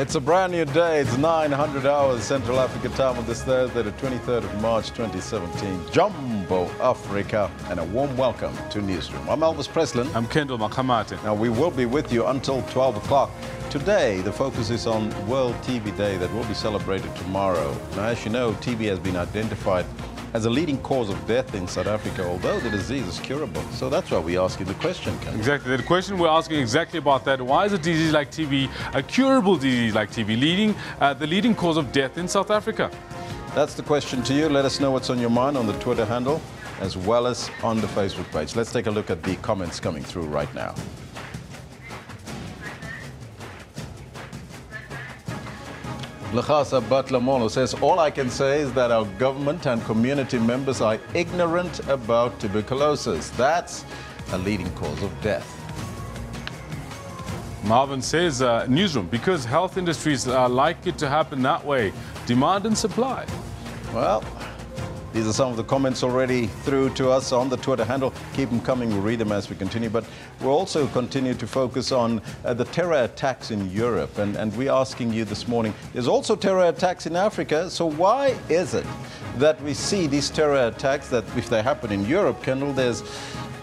It's a brand new day. It's 900 hours Central African time on this Thursday, the 23rd of March, 2017. Jumbo Africa, and a warm welcome to Newsroom. I'm Elvis Preslin. I'm Kendall Makamate. Now, we will be with you until 12 o'clock. Today, the focus is on World TB Day that will be celebrated tomorrow. Now, as you know, TB has been identified as a leading cause of death in South Africa, although the disease is curable. So that's why we ask you the question, Ken. Exactly. The question we're asking exactly about that. Why is a disease like TB, a curable disease like TB, the leading cause of death in South Africa? That's the question to you. Let us know what's on your mind on the Twitter handle as well as on the Facebook page. Let's take a look at the comments coming through right now. Lachasa Batlamolo says, all I can say is that our government and community members are ignorant about tuberculosis. That's a leading cause of death. Marvin says, Newsroom, because health industries like it to happen that way. Demand and supply. Well, these are some of the comments already through to us on the Twitter handle. Keep them coming. We'll read them as we continue. But we'll also continue to focus on the terror attacks in Europe. And we're asking you this morning, there's also terror attacks in Africa. So why is it that we see these terror attacks that if they happen in Europe, Kendall, there's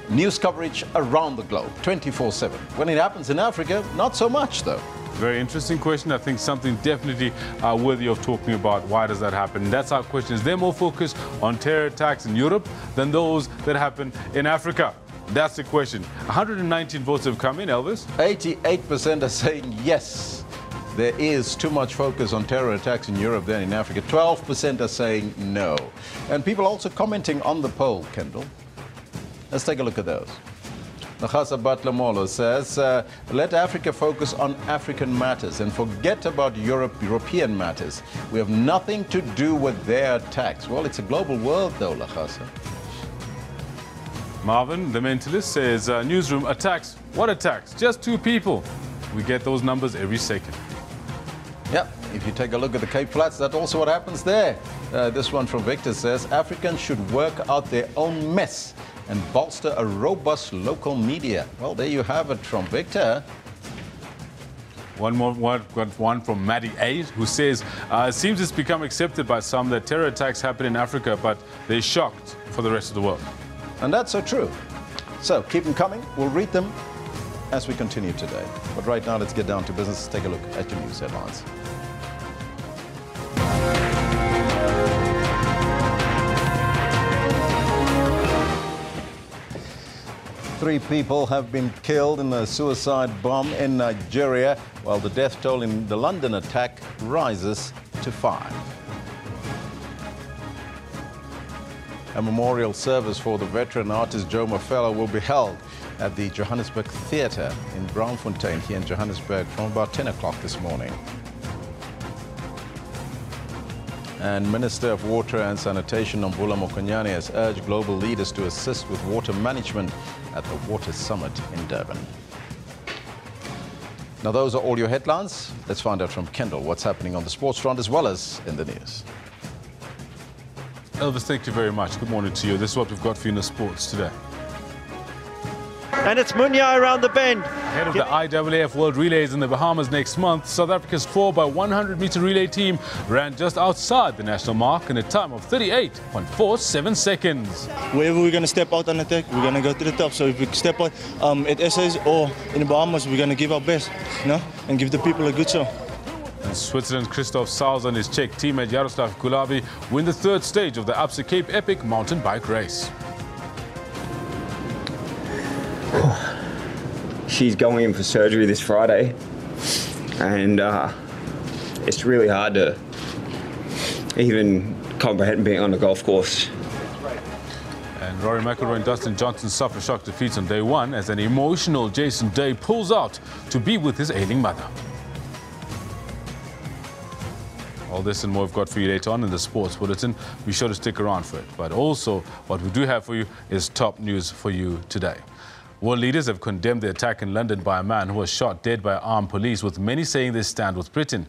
news coverage around the globe, 24/7. When it happens in Africa, not so much, though. Very interesting question. I think something definitely worthy of talking about. Why does that happen? That's our question. Is there more focus on terror attacks in Europe than those that happen in Africa? That's the question. 119 votes have come in, Elvis. 88% are saying yes. There is too much focus on terror attacks in Europe than in Africa. 12% are saying no. And people also commenting on the poll, Kendall. Let's take a look at those. Nahasa Batlamolo says, let Africa focus on African matters and forget about European matters. We have nothing to do with their attacks. Well, it's a global world, though, Nahasa. Marvin, the mentalist, says, Newsroom, attacks. What attacks? Just 2 people. We get those numbers every second. Yep, if you take a look at the Cape Flats, that's also what happens there. This one from Victor says, Africans should work out their own mess and bolster a robust local media. Well, there you have it from Victor. One from Maddie A, who says, it seems it's become accepted by some that terror attacks happen in Africa, but they're shocked for the rest of the world. And that's so true. So keep them coming. We'll read them as we continue today. But right now, let's get down to business. Take a look at your news headlines. Three people have been killed in a suicide bomb in Nigeria, while the death toll in the London attack rises to 5. A memorial service for the veteran artist Joe Mafela will be held at the Johannesburg Theatre in Braamfontein here in Johannesburg from about 10 o'clock this morning. And Minister of Water and Sanitation Nombula Mokonyane has urged global leaders to assist with water management at the Water Summit in Durban. Now, those are all your headlines. Let's find out from Kendall what's happening on the sports front as well as in the news. Elvis, thank you very much. Good morning to you. This is what we've got for you in the sports today. And it's Munya around the bend. Ahead of the IAAF World Relays in the Bahamas next month, South Africa's 4x100-meter relay team ran just outside the national mark in a time of 38.47 seconds. Wherever we're going to step out on attack, we're going to go to the top. So if we step out at SA's or in the Bahamas, we're going to give our best, and give the people a good show. And Switzerland's Christoph Sauser and his Czech teammate Jaroslav Kulavi win the 3rd stage of the Absa Cape Epic mountain bike race. She's going in for surgery this Friday, and it's really hard to even comprehend being on a golf course. And Rory McIlroy and Dustin Johnson suffer shock defeats on day 1 as an emotional Jason Day pulls out to be with his ailing mother. All this and more we've got for you later on in the Sports Bulletin. Be sure to stick around for it. But also, what we do have for you is top news for you today. World leaders have condemned the attack in London by a man who was shot dead by armed police, with many saying they stand with Britain.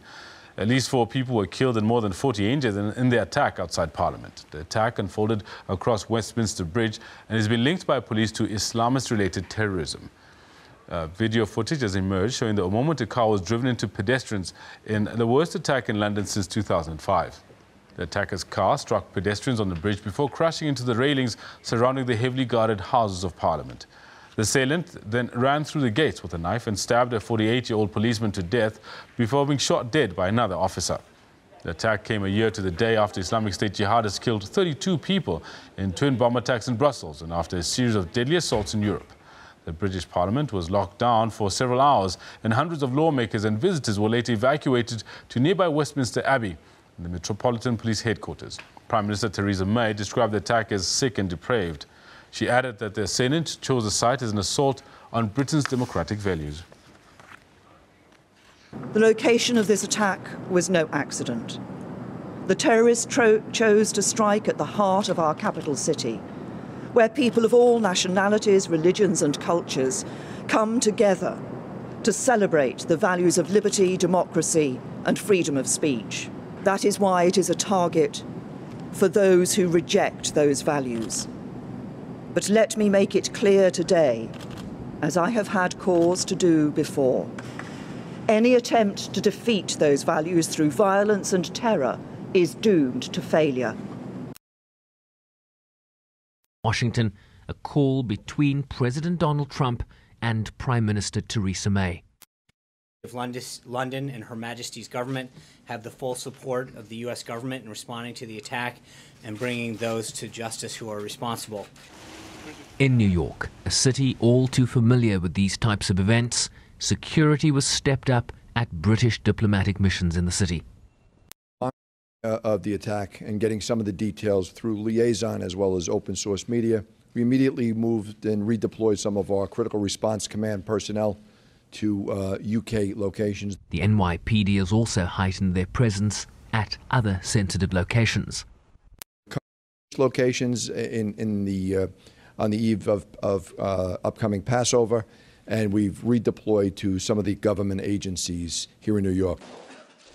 At least 4 people were killed and more than 40 injured in the attack outside Parliament. The attack unfolded across Westminster Bridge and has been linked by police to Islamist-related terrorism. Video footage has emerged showing that a moment a car was driven into pedestrians in the worst attack in London since 2005. The attacker's car struck pedestrians on the bridge before crashing into the railings surrounding the heavily guarded Houses of Parliament. The assailant then ran through the gates with a knife and stabbed a 48-year-old policeman to death before being shot dead by another officer. The attack came a year to the day after Islamic State jihadists killed 32 people in twin bomb attacks in Brussels and after a series of deadly assaults in Europe. The British Parliament was locked down for several hours and hundreds of lawmakers and visitors were later evacuated to nearby Westminster Abbey, the Metropolitan Police headquarters. Prime Minister Theresa May described the attack as sick and depraved. She added that the assailant chose the site as an assault on Britain's democratic values. The location of this attack was no accident. The terrorists chose to strike at the heart of our capital city, where people of all nationalities, religions and cultures come together to celebrate the values of liberty, democracy and freedom of speech. That is why it is a target for those who reject those values. But let me make it clear today, as I have had cause to do before, any attempt to defeat those values through violence and terror is doomed to failure. Washington, a call between President Donald Trump and Prime Minister Theresa May. If London and Her Majesty's government have the full support of the U.S. government in responding to the attack and bringing those to justice who are responsible. In New York, a city all too familiar with these types of events, security was stepped up at British diplomatic missions in the city. Of the attack and getting some of the details through liaison as well as open source media, we immediately moved and redeployed some of our critical response command personnel to UK locations. The NYPD has also heightened their presence at other sensitive locations. Locations on the eve of upcoming Passover, and we've redeployed to some of the government agencies here in New York.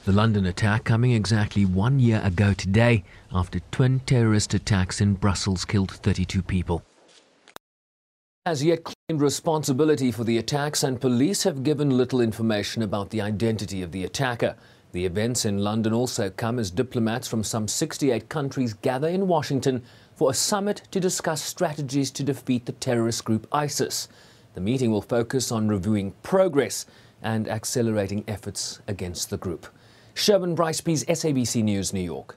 The London attack coming exactly 1 year ago today after twin terrorist attacks in Brussels killed 32 people. Has yet claimed responsibility for the attacks, and police have given little information about the identity of the attacker. The events in London also come as diplomats from some 68 countries gather in Washington for a summit to discuss strategies to defeat the terrorist group ISIS. The meeting will focus on reviewing progress and accelerating efforts against the group. Sherman Bryce-Pease, SABC News, New York.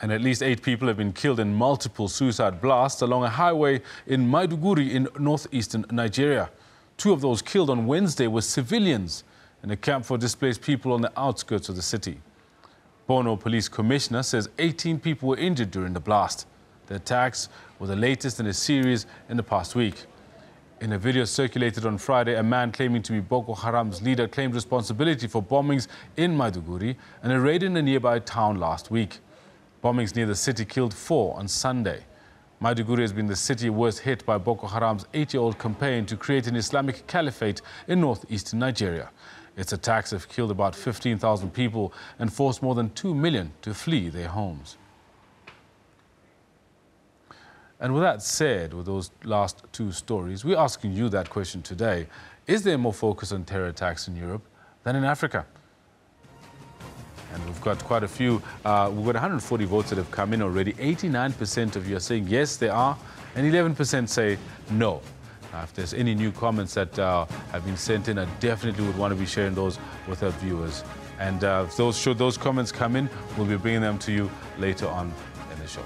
And at least 8 people have been killed in multiple suicide blasts along a highway in Maiduguri in northeastern Nigeria. 2 of those killed on Wednesday were civilians in a camp for displaced people on the outskirts of the city. Bono Police Commissioner says 18 people were injured during the blast. The attacks were the latest in a series in the past week. In a video circulated on Friday, a man claiming to be Boko Haram's leader claimed responsibility for bombings in Maiduguri and a raid in a nearby town last week. Bombings near the city killed 4 on Sunday. Maiduguri has been the city worst hit by Boko Haram's 8-year-old campaign to create an Islamic caliphate in northeastern Nigeria. Its attacks have killed about 15,000 people and forced more than 2 million to flee their homes. And with that said, with those last 2 stories, we're asking you that question today. Is there more focus on terror attacks in Europe than in Africa? And we've got quite a few. We've got 140 votes that have come in already. 89% of you are saying yes, there are, and 11% say no. Now, if there's any new comments that have been sent in, I definitely would want to be sharing those with our viewers. And should those comments come in, we'll be bringing them to you later on in the show.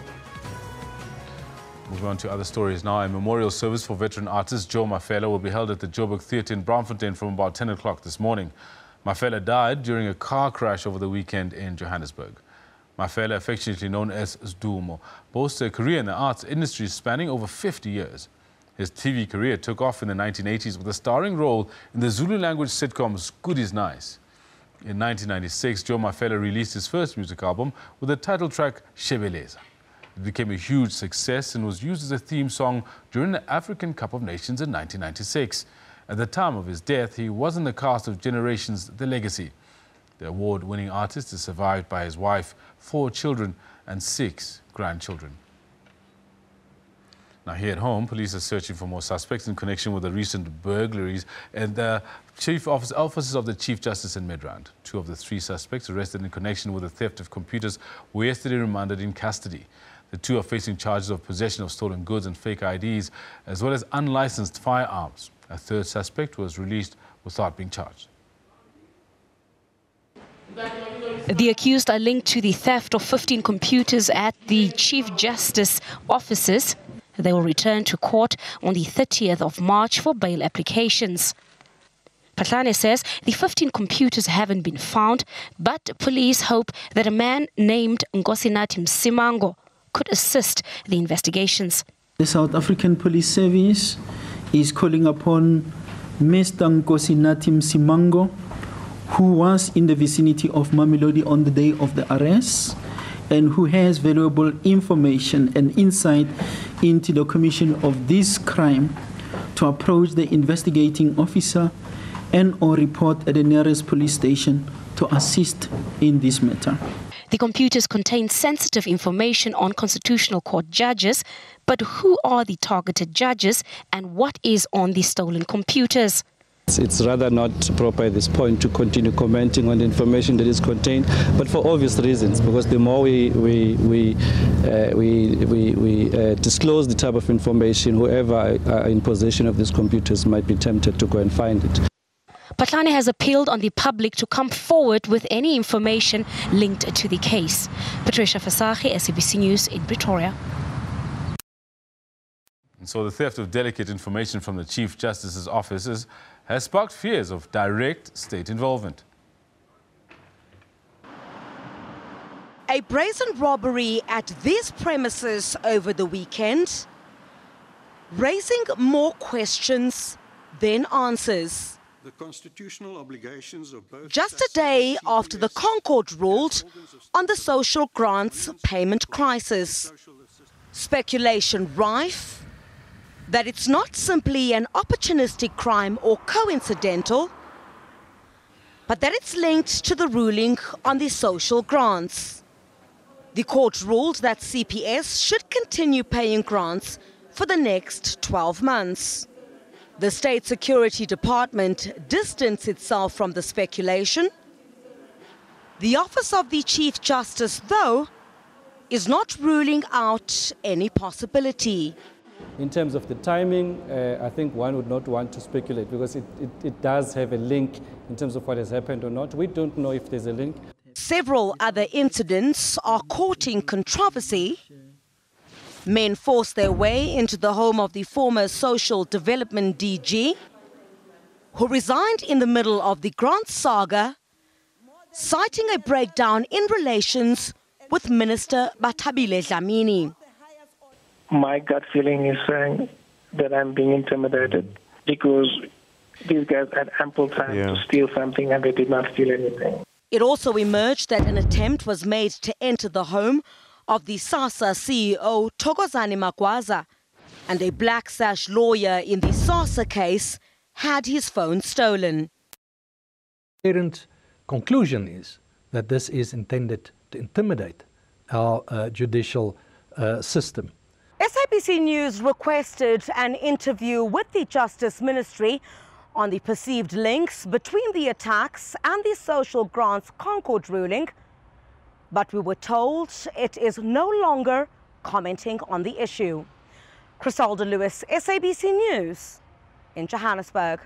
Moving on to other stories now. A memorial service for veteran artist Joe Mafela will be held at the Joburg Theatre in Braamfontein from about 10 o'clock this morning. Mafela died during a car crash over the weekend in Johannesburg. Mafela, affectionately known as Zdumo, boasts a career in the arts industry spanning over 50 years. His TV career took off in the 1980s with a starring role in the Zulu language sitcom Good Is Nice. In 1996, Joe Mafela released his first music album with the title track Shebeleza. It became a huge success and was used as a theme song during the African Cup of Nations in 1996. At the time of his death, he was in the cast of Generations The Legacy. The award-winning artist is survived by his wife, 4 children and 6 grandchildren. Now, here at home, police are searching for more suspects in connection with the recent burglaries and the offices of the Chief Justice in Midrand. 2 of the 3 suspects arrested in connection with the theft of computers were yesterday remanded in custody. The 2 are facing charges of possession of stolen goods and fake IDs, as well as unlicensed firearms. A 3rd suspect was released without being charged. The accused are linked to the theft of 15 computers at the Chief Justice offices. They will return to court on the 30th of March for bail applications. Patlane says the 15 computers haven't been found, but police hope that a man named Nkosinathi Msimango could assist the investigations. The South African Police Service is calling upon Mr. Nkosinathi Msimango, who was in the vicinity of Mamelodi on the day of the arrest, and who has valuable information and insight into the commission of this crime, to approach the investigating officer and or report at the nearest police station to assist in this matter. The computers contain sensitive information on constitutional court judges, but who are the targeted judges and what is on the stolen computers? It's rather not proper at this point to continue commenting on the information that is contained, but for obvious reasons, because the more we disclose the type of information, whoever are in possession of these computers might be tempted to go and find it. Patlane has appealed on the public to come forward with any information linked to the case. Patricia Fasahi, SABC News in Pretoria. And so the theft of delicate information from the Chief Justice's offices has sparked fears of direct state involvement. A brazen robbery at these premises over the weekend, raising more questions than answers. The constitutional obligations of both. Just a day after the Concord ruled on the social grants payment crisis, speculation rife that it's not simply an opportunistic crime or coincidental, but that it's linked to the ruling on the social grants. The court ruled that CPS should continue paying grants for the next 12 months. The State Security Department distanced itself from the speculation. The Office of the Chief Justice, though, is not ruling out any possibility. In terms of the timing, I think one would not want to speculate because it does have a link in terms of what has happened or not. We don't know if there's a link. Several other incidents are courting controversy. Men forced their way into the home of the former Social Development DG, who resigned in the middle of the grant saga, citing a breakdown in relations with Minister Bathabile Dlamini. My gut feeling is saying that I'm being intimidated because these guys had ample time to steal something and they did not steal anything. It also emerged that an attempt was made to enter the home of the SASSA CEO Thokozani Magwaza, and a black sash lawyer in the SASSA case had his phone stolen. The apparent conclusion is that this is intended to intimidate our judicial system. SABC News requested an interview with the Justice Ministry on the perceived links between the attacks and the social grants Concord ruling, but we were told it is no longer commenting on the issue. Crisalda Lewis, SABC News in Johannesburg.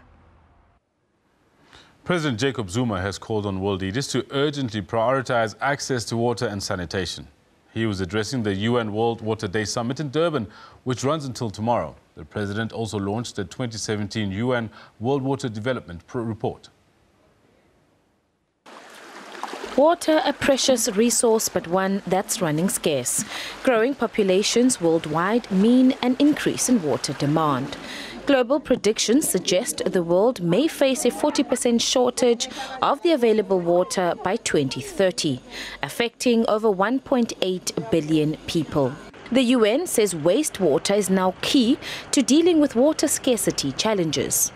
President Jacob Zuma has called on world leaders to urgently prioritize access to water and sanitation. He was addressing the UN World Water Day Summit in Durban, which runs until tomorrow. The president also launched the 2017 UN World Water Development Report. Water, a precious resource, but one that's running scarce. Growing populations worldwide mean an increase in water demand. Global predictions suggest the world may face a 40% shortage of the available water by 2030, affecting over 1.8 billion people. The UN says wastewater is now key to dealing with water scarcity challenges.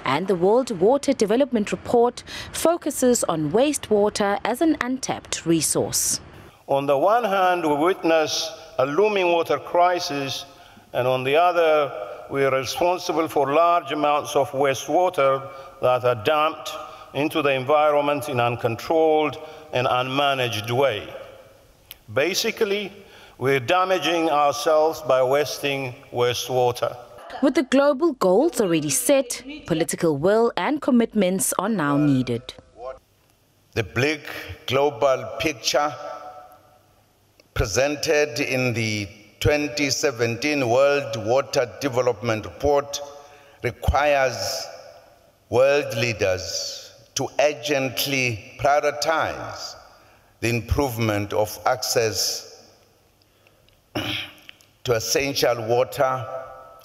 And the World Water Development Report focuses on wastewater as an untapped resource. On the one hand, we witness a looming water crisis and on the other, we are responsible for large amounts of wastewater that are dumped into the environment in an uncontrolled and unmanaged way. Basically, we're damaging ourselves by wasting wastewater. With the global goals already set, political will and commitments are now needed. The bleak global picture presented in the 2017 World Water Development Report requires world leaders to urgently prioritize the improvement of access to essential water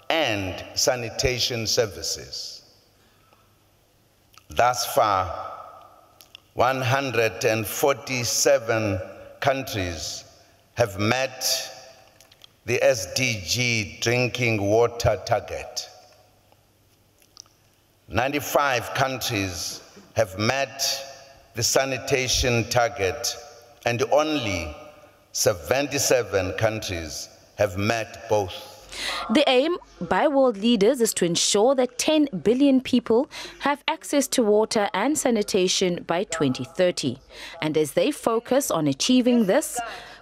and sanitation services. Thus far, 147 countries have met the SDG drinking water target. 95 countries have met the sanitation target, and only 77 countries have met both. The aim by world leaders is to ensure that 10 billion people have access to water and sanitation by 2030. And as they focus on achieving this,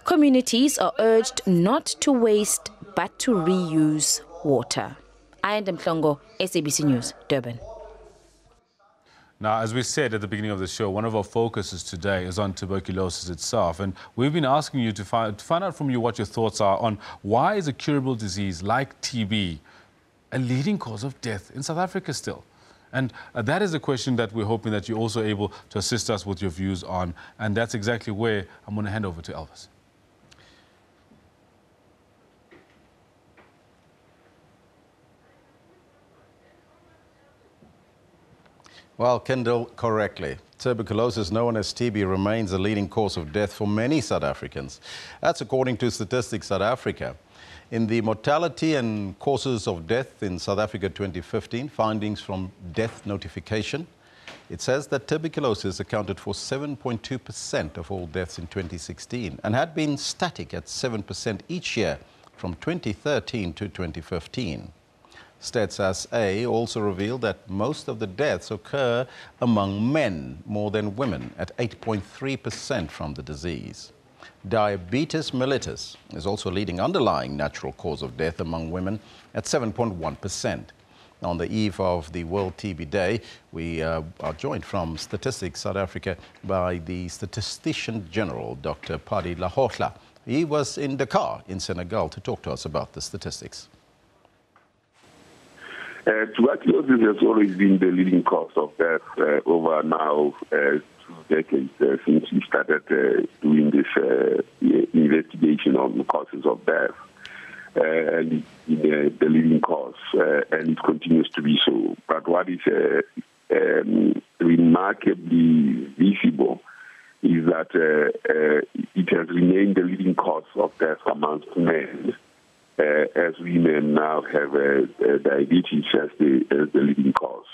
communities are urged not to waste but to reuse water. I am Mhlongo, SABC News, Durban. Now, as we said at the beginning of the show, one of our focuses today is on tuberculosis itself. And we've been asking you to find out from you what your thoughts are on why is a curable disease like TB a leading cause of death in South Africa still? And that is a question that we're hoping that you're also able to assist us with your views on. And that's exactly where I'm going to hand over to Elvis. Well, Kendall, correctly. Tuberculosis, known as TB, remains a leading cause of death for many South Africans. That's according to Statistics South Africa. In the mortality and causes of death in South Africa 2015, findings from death notification, it says that tuberculosis accounted for 7.2% of all deaths in 2016 and had been static at 7% each year from 2013 to 2015. Stats SA also revealed that most of the deaths occur among men more than women at 8.3% from the disease. Diabetes mellitus is also a leading underlying natural cause of death among women at 7.1%. On the eve of the World TB Day, we are joined from Statistics South Africa by the Statistician General, Dr. Padi Lahotla. He was in Dakar in Senegal to talk to us about the statistics. Tuberculosis has always been the leading cause of death over now 2 decades since we started doing this investigation on the causes of death. And it's the leading cause, and it continues to be so. But what is remarkably visible is that it has remained the leading cause of death amongst men. As women now have diabetes as the leading cause.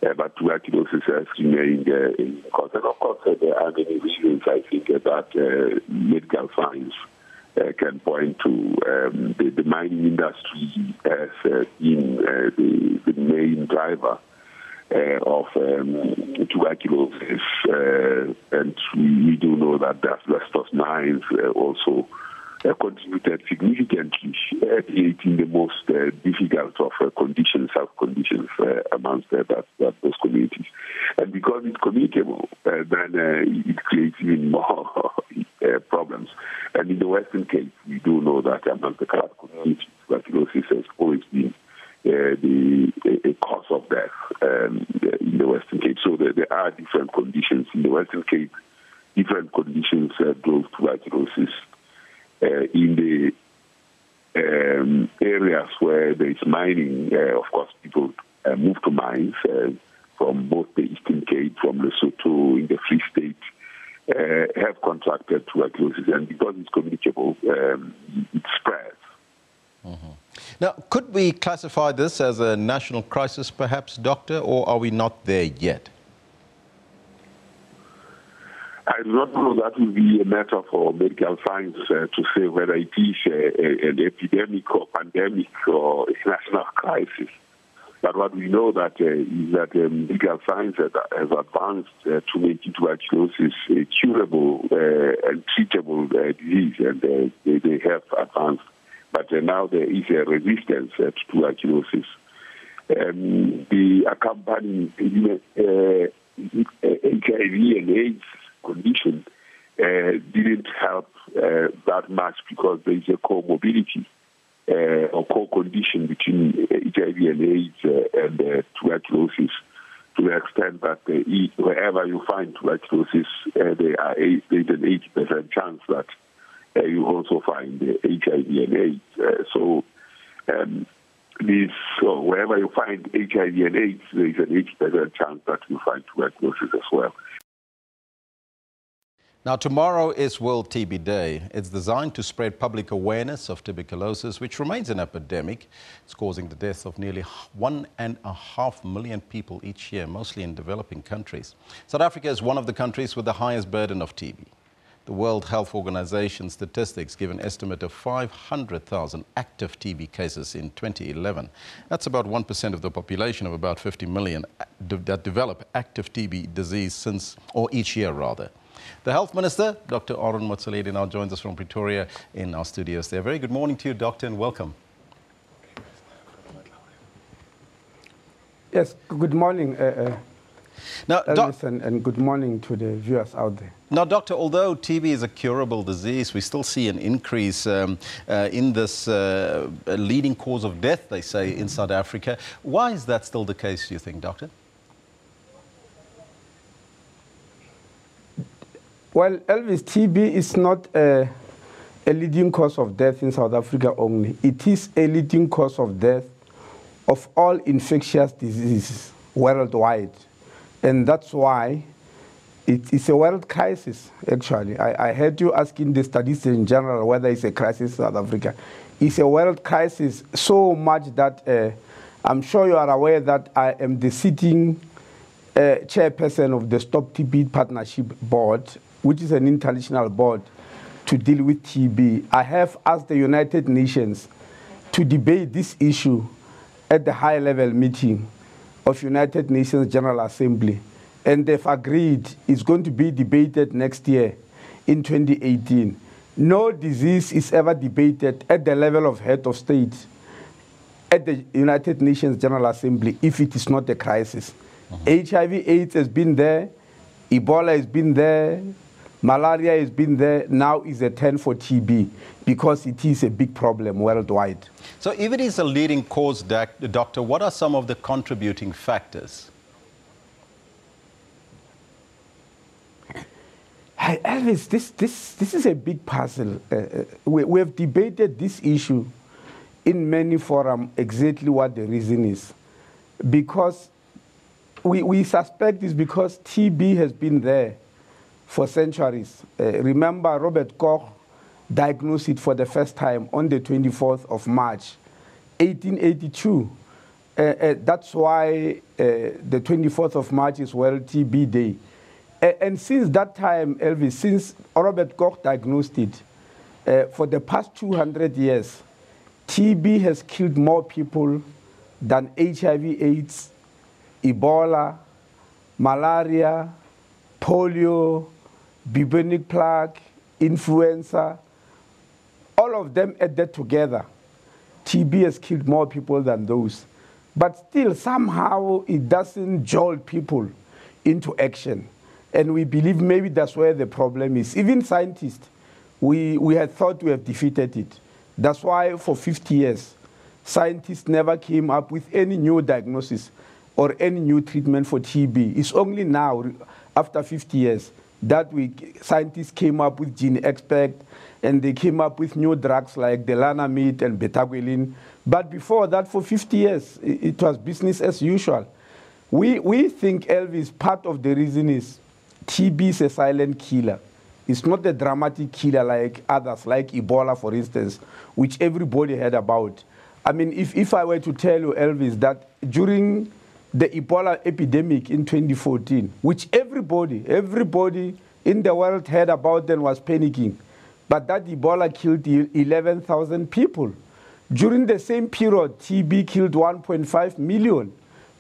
But tuberculosis has remained a leading cause. And of course, there are many reasons, I think, that medical science can point to. The mining industry has been the main driver of tuberculosis. And we do know that the asbestos mines also contributed significantly, creating the most difficult of conditions, health conditions amongst those communities. And because it's communicable, then it creates even more problems. And in the Western Cape, we do know that amongst the Kala community, tuberculosis has always been a cause of death in the Western Cape. So there are different conditions in the Western Cape, different conditions drove tuberculosis. In the areas where there is mining, of course, people move to mines from both the Eastern Cape, from Lesotho, in the Free State, have contracted tuberculosis. And because it's communicable, it spreads. Mm-hmm. Now, could we classify this as a national crisis, perhaps, Doctor, or are we not there yet? I do not know. That will be a matter for medical science to say whether it is an epidemic or pandemic or a national crisis. But what we know that is that medical science has advanced to make tuberculosis a curable and treatable disease, and they have advanced. But now there is a resistance to tuberculosis. The accompanying HIV and AIDS condition didn't help that much because there is a comorbidity or co-condition between HIV and AIDS and tuberculosis, to the extent that wherever you find tuberculosis, there's an 80% chance that you also find HIV and AIDS. So wherever you find HIV and AIDS, there is an 80% chance that you find tuberculosis as well. Now, tomorrow is World TB Day. It's designed to spread public awareness of tuberculosis, which remains an epidemic. It's causing the deaths of nearly 1.5 million people each year, mostly in developing countries. South Africa is one of the countries with the highest burden of TB. The World Health Organization statistics give an estimate of 500,000 active TB cases in 2011. That's about 1% of the population of about 50 million that develop active TB disease each year rather. The Health Minister, Dr. Aaron Motsoaledi, now joins us from Pretoria in our studios there. Very good morning to you, Doctor, and welcome. Yes, good morning, now, Elvis, and good morning to the viewers out there. Now, Doctor, although TB is a curable disease, we still see an increase in this leading cause of death, they say, in South Africa. Why is that still the case, do you think, Doctor? Well, Elvis, TB is not a leading cause of death in South Africa only. It is a leading cause of death of all infectious diseases worldwide. And that's why it is a world crisis, actually. I heard you asking the statistics in general whether it's a crisis in South Africa. It's a world crisis so much that I'm sure you are aware that I am the sitting chairperson of the Stop TB Partnership Board, which is an international board to deal with TB. I have asked the United Nations to debate this issue at the high-level meeting of United Nations General Assembly, and they've agreed it's going to be debated next year in 2018. No disease is ever debated at the level of head of state at the United Nations General Assembly if it is not a crisis. HIV/AIDS has been there, Ebola has been there, malaria has been there, now is a turn for TB because it is a big problem worldwide. So if it is a leading cause, Doctor, what are some of the contributing factors? Hi, Elvis, this is a big puzzle. We have debated this issue in many forums exactly what the reason is. Because we suspect it's because TB has been there for centuries. Remember, Robert Koch diagnosed it for the first time on the 24th of March, 1882. That's why the 24th of March is World TB Day. And since that time, Elvis, since Robert Koch diagnosed it, for the past 200 years, TB has killed more people than HIV/AIDS, Ebola, malaria, polio, bubonic plague, influenza. All of them added together, TB has killed more people than those. But still, somehow, it doesn't jolt people into action. And we believe maybe that's where the problem is. Even scientists, we had thought we have defeated it. That's why for 50 years, scientists never came up with any new diagnosis or any new treatment for TB. It's only now, after 50 years, that scientists came up with gene expect, and they came up with new drugs like delanamide and betaguilin. But before that, for 50 years, it was business as usual. We think, Elvis, part of the reason is TB is a silent killer. It's not a dramatic killer like others, like Ebola, for instance, which everybody heard about. I mean, if I were to tell you, Elvis, that during the Ebola epidemic in 2014, which everybody in the world heard about and was panicking. But that Ebola killed 11,000 people. During the same period, TB killed 1.5 million,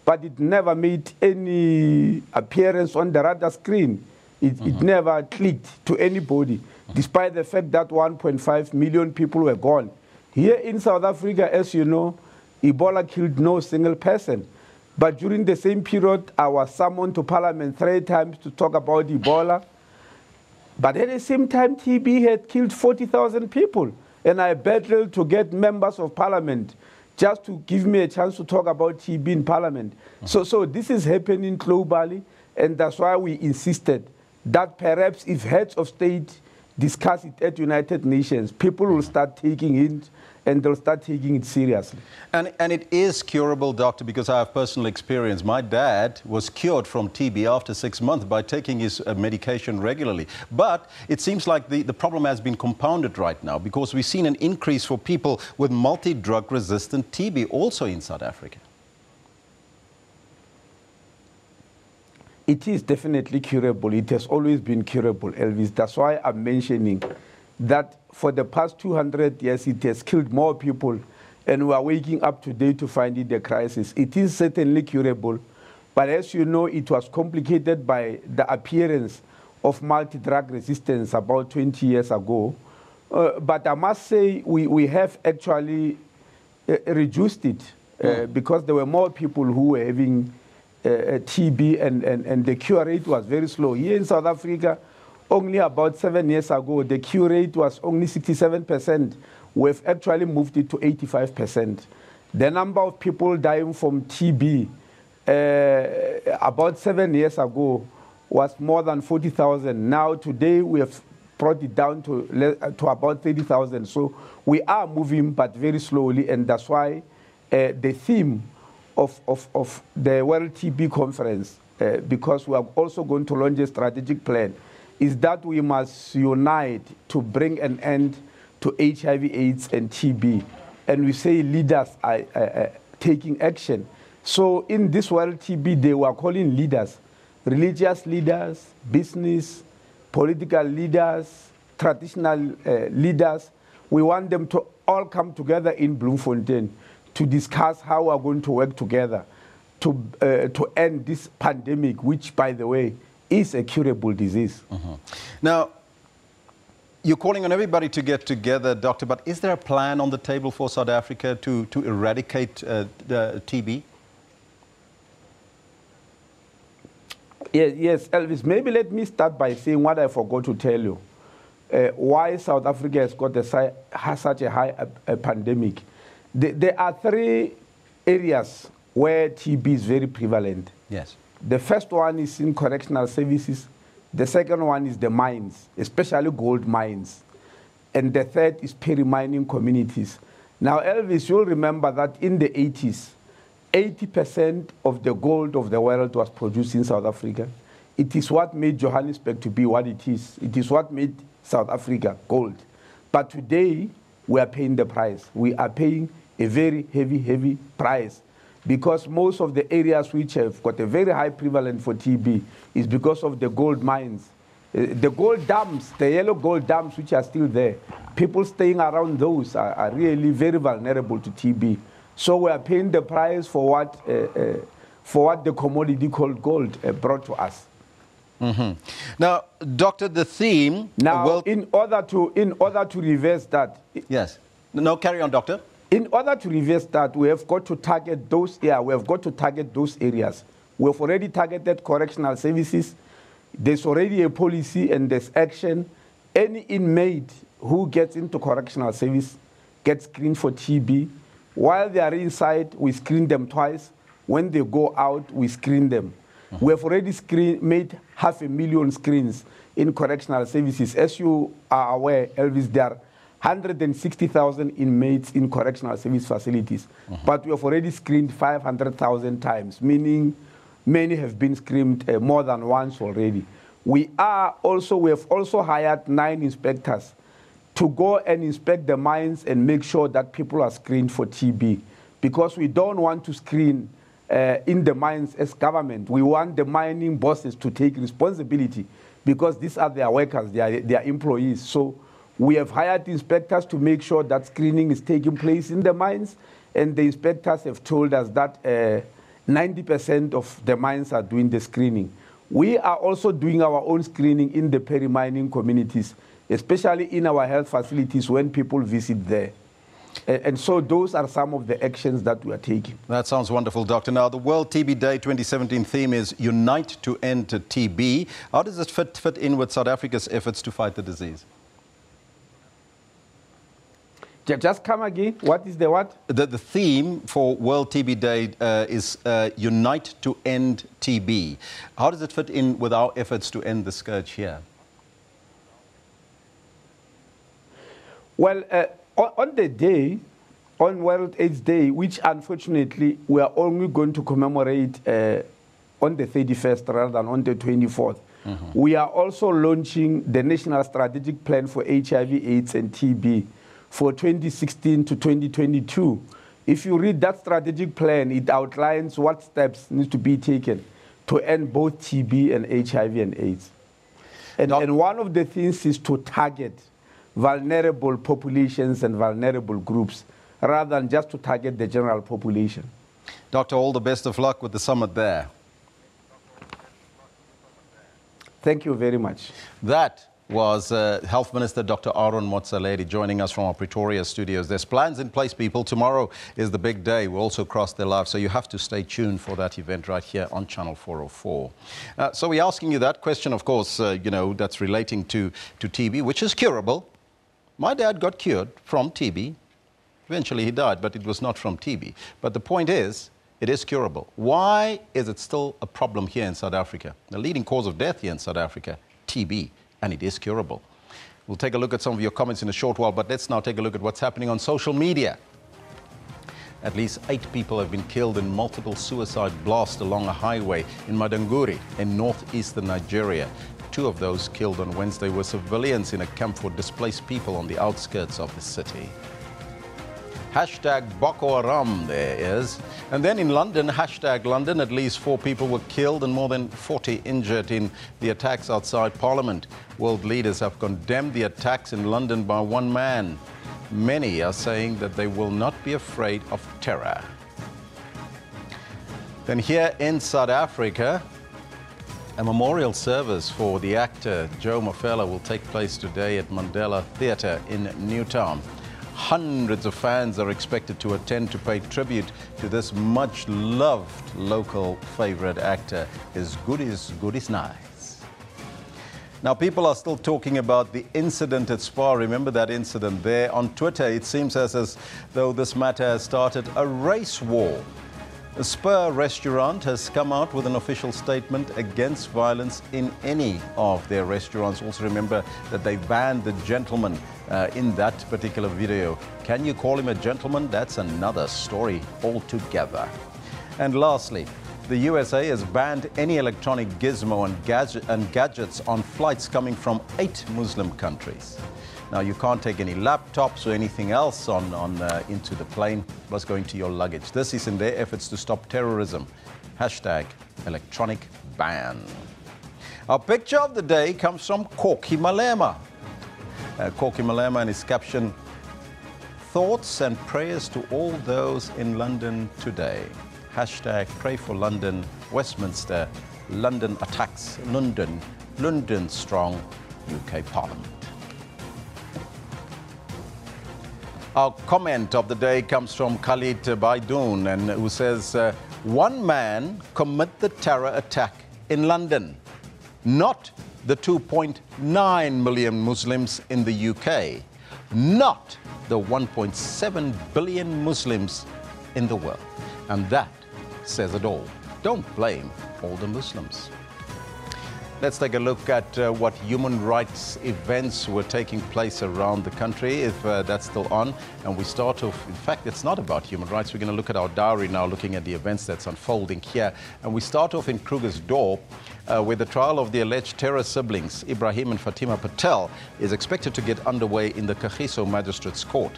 but it never made any appearance on the radar screen. It never clicked to anybody, despite the fact that 1.5 million people were gone. Here in South Africa, as you know, Ebola killed no single person. But during the same period, I was summoned to Parliament 3 times to talk about Ebola. But at the same time, TB had killed 40,000 people. And I battled to get members of Parliament just to give me a chance to talk about TB in Parliament. So this is happening globally, and that's why we insisted that perhaps if heads of state discuss it at United Nations, people will start taking it and they'll start taking it seriously. And it is curable, doctor, because I have personal experience. My dad was cured from TB after 6 months by taking his medication regularly. But it seems like the problem has been compounded right now because we've seen an increase for people with multi-drug resistant TB also in South Africa. It is definitely curable. It has always been curable, Elvis. That's why I'm mentioning that for the past 200 years, it has killed more people, and we are waking up today to find it a crisis. It is certainly curable, but as you know, it was complicated by the appearance of multi-drug resistance about 20 years ago. But I must say we have actually reduced it because there were more people who were having TB, and the cure rate was very slow. Here in South Africa, only about 7 years ago, the cure rate was only 67%. We've actually moved it to 85%. The number of people dying from TB about 7 years ago was more than 40,000. Now, today, we have brought it down to about 30,000. So we are moving, but very slowly, and that's why the theme of the World TB Conference, because we are also going to launch a strategic plan, is that we must unite to bring an end to HIV/AIDS and TB. And we say leaders are taking action. So in this World TB Day, we are calling leaders, religious leaders, business, political leaders, traditional leaders. We want them to all come together in Bloemfontein to discuss how we are going to work together to end this pandemic, which, by the way, is a curable disease. Now, you're calling on everybody to get together, Doctor, but is there a plan on the table for South Africa to eradicate the TB? Yes, Elvis, maybe let me start by saying what I forgot to tell you. Why South Africa has got such a high pandemic. There are 3 areas where TB is very prevalent. Yes. The first one is in correctional services. The second one is the mines, especially gold mines. And the third is peri-mining communities. Now, Elvis, you'll remember that in the 80s, 80% of the gold of the world was produced in South Africa. It is what made Johannesburg to be what it is. It is what made South Africa gold. But today, we are paying the price. We are paying a very heavy price, because most of the areas which have got a very high prevalence for TB is because of the gold mines. The gold dams, the yellow gold dams which are still there, people staying around those are really very vulnerable to TB. So we are paying the price for what the commodity called gold brought to us. Now, Doctor, the theme... Now, in order to reverse that... Yes. No, carry on, Doctor. In order to reverse that, we have got to target those areas. We have already targeted correctional services. There's already a policy and there's action. Any inmate who gets into correctional service gets screened for TB. While they are inside, we screen them twice. When they go out, we screen them. We have already made 500,000 screens in correctional services. As you are aware, Elvis, there are 160,000 inmates in correctional service facilities. But we have already screened 500,000 times, meaning many have been screened more than once already. We have also hired 9 inspectors to go and inspect the mines and make sure that people are screened for TB, because we don't want to screen in the mines as government. We want the mining bosses to take responsibility, because these are their workers, their employees. So we have hired inspectors to make sure that screening is taking place in the mines, and the inspectors have told us that 90% of the mines are doing the screening. We are also doing our own screening in the peri-mining communities, especially in our health facilities when people visit there. And so those are some of the actions that we are taking. That sounds wonderful, Doctor. Now, the World TB Day 2017 theme is Unite to End TB. How does it fit in with South Africa's efforts to fight the disease? Just come again. What is the what? The theme for World TB Day is Unite to End TB. How does it fit in with our efforts to end the scourge here? Well, on the day, on World AIDS Day, which unfortunately we are only going to commemorate on the 31st rather than on the 24th, we are also launching the National Strategic Plan for HIV, AIDS and TB for 2016 to 2022. If you read that strategic plan, it outlines what steps need to be taken to end both TB and HIV and AIDS. And one of the things is to target vulnerable populations and vulnerable groups rather than just to target the general population. Doctor, all the best of luck with the summit there. Thank you very much. That was Health Minister Dr. Aaron Motsoaledi joining us from our Pretoria studios. There's plans in place, people. Tomorrow is the big day. We'll also cross the live, so you have to stay tuned for that event right here on Channel 404. So we're asking you that question, of course, you know, that's relating to TB, which is curable. My dad got cured from TB. Eventually he died, but it was not from TB. But the point is, it is curable. Why is it still a problem here in South Africa? The leading cause of death here in South Africa, TB. And it is curable. We'll take a look at some of your comments in a short while, but let's now take a look at what's happening on social media. At least 8 people have been killed in multiple suicide blasts along a highway in Madanguri in northeastern Nigeria. 2 of those killed on Wednesday were civilians in a camp for displaced people on the outskirts of the city. Hashtag Boko Haram there is. And then in London, hashtag London, at least 4 people were killed and more than 40 injured in the attacks outside Parliament. World leaders have condemned the attacks in London by one man. Many are saying that they will not be afraid of terror. Then here in South Africa, a memorial service for the actor Joe Mofela will take place today at Mandela Theatre in Newtown. Hundreds of fans are expected to attend to pay tribute to this much-loved local favorite actor. His good is nice. Now, people are still talking about the incident at Spa. Remember that incident there? On Twitter, it seems as though this matter has started a race war. The Spur restaurant has come out with an official statement against violence in any of their restaurants. Also remember that they banned the gentleman in that particular video. Can you call him a gentleman? That's another story altogether. And lastly, the USA has banned any electronic gizmo and gadgets on flights coming from 8 Muslim countries. Now, you can't take any laptops or anything else into the plane. What's going to your luggage? This is in their efforts to stop terrorism. Hashtag electronic ban. Our picture of the day comes from Koki Malema. Koki Malema and his caption, "Thoughts and prayers to all those in London today." Hashtag pray for London, Westminster, London attacks London, London strong, UK Parliament. Our comment of the day comes from Khalid Baidoun, and who says, one man commit the terror attack in London, not the 2.9 million Muslims in the UK, not the 1.7 billion Muslims in the world. And that says it all. Don't blame all the Muslims. Let's take a look at what human rights events were taking place around the country, if that's still on. And we start off, in fact, it's not about human rights. We're going to look at our diary now, looking at the events that's unfolding here. And we start off in Krugersdorp, where the trial of the alleged terror siblings, Ibrahim and Fatima Patel, is expected to get underway in the Kagiso Magistrates Court.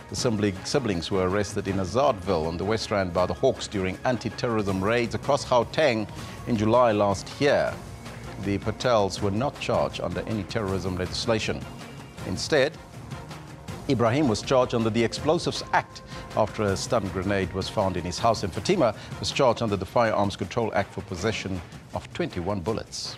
The siblings were arrested in Azadville on the West Rand by the Hawks during anti-terrorism raids across Gauteng in July last year. the Patels were not charged under any terrorism legislation. Instead, Ibrahim was charged under the Explosives Act after a stun grenade was found in his house, and Fatima was charged under the Firearms Control Act for possession of 21 bullets.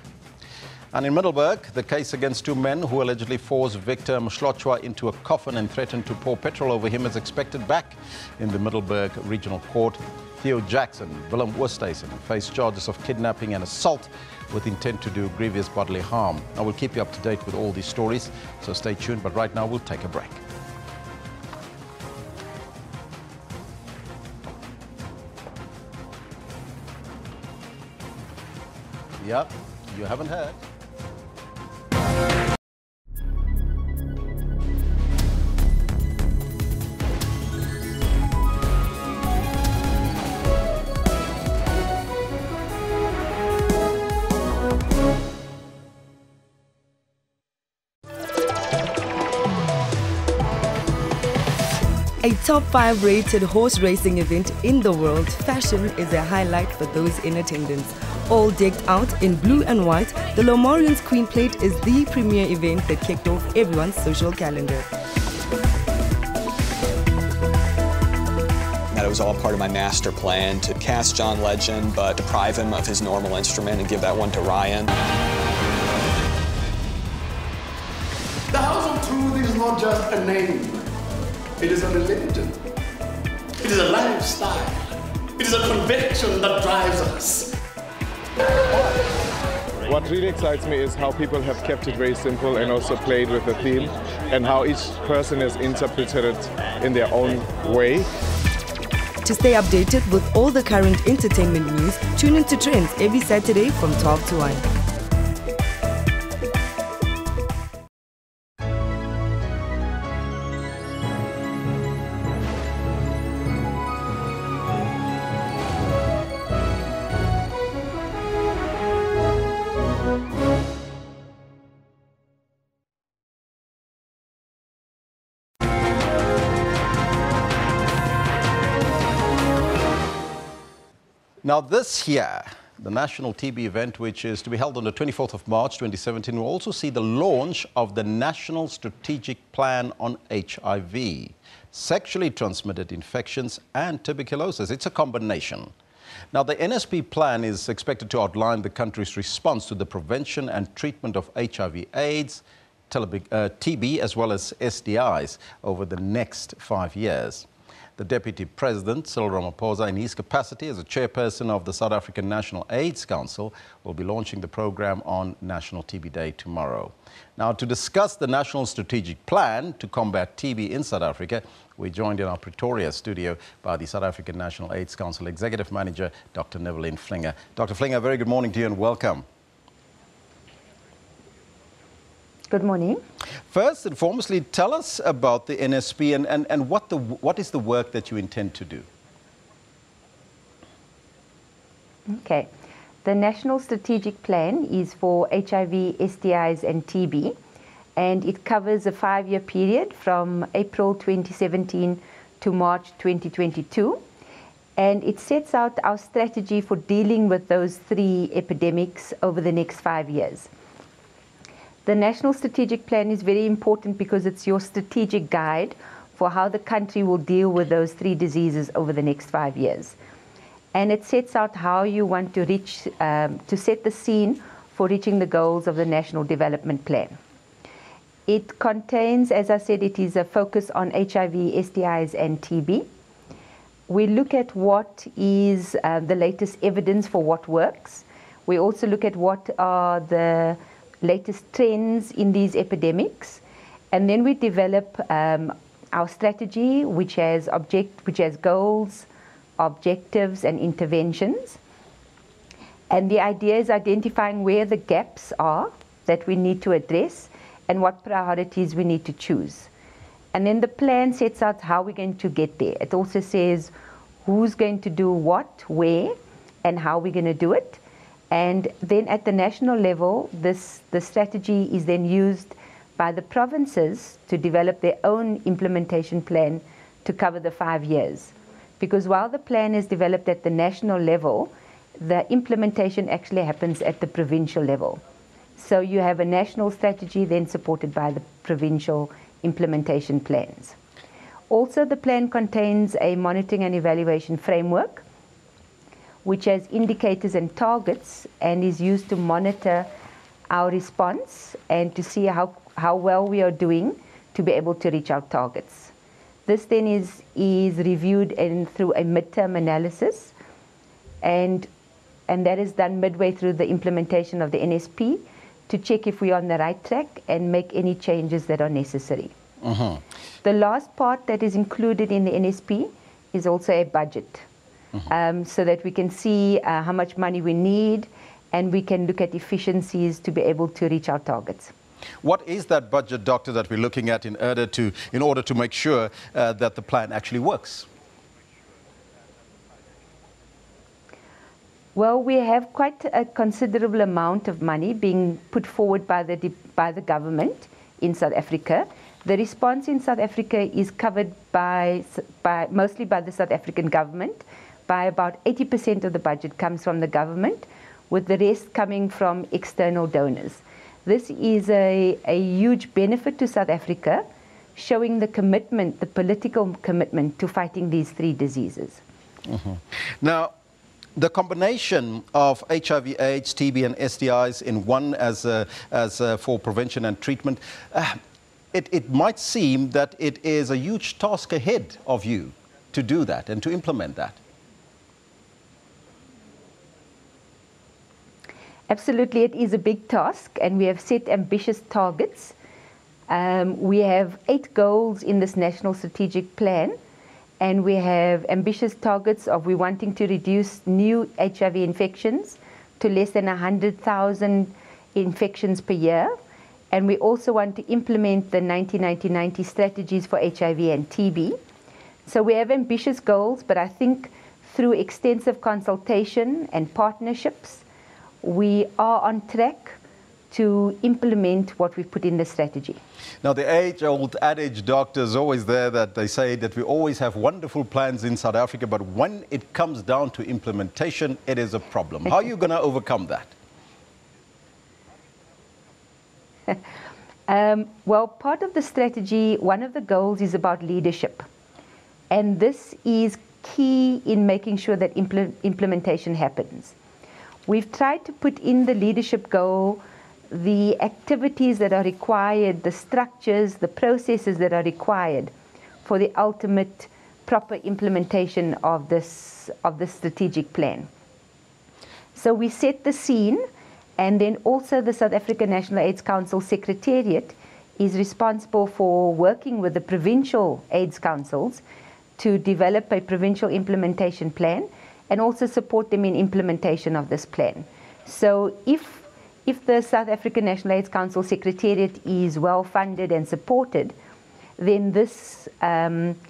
And in Middelburg, the case against two men who allegedly forced Victor Mshlochwa into a coffin and threatened to pour petrol over him is expected back in the Middelburg Regional Court. Theo Jackson, Willem Oosthuizen face charges of kidnapping and assault with intent to do grievous bodily harm. I will keep you up to date with all these stories, so stay tuned. But right now, we'll take a break. Yep, you haven't heard. A top 5 rated horse racing event in the world, fashion is a highlight for those in attendance. All decked out in blue and white, the Lomorians Queen Plate is the premier event that kicked off everyone's social calendar. That it was all part of my master plan to cast John Legend but deprive him of his normal instrument and give that one to Ryan. The House of Truth is not just a name. It is a religion. It is a lifestyle. It is a conviction that drives us. What really excites me is how people have kept it very simple and also played with the theme, and how each person has interpreted it in their own way. To stay updated with all the current entertainment news, tune into Trends every Saturday from 12 to 1. Now this year, the National TB event, which is to be held on the 24th of March 2017, will also see the launch of the National Strategic Plan on HIV, sexually transmitted infections and tuberculosis. It's a combination. Now the NSP plan is expected to outline the country's response to the prevention and treatment of HIV/AIDS, TB as well as STIs over the next 5 years. The Deputy President, Cyril Ramaphosa, in his capacity as a chairperson of the South African National AIDS Council, will be launching the program on National TB Day tomorrow. Now, to discuss the National Strategic Plan to combat TB in South Africa, we're joined in our Pretoria studio by the South African National AIDS Council Executive Manager, Dr. Neveline Flinger. Dr. Flinger, very good morning to you and welcome. Good morning. First and foremostly, tell us about the NSP and what is the work that you intend to do? Okay. The National Strategic Plan is for HIV, STIs and TB, and it covers a 5-year period from April 2017 to March 2022. And it sets out our strategy for dealing with those 3 epidemics over the next 5 years. The National Strategic Plan is very important because it's your strategic guide for how the country will deal with those 3 diseases over the next 5 years. And it sets out how you want to reach, to set the scene for reaching the goals of the National Development Plan. It contains, as I said, it is a focus on HIV, STIs and TB. We look at what is the latest evidence for what works. We also look at what are the latest trends in these epidemics, and then we develop our strategy, which has goals, objectives, and interventions. And the idea is identifying where the gaps are that we need to address and what priorities we need to choose. And then the plan sets out how we're going to get there. It also says who's going to do what, where, and how we're going to do it. And then at the national level, the strategy is then used by the provinces to develop their own implementation plan to cover the 5 years. Because while the plan is developed at the national level, the implementation actually happens at the provincial level. So you have a national strategy then supported by the provincial implementation plans. Also, the plan contains a monitoring and evaluation framework, which has indicators and targets and is used to monitor our response and to see how well we are doing to be able to reach our targets. This then is reviewed through a midterm analysis, and that is done midway through the implementation of the NSP to check if we are on the right track and make any changes that are necessary. The last part that is included in the NSP is also a budget, so that we can see how much money we need and we can look at efficiencies to be able to reach our targets. What is that budget, Doctor, that we're looking at in order to make sure that the plan actually works? Well, we have quite a considerable amount of money being put forward by the government in South Africa. The response in South Africa is covered mostly by the South African government. By about 80% of the budget comes from the government, with the rest coming from external donors. This is a huge benefit to South Africa, showing the commitment, the political commitment to fighting these 3 diseases. Now, the combination of HIV/AIDS, TB, and STIs in one as for prevention and treatment, it might seem that it is a huge task ahead of you to do that and to implement that. Absolutely, it is a big task, and we have set ambitious targets. We have 8 goals in this national strategic plan, and we have ambitious targets of we wanting to reduce new HIV infections to less than 100,000 infections per year. And we also want to implement the 90-90-90 strategies for HIV and TB. So we have ambitious goals, but I think through extensive consultation and partnerships, we are on track to implement what we've put in the strategy. Now, the age-old adage, Doctor, is always there that they say that we always have wonderful plans in South Africa, but when it comes down to implementation, it is a problem. How are you going to overcome that? Well, part of the strategy, one of the goals is about leadership. And this is key in making sure that implementation happens. We've tried to put in the leadership goal the activities that are required, the structures, the processes that are required for the ultimate proper implementation of this strategic plan. So we set the scene, and then also the South African National AIDS Council Secretariat is responsible for working with the provincial AIDS councils to develop a provincial implementation plan and also support them in implementation of this plan. So if the South African National AIDS Council Secretariat is well funded and supported, then this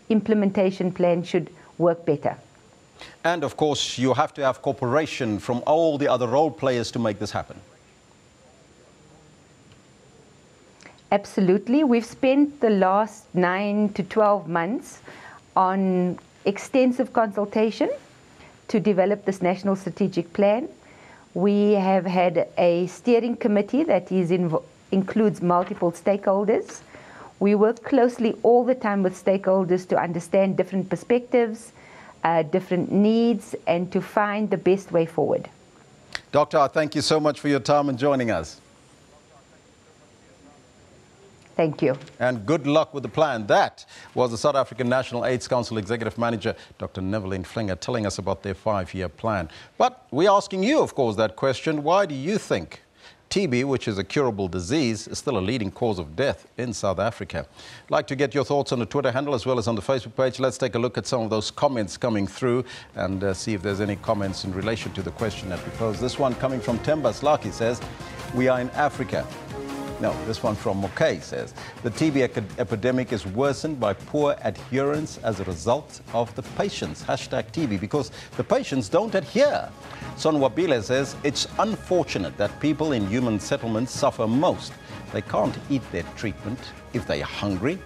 implementation plan should work better. And of course, you have to have cooperation from all the other role players to make this happen. Absolutely. We've spent the last 9 to 12 months on extensive consultation to develop this national strategic plan. We have had a steering committee that includes multiple stakeholders. We work closely all the time with stakeholders to understand different perspectives, different needs, and to find the best way forward. Doctor, thank you so much for your time and joining us. Thank you. And good luck with the plan. That was the South African National AIDS Council Executive Manager, Dr. Neveline Flinger, telling us about their 5-year plan. But we're asking you, of course, that question. Why do you think TB, which is a curable disease, is still a leading cause of death in South Africa? I'd like to get your thoughts on the Twitter handle as well as on the Facebook page. Let's take a look at some of those comments coming through and see if there's any comments in relation to the question that we posed. This one coming from Temba Slaki says, we are in Africa. No, this one from Mokay says, the TB epidemic is worsened by poor adherence as a result of the patients. #TB, because the patients don't adhere. Sonwabile says, it's unfortunate that people in human settlements suffer most. They can't eat their treatment if they are hungry.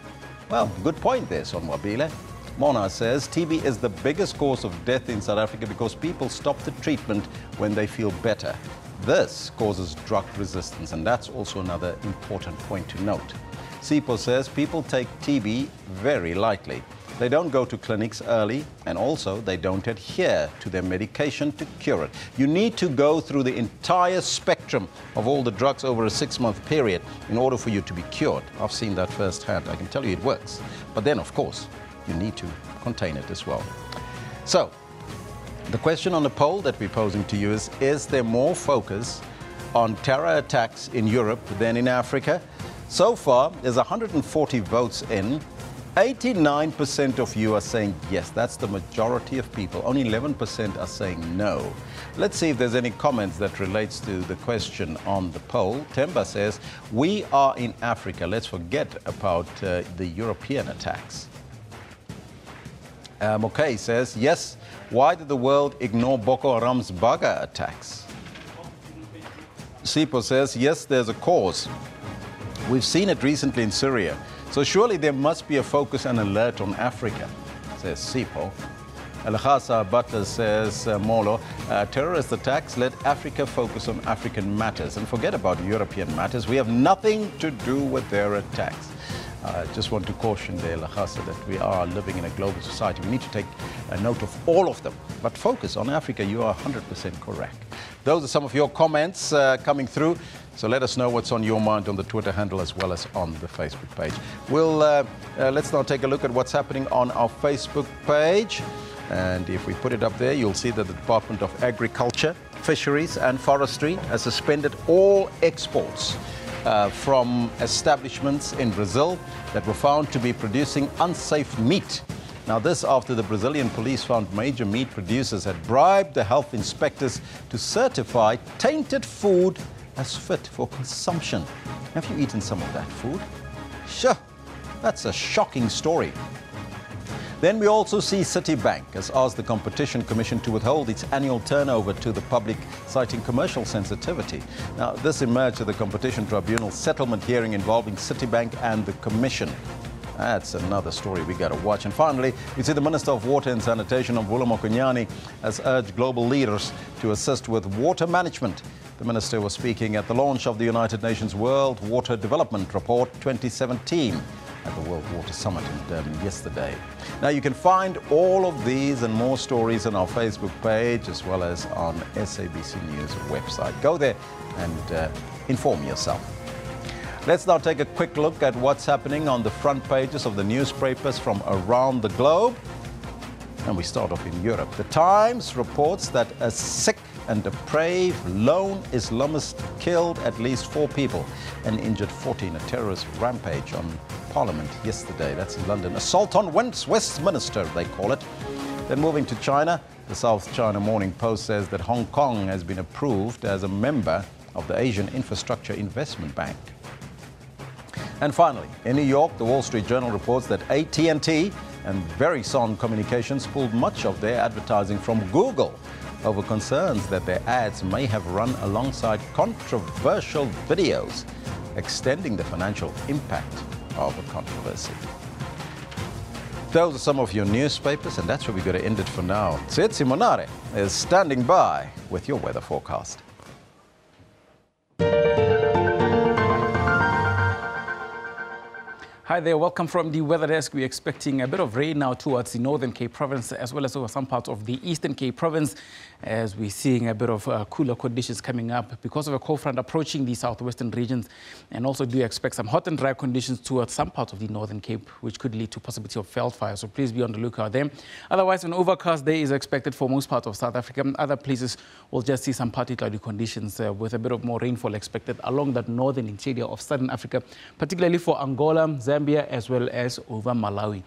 Well, good point there, Sonwabile. Mona says TB is the biggest cause of death in South Africa because people stop the treatment when they feel better. This causes drug resistance, and that's also another important point to note. Sipho says people take TB very lightly. They don't go to clinics early, and also they don't adhere to their medication to cure it. You need to go through the entire spectrum of all the drugs over a 6-month period in order for you to be cured. I've seen that firsthand. I can tell you it works. But then, of course, you need to contain it as well. So, the question on the poll that we're posing to you is there more focus on terror attacks in Europe than in Africa? So far, there's 140 votes in. 89% of you are saying yes. That's the majority of people. Only 11% are saying no. Let's see if there's any comments that relates to the question on the poll. Temba says, we are in Africa. Let's forget about the European attacks. Mokay says, yes, why did the world ignore Boko Haram's Baga attacks? Sipho says, yes, there's a cause. We've seen it recently in Syria. So surely there must be a focus and alert on Africa, says Sipho. Al-Khasa Butler says, Molo, terrorist attacks, let Africa focus on African matters and forget about European matters. We have nothing to do with their attacks. I just want to caution there, Al-Khasa, that we are living in a global society. We need to take a note of all of them, but focus on Africa. You are 100% correct. Those are some of your comments coming through. So let us know what's on your mind on the Twitter handle as well as on the Facebook page. Let's now take a look at what's happening on our Facebook page. And if we put it up there, you'll see that the Department of Agriculture, Fisheries and Forestry has suspended all exports from establishments in Brazil that were found to be producing unsafe meat. Now this after the Brazilian police found major meat producers had bribed the health inspectors to certify tainted food as fit for consumption. Have you eaten some of that food? Sure, that's a shocking story. Then we also see Citibank has asked the Competition Commission to withhold its annual turnover to the public, citing commercial sensitivity. Now, this emerged at the Competition Tribunal's settlement hearing involving Citibank and the Commission. That's another story we got to watch. And finally, we see the Minister of Water and Sanitation, Mvula Mokonyane, has urged global leaders to assist with water management. The minister was speaking at the launch of the United Nations World Water Development Report 2017 at the World Water Summit in Durban yesterday. Now you can find all of these and more stories on our Facebook page as well as on SABC News website. Go there and inform yourself. Let's now take a quick look at what's happening on the front pages of the newspapers from around the globe. And we start off in Europe. The Times reports that a sick and depraved lone Islamist killed at least 4 people and injured 40 in a terrorist rampage on Parliament yesterday. That's in London. Assault on Westminster, they call it. Then moving to China, the South China Morning Post says that Hong Kong has been approved as a member of the Asian Infrastructure Investment Bank. And finally, in New York, the Wall Street Journal reports that AT&T and Verizon Communications pulled much of their advertising from Google over concerns that their ads may have run alongside controversial videos, extending the financial impact of the controversy. Those are some of your newspapers, and that's where we're going to end it for now. Tsetsi Monare is standing by with your weather forecast. Hi there, welcome from the Weather Desk. We're expecting a bit of rain now towards the Northern Cape Province as well as over some parts of the Eastern Cape Province, as we're seeing a bit of cooler conditions coming up because of a cold front approaching the southwestern regions, and also do expect some hot and dry conditions towards some parts of the Northern Cape, which could lead to possibility of veldfire, so please be on the lookout there. Otherwise, an overcast day is expected for most parts of South Africa. Other places will just see some partly cloudy conditions with a bit of more rainfall expected along that northern interior of Southern Africa, particularly for Angola, Zambia, as well as over Malawi.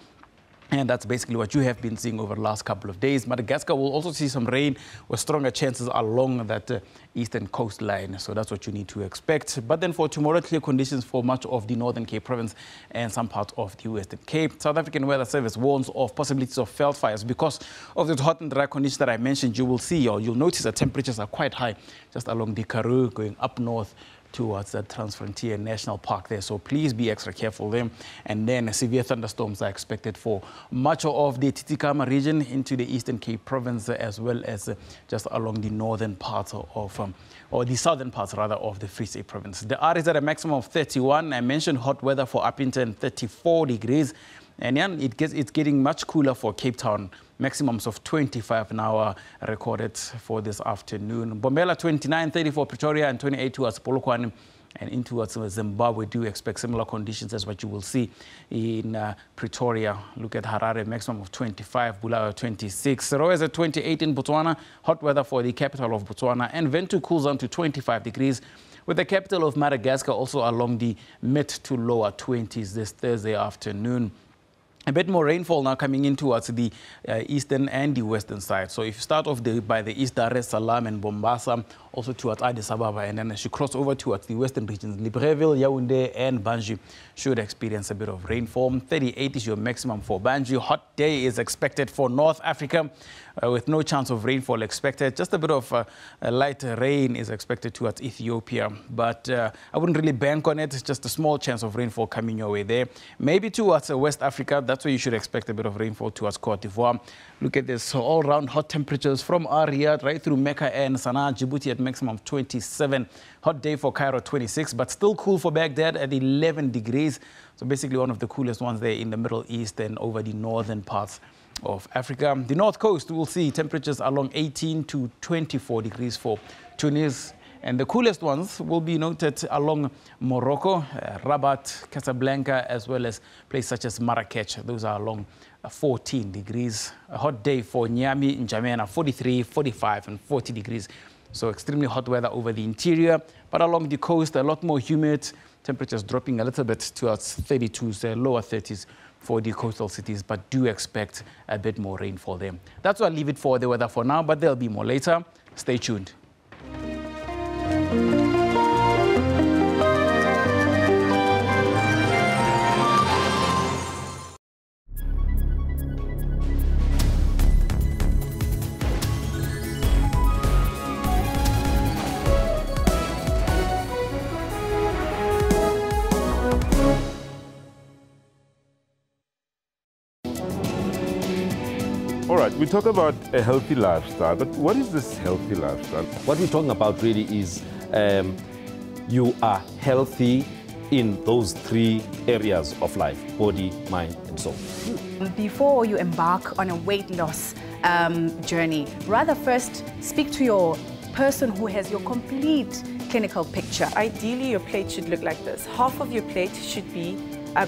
And that's basically what you have been seeing over the last couple of days. Madagascar will also see some rain with stronger chances along that eastern coastline. So that's what you need to expect. But then for tomorrow, clear conditions for much of the Northern Cape Province and some parts of the Western Cape. South African Weather Service warns of possibilities of veldfires because of the hot and dry conditions that I mentioned. You will see, or you'll notice that temperatures are quite high just along the Karoo, going up north towards the Transfrontier National Park there. So please be extra careful there. And then severe thunderstorms are expected for much of the Titicama region into the Eastern Cape Province, as well as just along the northern parts of, or the southern parts rather, of the Free State Province. The R is at a maximum of 31. I mentioned hot weather for Upington, 34 degrees. And yeah, it's getting much cooler for Cape Town. Maximums of 25 now recorded for this afternoon. Bombela 29, 34 Pretoria, and 28 towards Polokwane and in towards Zimbabwe. Do expect similar conditions as what you will see in Pretoria. Look at Harare, maximum of 25, Bulawayo 26. Serowe is at 28 in Botswana. Hot weather for the capital of Botswana. And Ventu cools down to 25 degrees. With the capital of Madagascar also along the mid to lower 20s this Thursday afternoon. A bit more rainfall now coming in towards the eastern and the western side. So if you start off by the east, Dar es Salaam and Mombasa, also towards Addis Ababa, and then as you cross over towards the western regions, Libreville, Yaoundé and Banjul should experience a bit of rainfall. 38 is your maximum for Banjul. Hot day is expected for North Africa with no chance of rainfall expected. Just a bit of light rain is expected towards Ethiopia, but I wouldn't really bank on it. It's just a small chance of rainfall coming your way there. Maybe towards West Africa, that's where you should expect a bit of rainfall towards Cote d'Ivoire. Look at this all-round hot temperatures from Riyadh right through Mecca and Sana'a, Djibouti at maximum of 27. Hot day for Cairo, 26, but still cool for Baghdad at 11 degrees. So basically one of the coolest ones there in the Middle East and over the northern parts of Africa. The north coast, we'll see temperatures along 18 to 24 degrees for Tunis. And the coolest ones will be noted along Morocco, Rabat, Casablanca, as well as places such as Marrakech. Those are along 14 degrees. A hot day for Niamey, N'Djamena, 43, 45, and 40 degrees. So extremely hot weather over the interior, but along the coast, a lot more humid. Temperatures dropping a little bit towards 32s, lower 30s for the coastal cities, but do expect a bit more rainfall there. That's why I'll leave it for the weather for now, but there'll be more later. Stay tuned. All right, we talk about a healthy lifestyle, but what is this healthy lifestyle? What we're talking about really is you are healthy in those three areas of life: body, mind, and soul. Before you embark on a weight loss journey, rather first speak to your person who has your complete clinical picture. Ideally, your plate should look like this. Half of your plate should be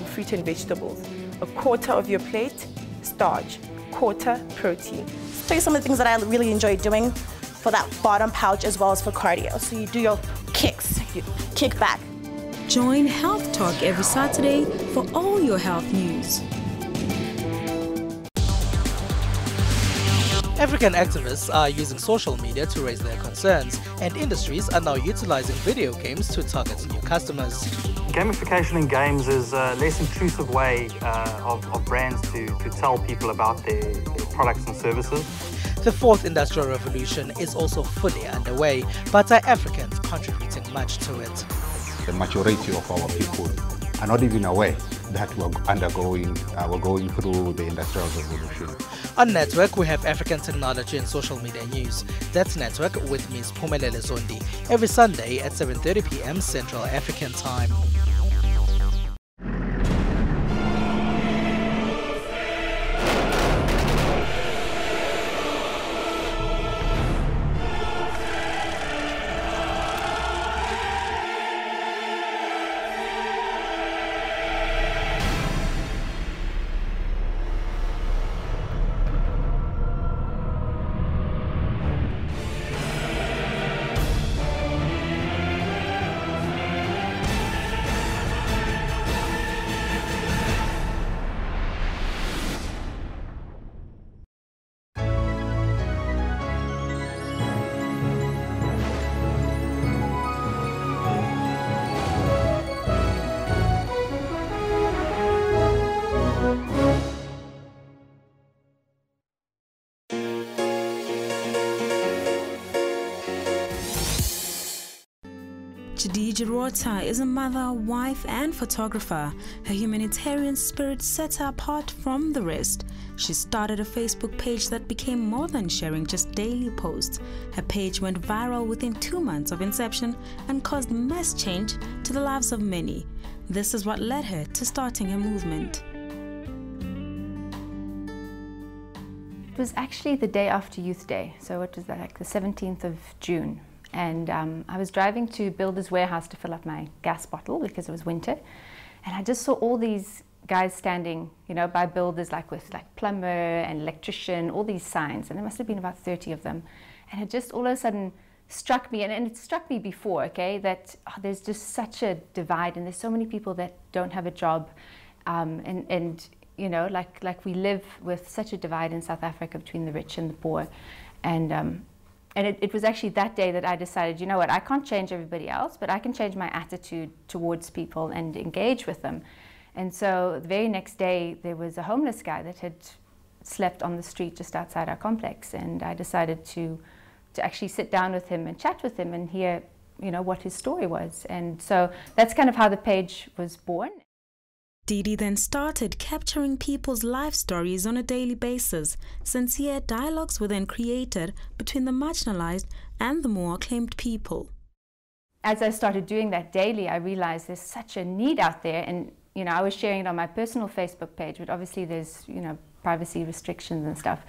fruit and vegetables. A quarter of your plate, starch. Quarter protein. Show you some of the things that I really enjoy doing for that bottom pouch as well as for cardio. So you do your kicks, you kick back. Join Health Talk every Saturday for all your health news. African activists are using social media to raise their concerns, and industries are now utilizing video games to target new customers. Gamification in games is a less intrusive way of brands to tell people about their products and services. The fourth industrial revolution is also fully underway, but are Africans contributing much to it? The majority of our people are not even aware that we're going through the industrial revolution. On Network, we have African technology and social media news. That's Network with Ms. Phumelele Zondi, every Sunday at 7:30 p.m. Central African Time. Didi Jirota is a mother, wife and photographer. Her humanitarian spirit sets her apart from the rest. She started a Facebook page that became more than sharing just daily posts. Her page went viral within 2 months of inception and caused mass change to the lives of many. This is what led her to starting her movement. It was actually the day after Youth Day, so it was like the 17th of June. And I was driving to Builder's Warehouse to fill up my gas bottle because it was winter. And I just saw all these guys standing, you know, by Builders, like with like plumber and electrician, all these signs. And there must have been about 30 of them. And it just all of a sudden struck me, and it struck me before, okay, that there's just such a divide and there's so many people that don't have a job. And you know, like we live with such a divide in South Africa between the rich and the poor. And it was actually that day that I decided, you know what, I can't change everybody else, but I can change my attitude towards people and engage with them. And so the very next day, there was a homeless guy that had slept on the street just outside our complex. And I decided to actually sit down with him and chat with him and hear, you know, what his story was. And so that's kind of how the page was born. Didi then started capturing people's life stories on a daily basis. Sincere dialogues were then created between the marginalized and the more acclaimed people. As I started doing that daily, I realized there's such a need out there. And, you know, I was sharing it on my personal Facebook page, but obviously there's, you know, privacy restrictions and stuff.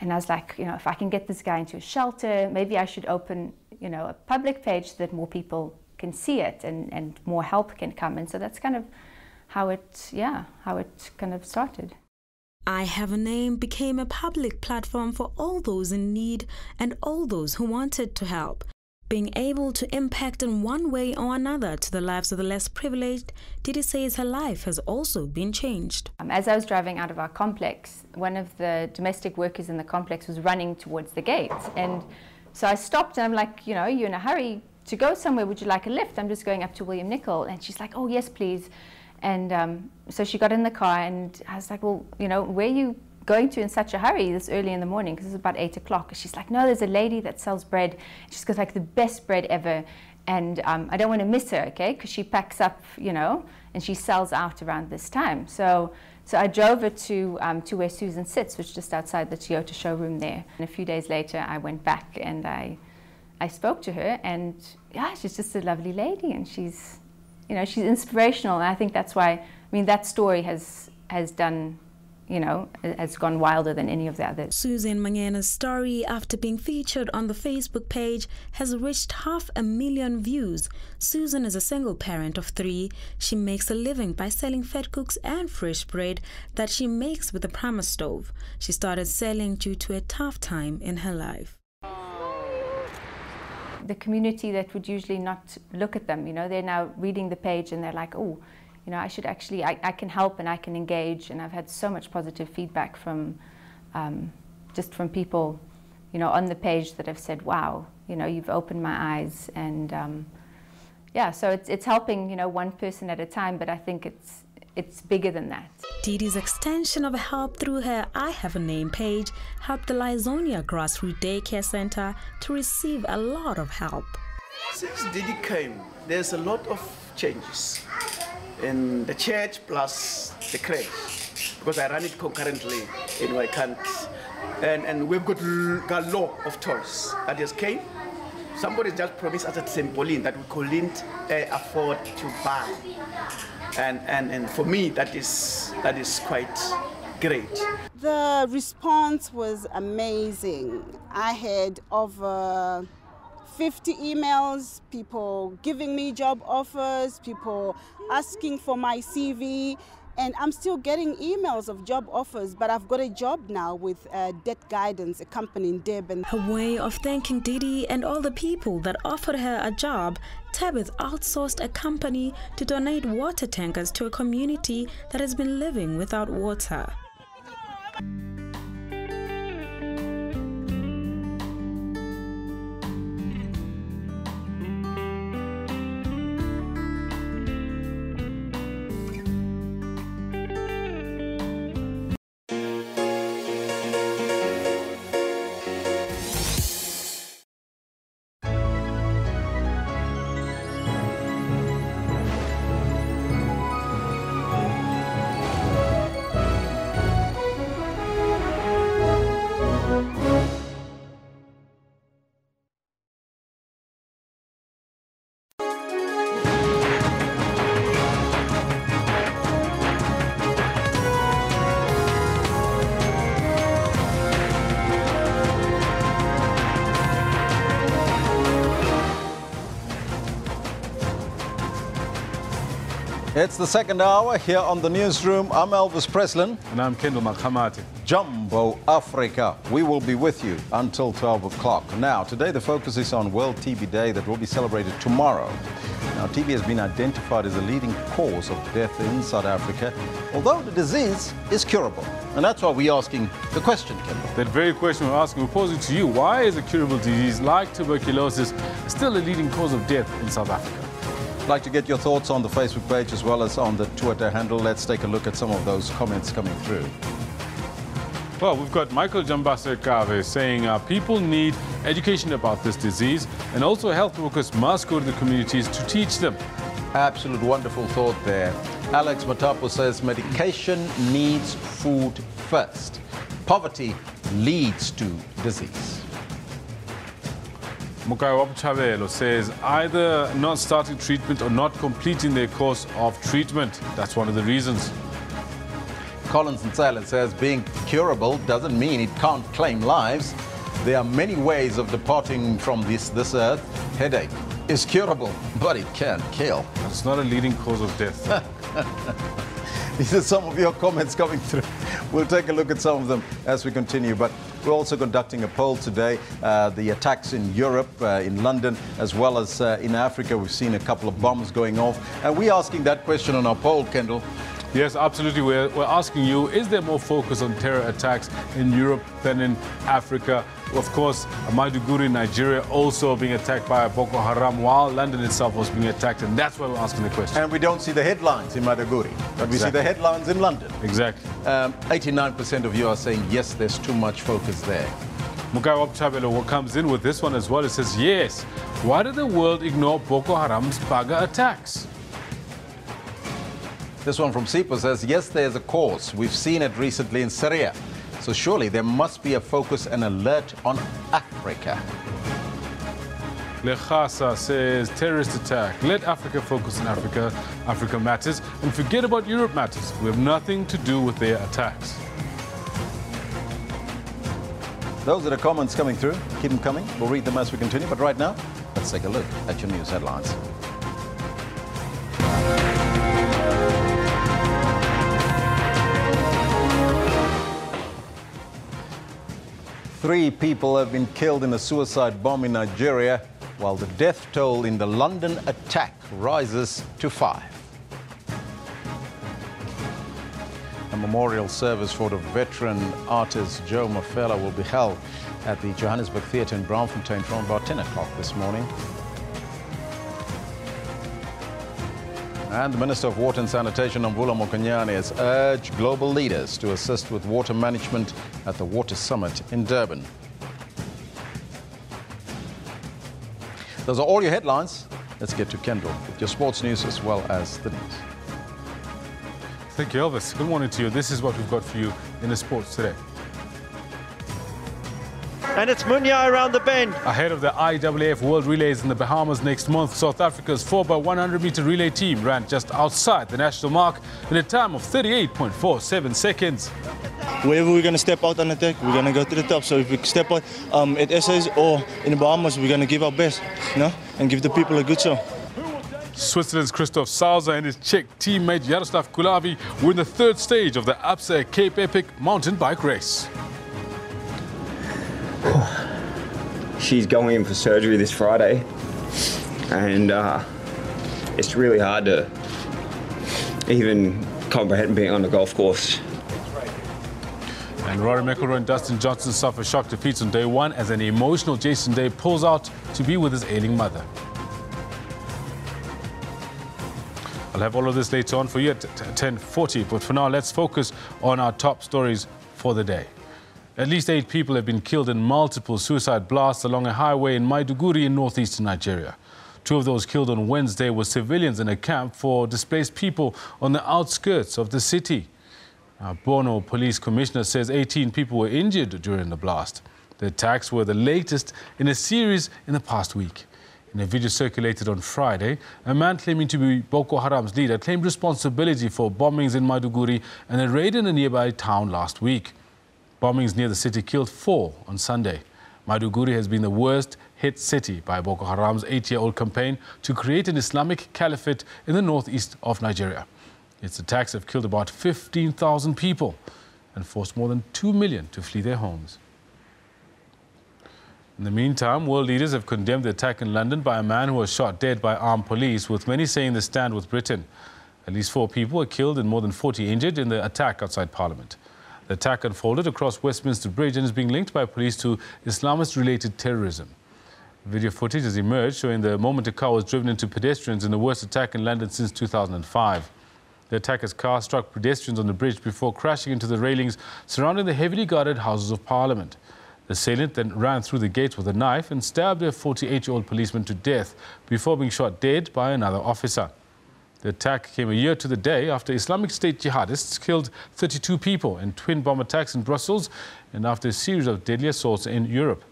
And I was like, you know, if I can get this guy into a shelter, maybe I should open, you know, a public page so that more people can see it and more help can come. And so that's kind of how it kind of started. I Have a Name became a public platform for all those in need and all those who wanted to help. Being able to impact in one way or another to the lives of the less privileged, Didi says her life has also been changed. As I was driving out of our complex, one of the domestic workers in the complex was running towards the gate. And so I stopped and I'm like, you know, are you in a hurry to go somewhere? Would you like a lift? I'm just going up to William Nicol. And she's like, oh, yes, please. And so she got in the car and I was like, well, you know, where are you going to in such a hurry this early in the morning? Because it's about 8 o'clock. She's like, no, there's a lady that sells bread. She's got like the best bread ever. And I don't want to miss her, okay? Because she packs up, you know, and she sells out around this time. So I drove her to where Susan sits, which is just outside the Toyota showroom there. And a few days later, I went back and I spoke to her. And yeah, she's just a lovely lady. And she's, you know, she's inspirational, and I think that's why, I mean, that story has done, you know, has gone wilder than any of the others. Susan Mangena's story, after being featured on the Facebook page, has reached 500,000 views. Susan is a single parent of 3. She makes a living by selling fat cooks and fresh bread that she makes with a Prama stove. She started selling due to a tough time in her life. The community that would usually not look at them, you know, they're now reading the page and they're like, oh, you know, I should actually, I can help and I can engage. And I've had so much positive feedback from, just from people, you know, on the page that have said, wow, you know, you've opened my eyes. And yeah, so it's helping, you know, one person at a time, but I think it's bigger than that. Didi's extension of help through her I Have a Name page helped the Lizonia Grassroots Daycare Center to receive a lot of help. Since Didi came, there's a lot of changes in the church plus the crèche, because I run it concurrently in my country. And we've got a lot of toys that just came. Somebody just promised us at St. Pauline that we couldn't afford to buy. And for me, that is quite great. The response was amazing. I had over 50 emails, people giving me job offers, people asking for my CV, and I'm still getting emails of job offers, but I've got a job now with Debt Guidance, a company in Durban. Her way of thanking Didi and all the people that offered her a job, Tabith outsourced a company to donate water tankers to a community that has been living without water. It's the second hour here on the Newsroom. I'm Elvis Preslin. And I'm Kendall Makhamati. Jumbo Africa. We will be with you until 12 o'clock. Now, today the focus is on World TB Day that will be celebrated tomorrow. Now, TB has been identified as a leading cause of death in South Africa, although the disease is curable. And that's why we're asking the question, Kendall. That very question we're asking, we're posing to you. Why is a curable disease like tuberculosis still a leading cause of death in South Africa? I'd like to get your thoughts on the Facebook page as well as on the Twitter handle. Let's take a look at some of those comments coming through. Well, we've got Michael Jambase saying people need education about this disease, and also health workers must go to the communities to teach them. Absolute wonderful thought there. Alex Matapo says medication needs food first. Poverty leads to disease. Mukai Wapchavelo says either not starting treatment or not completing their course of treatment. That's one of the reasons. Collins and Silent says being curable doesn't mean it can't claim lives. There are many ways of departing from this earth. Headache is curable, but it can kill. It's not a leading cause of death. These are some of your comments coming through. We'll take a look at some of them as we continue. But we're also conducting a poll today. The attacks in Europe, in London, as well as in Africa. We've seen a couple of bombs going off. And we're asking that question on our poll, Kendall. Yes, absolutely. We're asking you, is there more focus on terror attacks in Europe than in Africa? Of course, Maiduguri, Nigeria, also being attacked by Boko Haram, while London itself was being attacked, and that's why we're asking the question. And we don't see the headlines in Maiduguri, but we see the headlines in London. Exactly. 89% of you are saying, yes, there's too much focus there. Mukai Wapchabelo comes in with this one as well. It says, yes, why did the world ignore Boko Haram's Baga attacks? This one from Sipo says, yes, there's a cause. We've seen it recently in Syria. So surely there must be a focus and alert on Africa. Lechasa says, terrorist attack. Let Africa focus on Africa. Africa matters. And forget about Europe matters. We have nothing to do with their attacks. Those are the comments coming through. Keep them coming. We'll read them as we continue. But right now, let's take a look at your news headlines. Three people have been killed in a suicide bomb in Nigeria, while the death toll in the London attack rises to 5. A memorial service for the veteran artist Joe Mafela will be held at the Johannesburg Theatre in Braamfontein from about 10 o'clock this morning. And the Minister of Water and Sanitation, Mvula Mokonyane, has urged global leaders to assist with water management at the Water Summit in Durban. Those are all your headlines. Let's get to Kendall with your sports news as well as the news. Thank you, Elvis. Good morning to you. This is what we've got for you in the sports today. And it's Munya around the bend. Ahead of the IAAF World Relays in the Bahamas next month, South Africa's 4x100-meter relay team ran just outside the national mark in a time of 38.47 seconds. Wherever we're going to step out on attack, we're going to go to the top. So if we step out at SA's or in the Bahamas, we're going to give our best, and give the people a good show. Switzerland's Christoph Sauser and his Czech teammate Jaroslav Kulavi were in the third stage of the Absa Cape Epic mountain bike race. She's going in for surgery this Friday, and it's really hard to even comprehend being on the golf course. And Rory McIlroy and Dustin Johnson suffer shock defeats on day one as an emotional Jason Day pulls out to be with his ailing mother. I'll have all of this later on for you at 10:40, but for now let's focus on our top stories for the day. At least 8 people have been killed in multiple suicide blasts along a highway in Maiduguri in northeastern Nigeria. 2 of those killed on Wednesday were civilians in a camp for displaced people on the outskirts of the city. Bono Police Commissioner says 18 people were injured during the blast. The attacks were the latest in a series in the past week. In a video circulated on Friday, a man claiming to be Boko Haram's leader claimed responsibility for bombings in Maiduguri and a raid in a nearby town last week. Bombings near the city killed 4 on Sunday. Maiduguri has been the worst hit city by Boko Haram's 8-year-old campaign to create an Islamic caliphate in the northeast of Nigeria. Its attacks have killed about 15,000 people and forced more than 2 million to flee their homes. In the meantime, world leaders have condemned the attack in London by a man who was shot dead by armed police, with many saying they stand with Britain. At least 4 people were killed and more than 40 injured in the attack outside Parliament. The attack unfolded across Westminster Bridge and is being linked by police to Islamist-related terrorism. Video footage has emerged showing the moment a car was driven into pedestrians in the worst attack in London since 2005. The attacker's car struck pedestrians on the bridge before crashing into the railings surrounding the heavily guarded Houses of Parliament. The assailant then ran through the gates with a knife and stabbed a 48-year-old policeman to death before being shot dead by another officer. The attack came a year to the day after Islamic State jihadists killed 32 people in twin bomb attacks in Brussels and after a series of deadly assaults in Europe.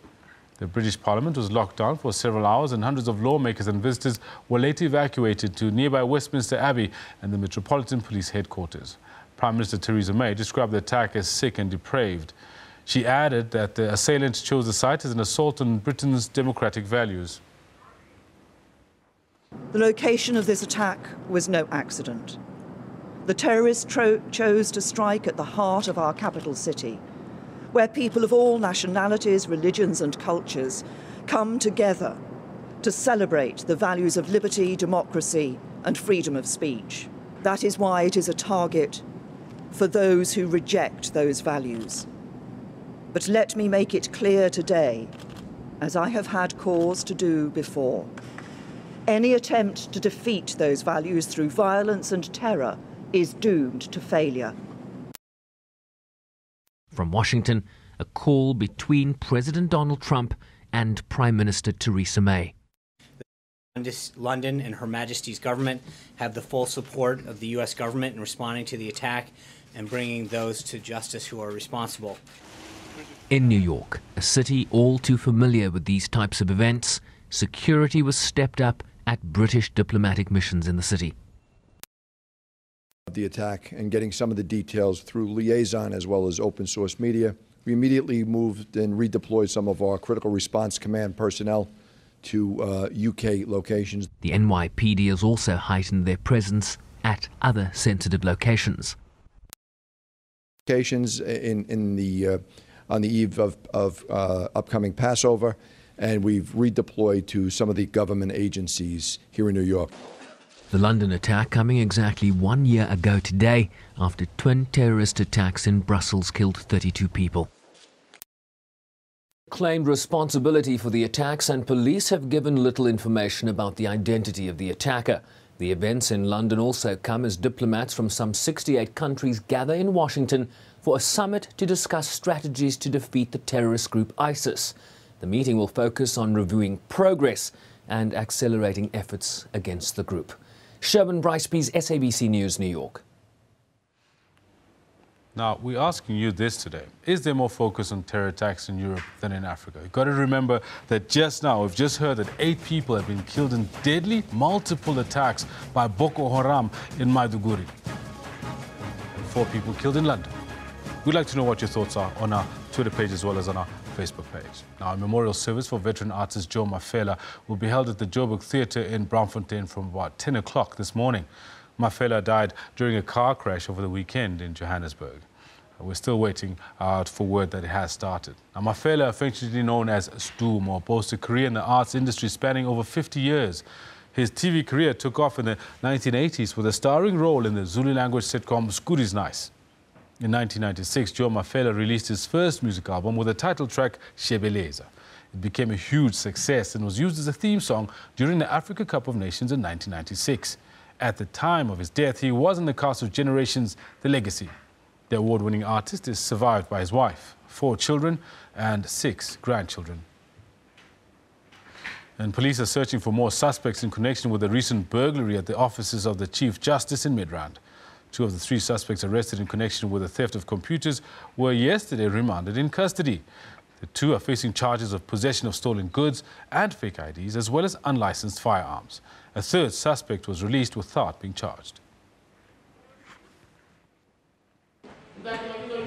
The British Parliament was locked down for several hours and hundreds of lawmakers and visitors were later evacuated to nearby Westminster Abbey and the Metropolitan Police headquarters. Prime Minister Theresa May described the attack as sick and depraved. She added that the assailant chose the site as an assault on Britain's democratic values. The location of this attack was no accident. The terrorists chose to strike at the heart of our capital city, where people of all nationalities, religions and cultures come together to celebrate the values of liberty, democracy and freedom of speech. That is why it is a target for those who reject those values. But let me make it clear today, as I have had cause to do before, any attempt to defeat those values through violence and terror is doomed to failure. From Washington, a call between President Donald Trump and Prime Minister Theresa May. London and Her Majesty's government have the full support of the U.S. government in responding to the attack and bringing those to justice who are responsible. In New York, a city all too familiar with these types of events, security was stepped up at British diplomatic missions in the city. The attack and getting some of the details through liaison as well as open source media, we immediately moved and redeployed some of our critical response command personnel to UK locations. The NYPD has also heightened their presence at other sensitive locations. On the eve of upcoming Passover, and we've redeployed to some of the government agencies here in New York. The London attack coming exactly 1 year ago today after twin terrorist attacks in Brussels killed 32 people. Claimed responsibility for the attacks, and police have given little information about the identity of the attacker. The events in London also come as diplomats from some 68 countries gather in Washington for a summit to discuss strategies to defeat the terrorist group ISIS. The meeting will focus on reviewing progress and accelerating efforts against the group. Sherman Briceby's SABC News, New York. Now, we're asking you this today. Is there more focus on terror attacks in Europe than in Africa? You've got to remember that just now, we've just heard that 8 people have been killed in deadly multiple attacks by Boko Haram in Maiduguri. And 4 people killed in London. We'd like to know what your thoughts are on our Twitter page as well as on our Facebook page. Now, a memorial service for veteran artist Joe Mafela will be held at the Joburg Theatre in Braamfontein from about 10 o'clock this morning. Mafela died during a car crash over the weekend in Johannesburg. We're still waiting for word that it has started. Now, Mafela, affectionately known as Stumo, boasts a career in the arts industry spanning over 50 years. His TV career took off in the 1980s with a starring role in the Zulu language sitcom Skuri's Nice. In 1996, Joe Mafela released his first music album with the title track Shebeleza. It became a huge success and was used as a theme song during the Africa Cup of Nations in 1996. At the time of his death, he was in the cast of Generations, The Legacy. The award-winning artist is survived by his wife, 4 children and 6 grandchildren. And police are searching for more suspects in connection with the recent burglary at the offices of the Chief Justice in Midrand. 2 of the 3 suspects arrested in connection with the theft of computers were yesterday remanded in custody. The 2 are facing charges of possession of stolen goods and fake IDs, as well as unlicensed firearms. A 3rd suspect was released without being charged.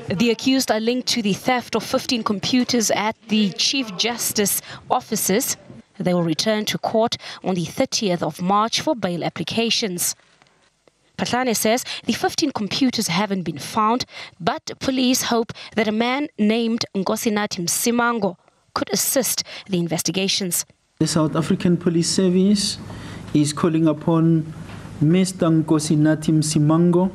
The accused are linked to the theft of 15 computers at the Chief Justice offices. They will return to court on the 30th of March for bail applications. Patlane says the 15 computers haven't been found, but police hope that a man named Nkosinathi Msimango could assist the investigations. The South African Police Service is calling upon Mr. Nkosinathi Msimango,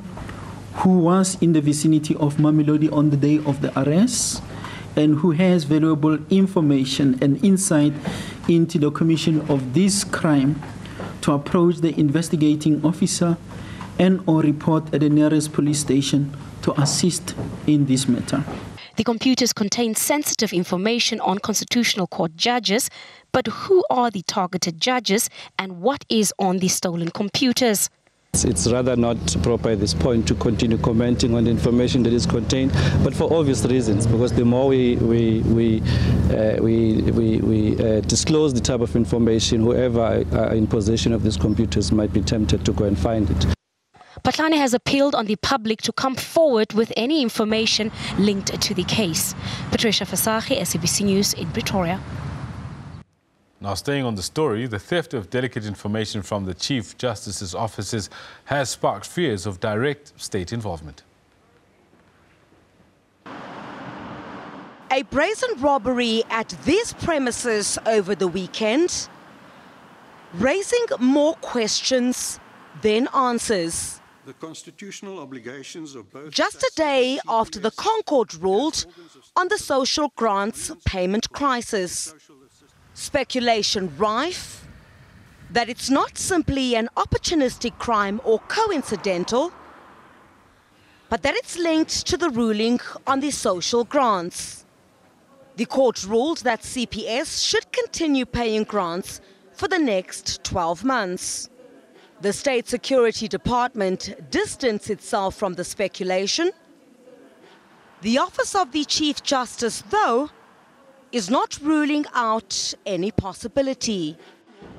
who was in the vicinity of Mamelodi on the day of the arrest and who has valuable information and insight into the commission of this crime, to approach the investigating officer and or report at the nearest police station to assist in this matter. The computers contain sensitive information on Constitutional Court judges, but who are the targeted judges and what is on the stolen computers? It's rather not proper at this point to continue commenting on the information that is contained, but for obvious reasons, because the more we disclose the type of information, whoever are in possession of these computers might be tempted to go and find it. Patlane has appealed on the public to come forward with any information linked to the case. Patricia Fasahi, SABC News in Pretoria. Now, staying on the story, the theft of delicate information from the Chief Justice's offices has sparked fears of direct state involvement. A brazen robbery at these premises over the weekend, raising more questions than answers. The constitutional obligations of both. Just a day after the Concord ruled on the social grants payment crisis. Speculation rife that it's not simply an opportunistic crime or coincidental, but that it's linked to the ruling on the social grants. The court ruled that CPS should continue paying grants for the next 12 months. The State Security Department distanced itself from the speculation. The Office of the Chief Justice, though, is not ruling out any possibility.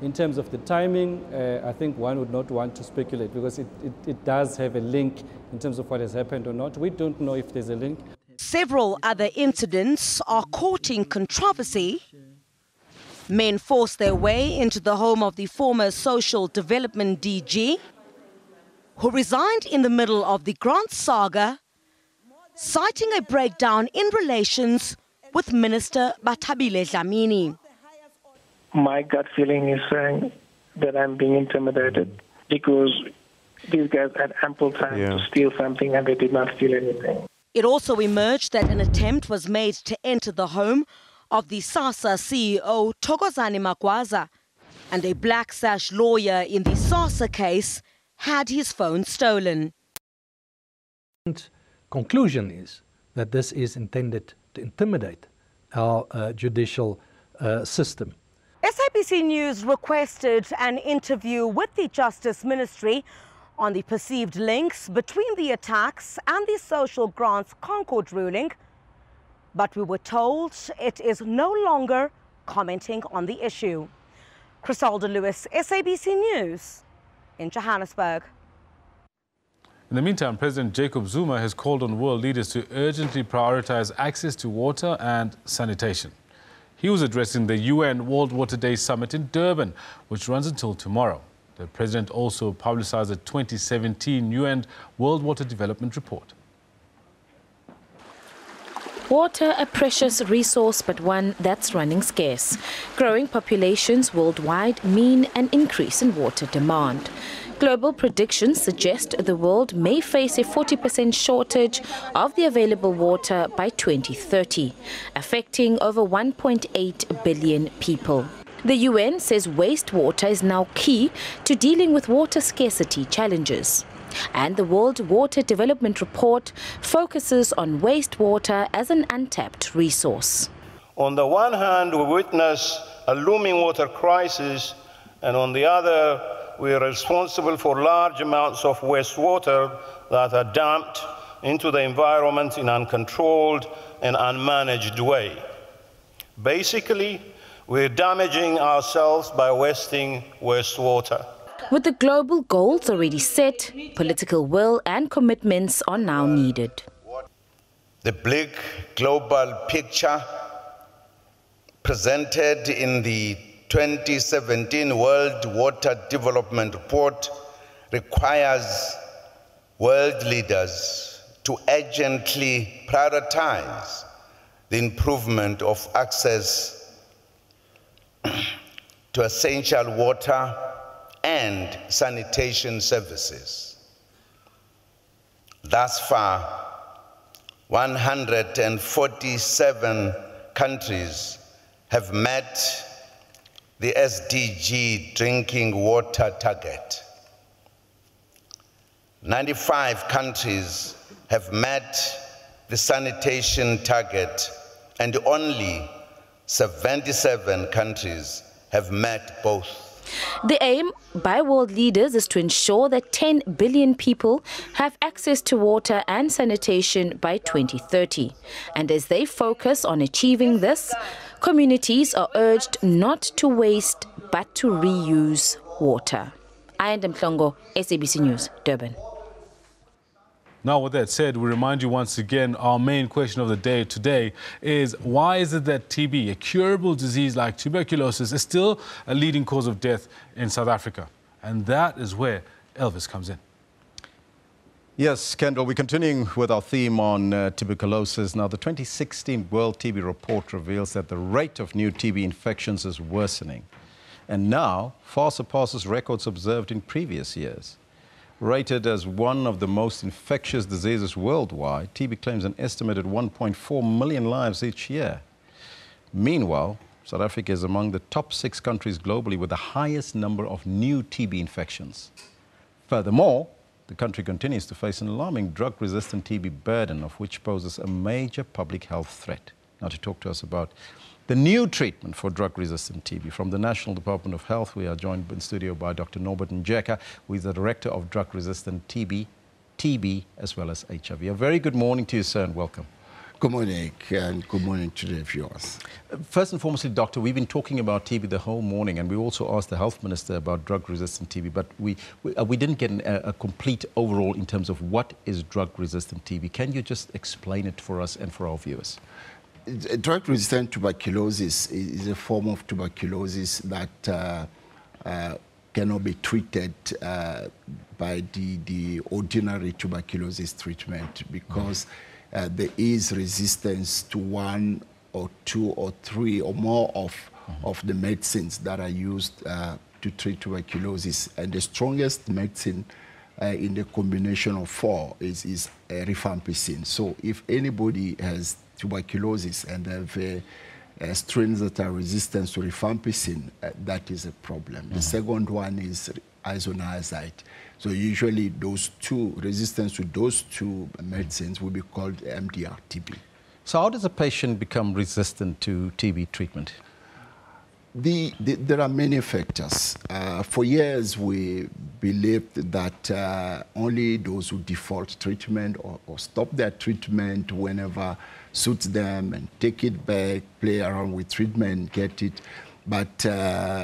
In terms of the timing, I think one would not want to speculate because it does have a link in terms of what has happened or not. We don't know if there's a link. Several other incidents are courting controversy. Men forced their way into the home of the former Social Development DG, who resigned in the middle of the grant saga, citing a breakdown in relations with Minister Bathabile Dlamini. My gut feeling is saying that I'm being intimidated because these guys had ample time to steal something and they did not steal anything. It also emerged that an attempt was made to enter the home of the SASSA CEO Thokozani Magwaza, and a black sash lawyer in the SASSA case had his phone stolen. Conclusion is that this is intended to intimidate our judicial system. SABC News requested an interview with the Justice Ministry on the perceived links between the attacks and the social grants Concord ruling, but we were told it is no longer commenting on the issue. Crisalda Lewis, SABC News in Johannesburg. In the meantime, President Jacob Zuma has called on world leaders to urgently prioritize access to water and sanitation. He was addressing the UN World Water Day Summit in Durban, which runs until tomorrow. The president also publicized the 2017 UN World Water Development Report. Water, a precious resource, but one that's running scarce. Growing populations worldwide mean an increase in water demand. Global predictions suggest the world may face a 40% shortage of the available water by 2030, affecting over 1.8 billion people. The UN says wastewater is now key to dealing with water scarcity challenges. And the World Water Development Report focuses on wastewater as an untapped resource. On the one hand, we witness a looming water crisis, and on the other, we are responsible for large amounts of wastewater that are dumped into the environment in an uncontrolled and unmanaged way. Basically, we're damaging ourselves by wasting wastewater. With the global goals already set, political will and commitments are now needed. The bleak global picture presented in the 2017 World Water Development Report requires world leaders to urgently prioritize the improvement of access to essential water and sanitation services. Thus far, 147 countries have met the SDG drinking water target. 95 countries have met the sanitation target, and only 77 countries have met both. The aim by world leaders is to ensure that 10 billion people have access to water and sanitation by 2030. And as they focus on achieving this, communities are urged not to waste but to reuse water. I am Mhlongo, SABC News, Durban. Now, with that said, we remind you once again, our main question of the day today is, why is it that TB, a curable disease like tuberculosis, is still a leading cause of death in South Africa? And that is where Elvis comes in. Yes, Kendall, we're continuing with our theme on tuberculosis. Now, the 2016 World TB Report reveals that the rate of new TB infections is worsening, and now far surpasses records observed in previous years. Rated as one of the most infectious diseases worldwide, TB claims an estimated 1.4 million lives each year. Meanwhile, South Africa is among the top 6 countries globally with the highest number of new TB infections. Furthermore, the country continues to face an alarming drug-resistant TB burden, of which poses a major public health threat. Now, to talk to us about the new treatment for drug-resistant TB from the National Department of Health, we are joined in studio by Dr. Norbert Njeka, who is the Director of Drug-Resistant TB, as well as HIV. A very good morning to you, sir, and welcome. Good morning, and good morning to the viewers. First and foremost, Doctor, we've been talking about TB the whole morning, and we also asked the Health Minister about drug-resistant TB, but we didn't get a complete overall in terms of what is drug-resistant TB. Can you just explain it for us and for our viewers? Drug-resistant tuberculosis is a form of tuberculosis that cannot be treated by the ordinary tuberculosis treatment because there is resistance to 1 or 2 or 3 or more of the medicines that are used to treat tuberculosis. And the strongest medicine in the combination of 4 is rifampicin. So if anybody has tuberculosis and have strains that are resistant to rifampicin, that is a problem. The second one is isoniazid. So usually those two, resistance to those 2 medicines will be called MDR-TB. So how does a patient become resistant to TB treatment? There are many factors. For years, we believed that only those who default treatment or stop their treatment whenever suits them and take it back, play around with treatment, get it. But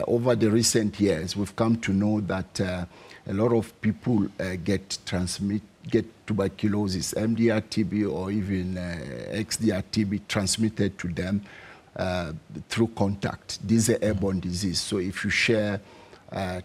over the recent years, we've come to know that a lot of people get tuberculosis, MDR-TB or even XDR-TB transmitted to them through contact. This is an airborne disease. So if you share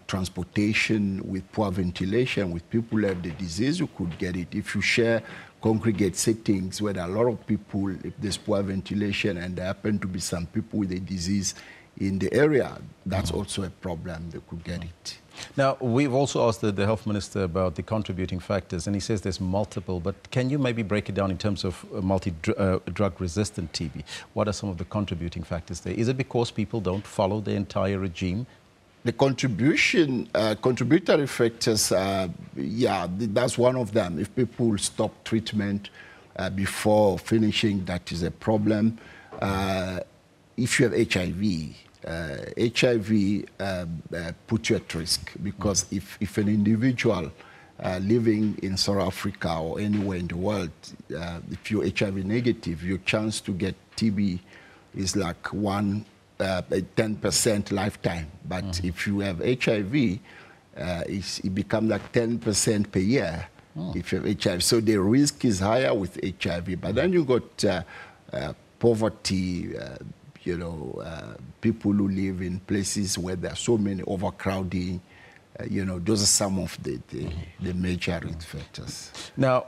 transportation with poor ventilation with people who have the disease, you could get it. If you share congregate settings where there are a lot of people, if there's poor ventilation and there happen to be some people with the disease in the area, that's also a problem. They could get it. Now, we've also asked the Health Minister about the contributing factors, and he says there's multiple, but can you maybe break it down in terms of drug-resistant TB? What are some of the contributing factors there? Is it because people don't follow the entire regime? The contributory factors, yeah, that's one of them. If people stop treatment before finishing, that is a problem. If you have HIV, HIV puts you at risk because if an individual living in South Africa or anywhere in the world, if you're HIV negative, your chance to get TB is like 10% lifetime. But if you have HIV, it becomes like 10% per year. if you have HIV. So the risk is higher with HIV. But then you got poverty, people who live in places where there are so many overcrowding. Those are some of the major risk factors. Now,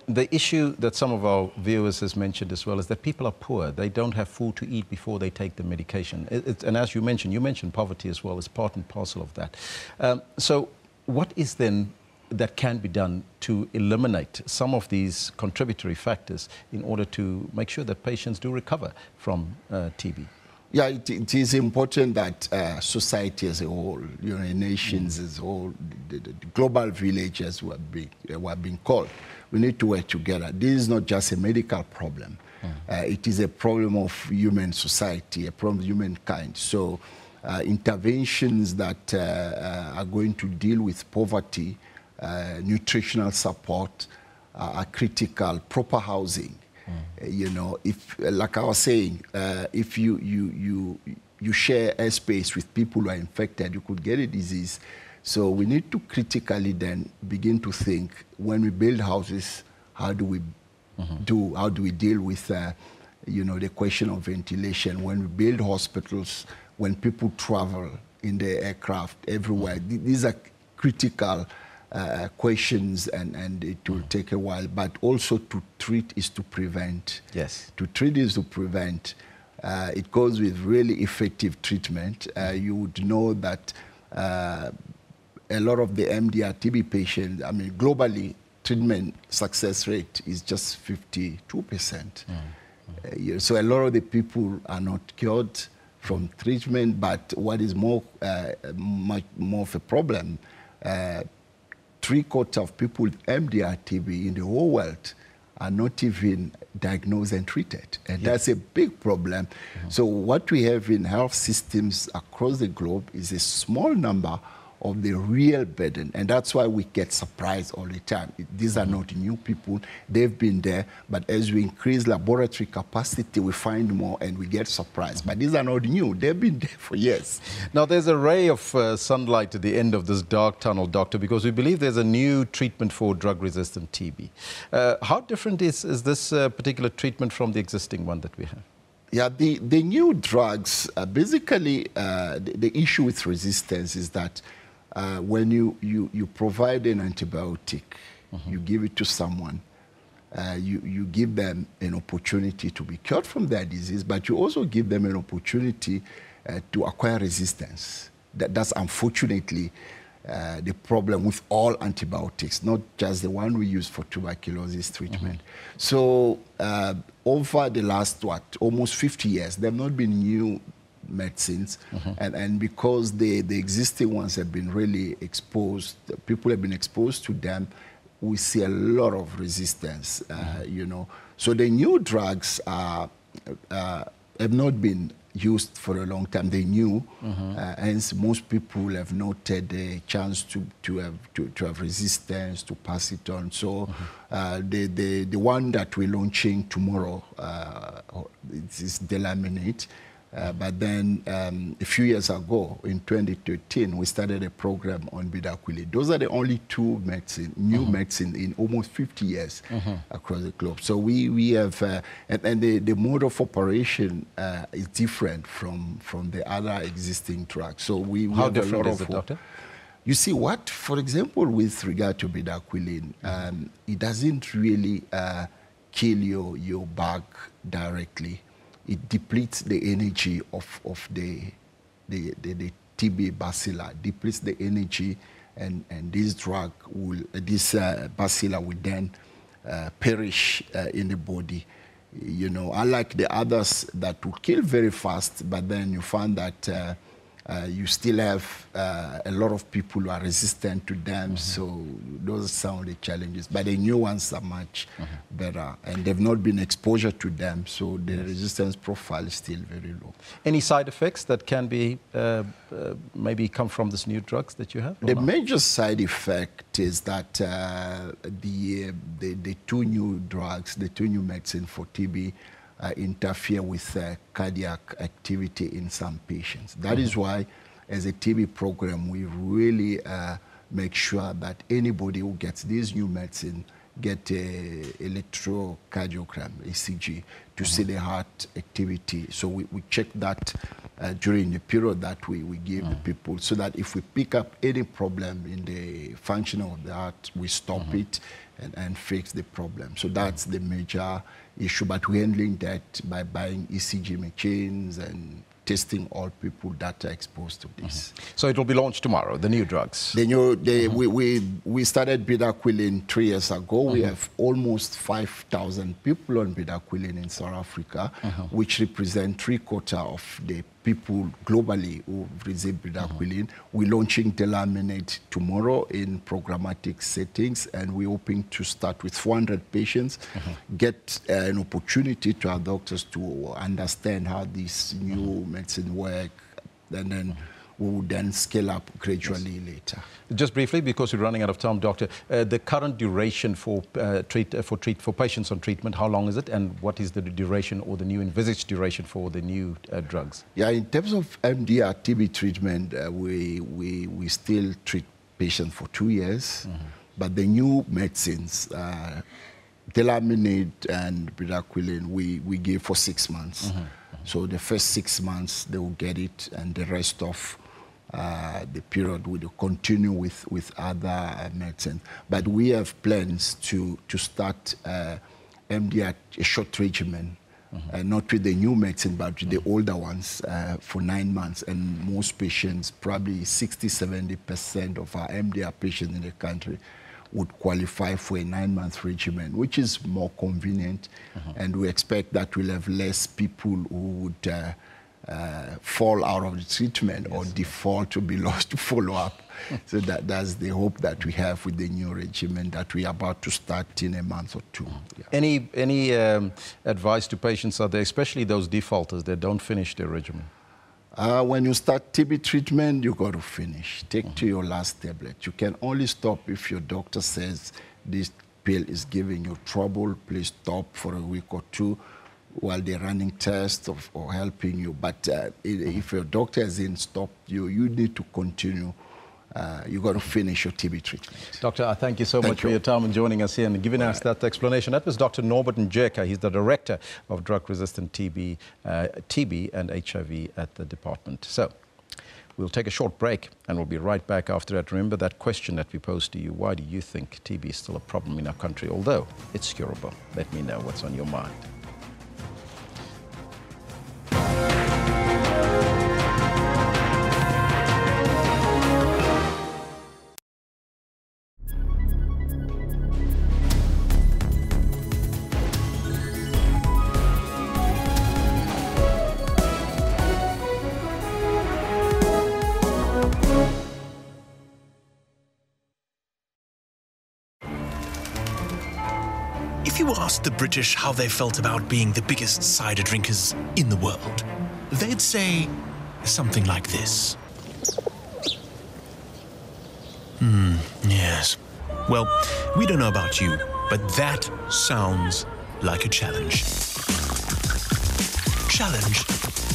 the issue that some of our viewers has mentioned as well is that people are poor. They don't have food to eat before they take the medication. And as you mentioned poverty as well as part and parcel of that. So what is then that can be done to eliminate some of these contributory factors in order to make sure that patients do recover from TB? Yeah, it is important that society as a whole, nations as a whole, the global village as we are being called, we need to work together. This is not just a medical problem. It is a problem of human society, a problem of humankind. So interventions that are going to deal with poverty, nutritional support are critical, proper housing. If, like I was saying, if you share airspace with people who are infected, you could get a disease. So we need to critically then begin to think, when we build houses, how do we deal with the question of ventilation? When we build hospitals, when people travel in the aircraft everywhere, these are critical questions, and it will take a while. But also to treat is to prevent. Yes. To treat is to prevent. It goes with really effective treatment. You would know that a lot of the MDR TB patients, globally, treatment success rate is just 52%. So a lot of the people are not cured from treatment, but what is much more of a problem, 3/4 of people with MDR TB in the whole world are not even diagnosed and treated. And that's a big problem. So what we have in health systems across the globe is a small number of the real burden. And that's why we get surprised all the time. These are not new people. They've been there. But as we increase laboratory capacity, we find more and we get surprised. But these are not new. They've been there for years. Now, there's a ray of sunlight at the end of this dark tunnel, Doctor, because we believe there's a new treatment for drug-resistant TB. How different is this particular treatment from the existing one that we have? Yeah, the new drugs, basically, the issue with resistance is that when you provide an antibiotic, you give it to someone, you give them an opportunity to be cured from their disease, but you also give them an opportunity to acquire resistance. That's unfortunately the problem with all antibiotics, not just the one we use for tuberculosis treatment. So over the last, almost 50 years, there have not been new medicines, and because the existing ones have been really exposed, people have been exposed to them, we see a lot of resistance, So the new drugs have not been used for a long time. They knew, hence most people have noted the chance to have resistance, to pass it on. So the one that we're launching tomorrow is Delaminate. But then a few years ago, in 2013, we started a program on Bidaquili. Those are the only two new medicine in almost 50 years across the globe. So we have, and the mode of operation is different from the other existing drugs. So we How have different a lot is it, Doctor? You see, for example, with regard to Bidaquilin, it doesn't really kill your bug directly. It depletes the energy of the TB bacilla, depletes the energy, and this drug will, this bacilla will then perish in the body. Unlike the others that will kill very fast, but then you find that you still have a lot of people who are resistant to them, so those are some of the challenges. But the new ones are much better, and they've not been exposure to them, so the resistance profile is still very low. Any side effects that can be maybe come from these new drugs that you have? The major side effect is that the two new drugs, the two new medicine for TB, interfere with cardiac activity in some patients. That is why, as a TB program, we really make sure that anybody who gets this new medicine get a electrocardiogram, ECG, to see the heart activity. So we check that during the period that we give the people, so that if we pick up any problem in the functioning of the heart, we stop it and fix the problem. So that's the major issue, but we're handling that by buying ECG machines and testing all people that are exposed to this. So it will be launched tomorrow, the new drugs? We started bedaquiline 3 years ago. We have almost 5,000 people on bedaquiline in South Africa, which represent 3/4 of the people globally who receive bedaquiline. We're launching Delaminate tomorrow in programmatic settings, and we're hoping to start with 400 patients, get an opportunity to our doctors to understand how this new medicine work, and then we will then scale up gradually later. Just briefly, because we're running out of time, Doctor, the current duration for patients on treatment, how long is it, and what is the duration or the new envisaged duration for the new drugs? Yeah, in terms of MDR TB treatment, we still treat patients for 2 years, but the new medicines, Delaminate and bedaquiline, we give for 6 months. So the first 6 months they will get it, and the rest of the period will continue with other medicine. But we have plans to start MDR, a short regimen, not with the new medicine, but with the older ones for 9 months. And most patients, probably 60–70% of our MDR patients in the country, would qualify for a 9-month regimen, which is more convenient. And we expect that we'll have less people who would fall out of the treatment or default to be lost to follow-up. So that's the hope that we have with the new regimen that we are about to start in a month or two. Any advice to patients out there, especially those defaulters that don't finish their regimen? When you start TB treatment, you got to finish. Take to your last tablet. You can only stop if your doctor says this pill is giving you trouble. Please stop for a week or two while they're running tests or helping you. But if your doctor hasn't stopped you, you need to continue. You got to finish your TB treatment. Doctor, I thank you so much for your time and joining us here and giving us that explanation. That was Dr. Norbert Njeka. He's the Director of Drug-Resistant TB and HIV at the department. So we'll take a short break and we'll be right back after that. Remember that question that we posed to you. Why do you think TB is still a problem in our country, although it's curable? Let me know what's on your mind. If you asked the British how they felt about being the biggest cider drinkers in the world, they'd say something like this. Yes. Well, we don't know about you, but that sounds like a challenge. Challenge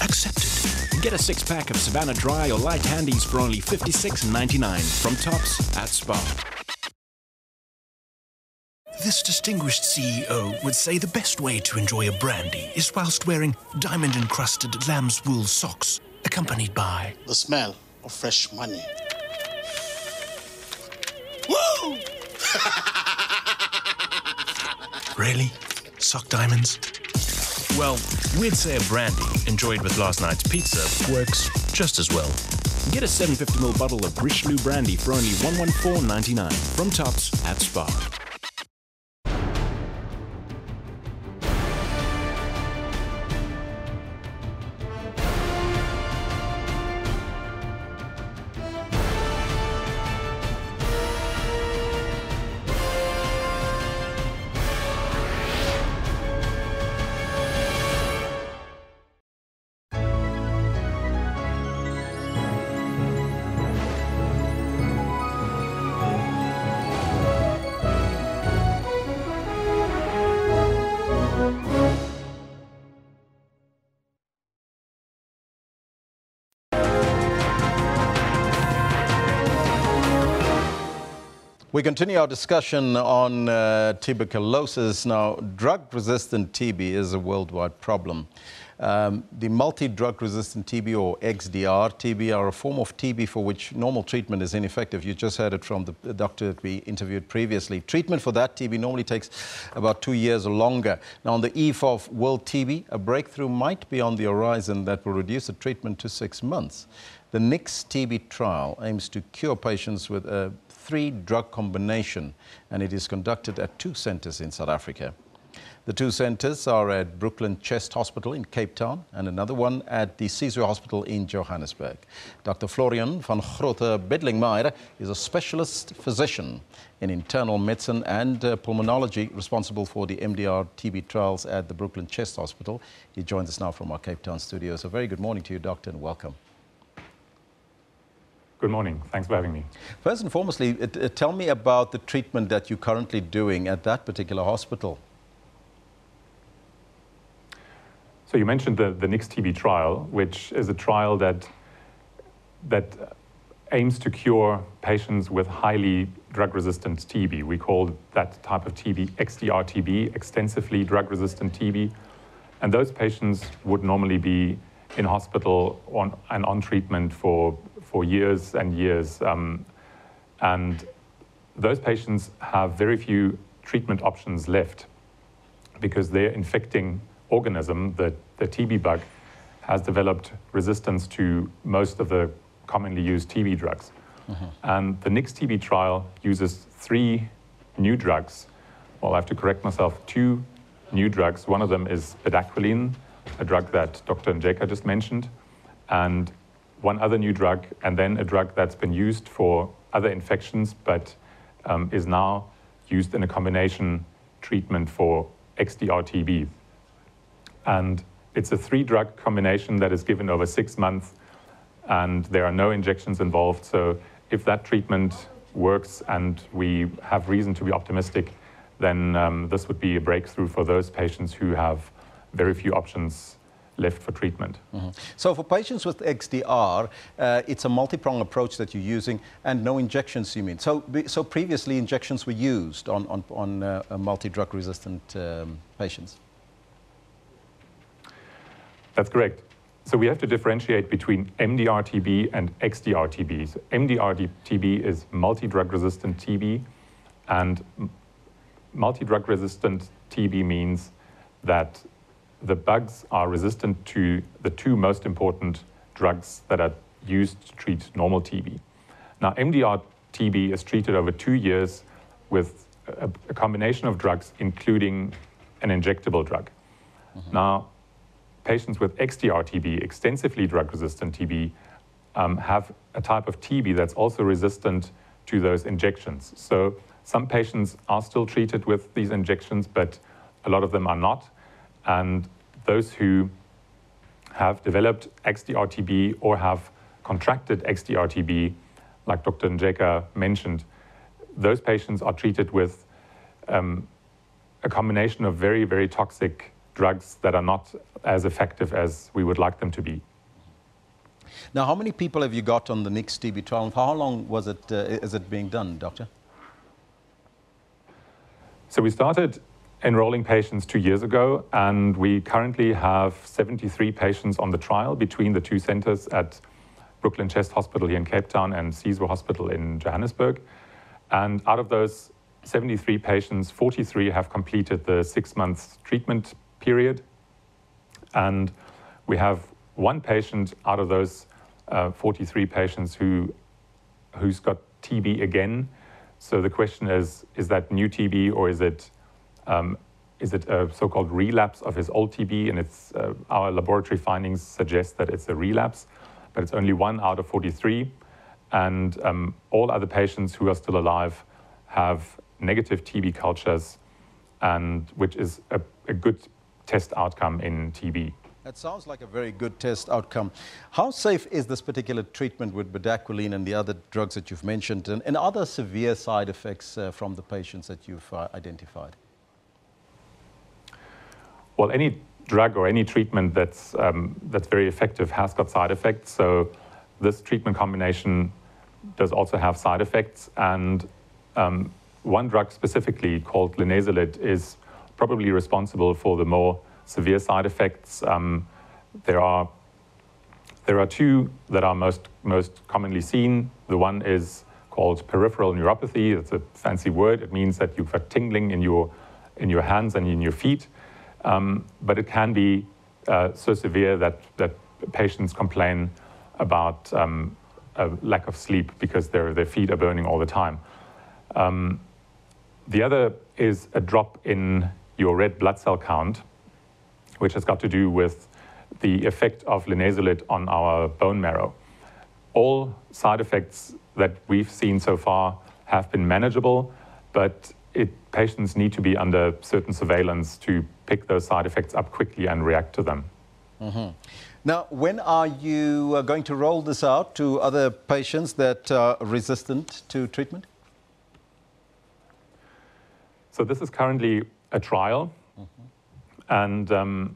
accepted. Get a 6-pack of Savannah Dry or Light Handies for only $56.99 from Tops at Spar. This distinguished CEO would say the best way to enjoy a brandy is whilst wearing diamond-encrusted lamb's wool socks, accompanied by the smell of fresh money. Woo! Really? Sock diamonds? Well, we'd say a brandy enjoyed with last night's pizza works just as well. Get a 750ml bottle of Richelieu brandy for only $114.99 from Tops at Spar. We continue our discussion on tuberculosis. Now, drug-resistant TB is a worldwide problem. The multi-drug-resistant TB, or XDR TB, are a form of TB for which normal treatment is ineffective. You just heard it from the doctor that we interviewed previously. Treatment for that TB normally takes about 2 years or longer. Now, on the eve of World TB, a breakthrough might be on the horizon that will reduce the treatment to 6 months. The NICS TB trial aims to cure patients with a 3-drug combination, and it is conducted at 2 centres in South Africa. The 2 centres are at Brooklyn Chest Hospital in Cape Town and another one at the Sizwe Hospital in Johannesburg. Dr. Florian van Groote Bedlingmeijer is a specialist physician in internal medicine and pulmonology, responsible for the MDR TB trials at the Brooklyn Chest Hospital. He joins us now from our Cape Town studio. So very good morning to you, doctor, and welcome. Good morning. Thanks for having me. First and foremostly, tell me about the treatment that you're currently doing at that particular hospital. So you mentioned the NICS TB trial, which is a trial that aims to cure patients with highly drug-resistant TB. We call that type of TB XDR TB, extensively drug-resistant TB. And those patients would normally be in hospital on treatment for years and years. And those patients have very few treatment options left because their infecting organism, the TB bug, has developed resistance to most of the commonly used TB drugs. And the NICS TB trial uses 3 new drugs. Well, I have to correct myself, 2 new drugs. One of them is bedaquiline, a drug that Dr. Njeka just mentioned, and one other new drug, and then a drug that's been used for other infections, but is now used in a combination treatment for XDR TB. And it's a 3-drug combination that is given over 6 months, and there are no injections involved. So if that treatment works and we have reason to be optimistic, then this would be a breakthrough for those patients who have very few options left for treatment. So for patients with XDR, it's a multi-pronged approach that you're using, and no injections, you mean? So previously injections were used on multi-drug resistant patients? That's correct. So we have to differentiate between MDR TB and XDR TB. So MDR TB is multi-drug resistant TB, and multi-drug resistant TB means that the bugs are resistant to the 2 most important drugs that are used to treat normal TB. Now, MDR TB is treated over 2 years with a combination of drugs, including an injectable drug. Now, patients with XDR TB, extensively drug-resistant TB, have a type of TB that's also resistant to those injections. So some patients are still treated with these injections, but a lot of them are not. And those who have developed XDR TB or have contracted XDR TB, like Dr. Njeka mentioned, those patients are treated with a combination of very, very toxic drugs that are not as effective as we would like them to be. Now, how many people have you got on the NICS TB trial? And for how long was it, is it being done, doctor? So we started enrolling patients 2 years ago, and we currently have 73 patients on the trial between the 2 centers at Brooklyn Chest Hospital here in Cape Town and Sizwe Hospital in Johannesburg. And out of those 73 patients, 43 have completed the 6-month treatment period. And we have 1 patient out of those 43 patients who's got TB again. So the question is that new TB, or is it a so-called relapse of his old TB? And it's our laboratory findings suggest that it's a relapse, but it's only 1 out of 43. And all other patients who are still alive have negative TB cultures, and which is a good test outcome in TB. That sounds like a very good test outcome. How safe is this particular treatment with bedaquiline and the other drugs that you've mentioned, and other severe side effects from the patients that you've identified? Well, any drug or any treatment that's very effective has got side effects. So this treatment combination does also have side effects, and one drug specifically called linezolid is probably responsible for the more severe side effects. There are two that are most commonly seen. The one is called peripheral neuropathy. It's a fancy word. It means that you've got tingling in your hands and in your feet. But it can be so severe that patients complain about a lack of sleep because their feet are burning all the time. The other is a drop in your red blood cell count, which has got to do with the effect of linezolid on our bone marrow. All side effects that we've seen so far have been manageable, but patients need to be under certain surveillance to pick those side effects up quickly and react to them. Mm-hmm. Now, when are you going to roll this out to other patients that are resistant to treatment? So this is currently a trial. Mm-hmm. And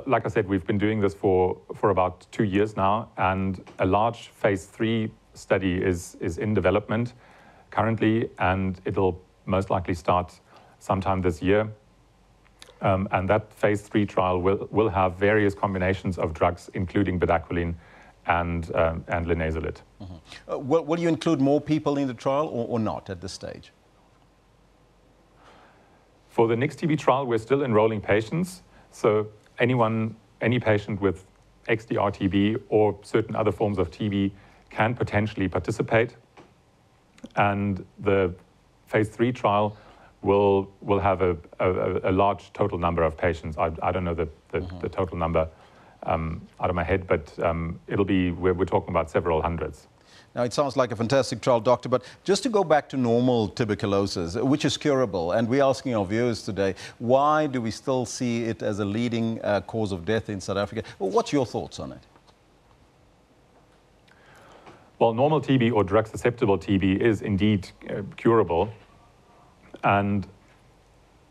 like I said, we've been doing this for about 2 years now, and a large phase 3 study is in development currently, and it'll most likely start sometime this year. And that phase 3 trial will have various combinations of drugs, including bedaquiline and linezolid. Mm-hmm. Will you include more people in the trial or not at this stage? For the next TB trial, we're still enrolling patients. So any patient with XDR-TB or certain other forms of TB can potentially participate. And the phase 3 trial will have a large total number of patients. I don't know the total number out of my head, but we're talking about several hundreds. Now, it sounds like a fantastic trial, Doctor, but just to go back to normal tuberculosis, which is curable, and we're asking our viewers today, why do we still see it as a leading cause of death in South Africa? Well, what's your thoughts on it? Well, normal TB or drug-susceptible TB is indeed curable. And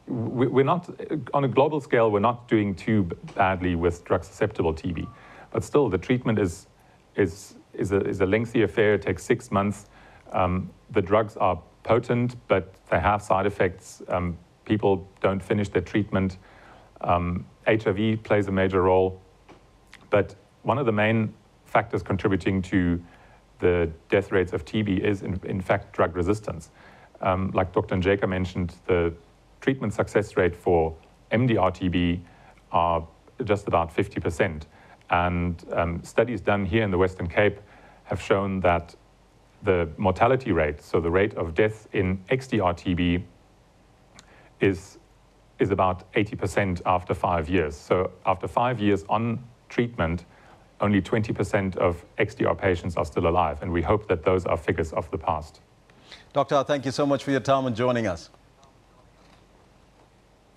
we're not, on a global scale, we're not doing too badly with drug-susceptible TB. But still, the treatment is a lengthy affair. It takes 6 months. The drugs are potent, but they have side effects. People don't finish their treatment. HIV plays a major role. But one of the main factors contributing to the death rates of TB is, in fact, drug resistance. Like Dr. Njeka mentioned, the treatment success rate for MDR-TB are just about 50%. And studies done here in the Western Cape have shown that the mortality rate, so the rate of death in XDR-TB, is about 80% after 5 years. So after 5 years on treatment, only 20% of XDR patients are still alive. And we hope that those are figures of the past. Doctor, thank you so much for your time and joining us.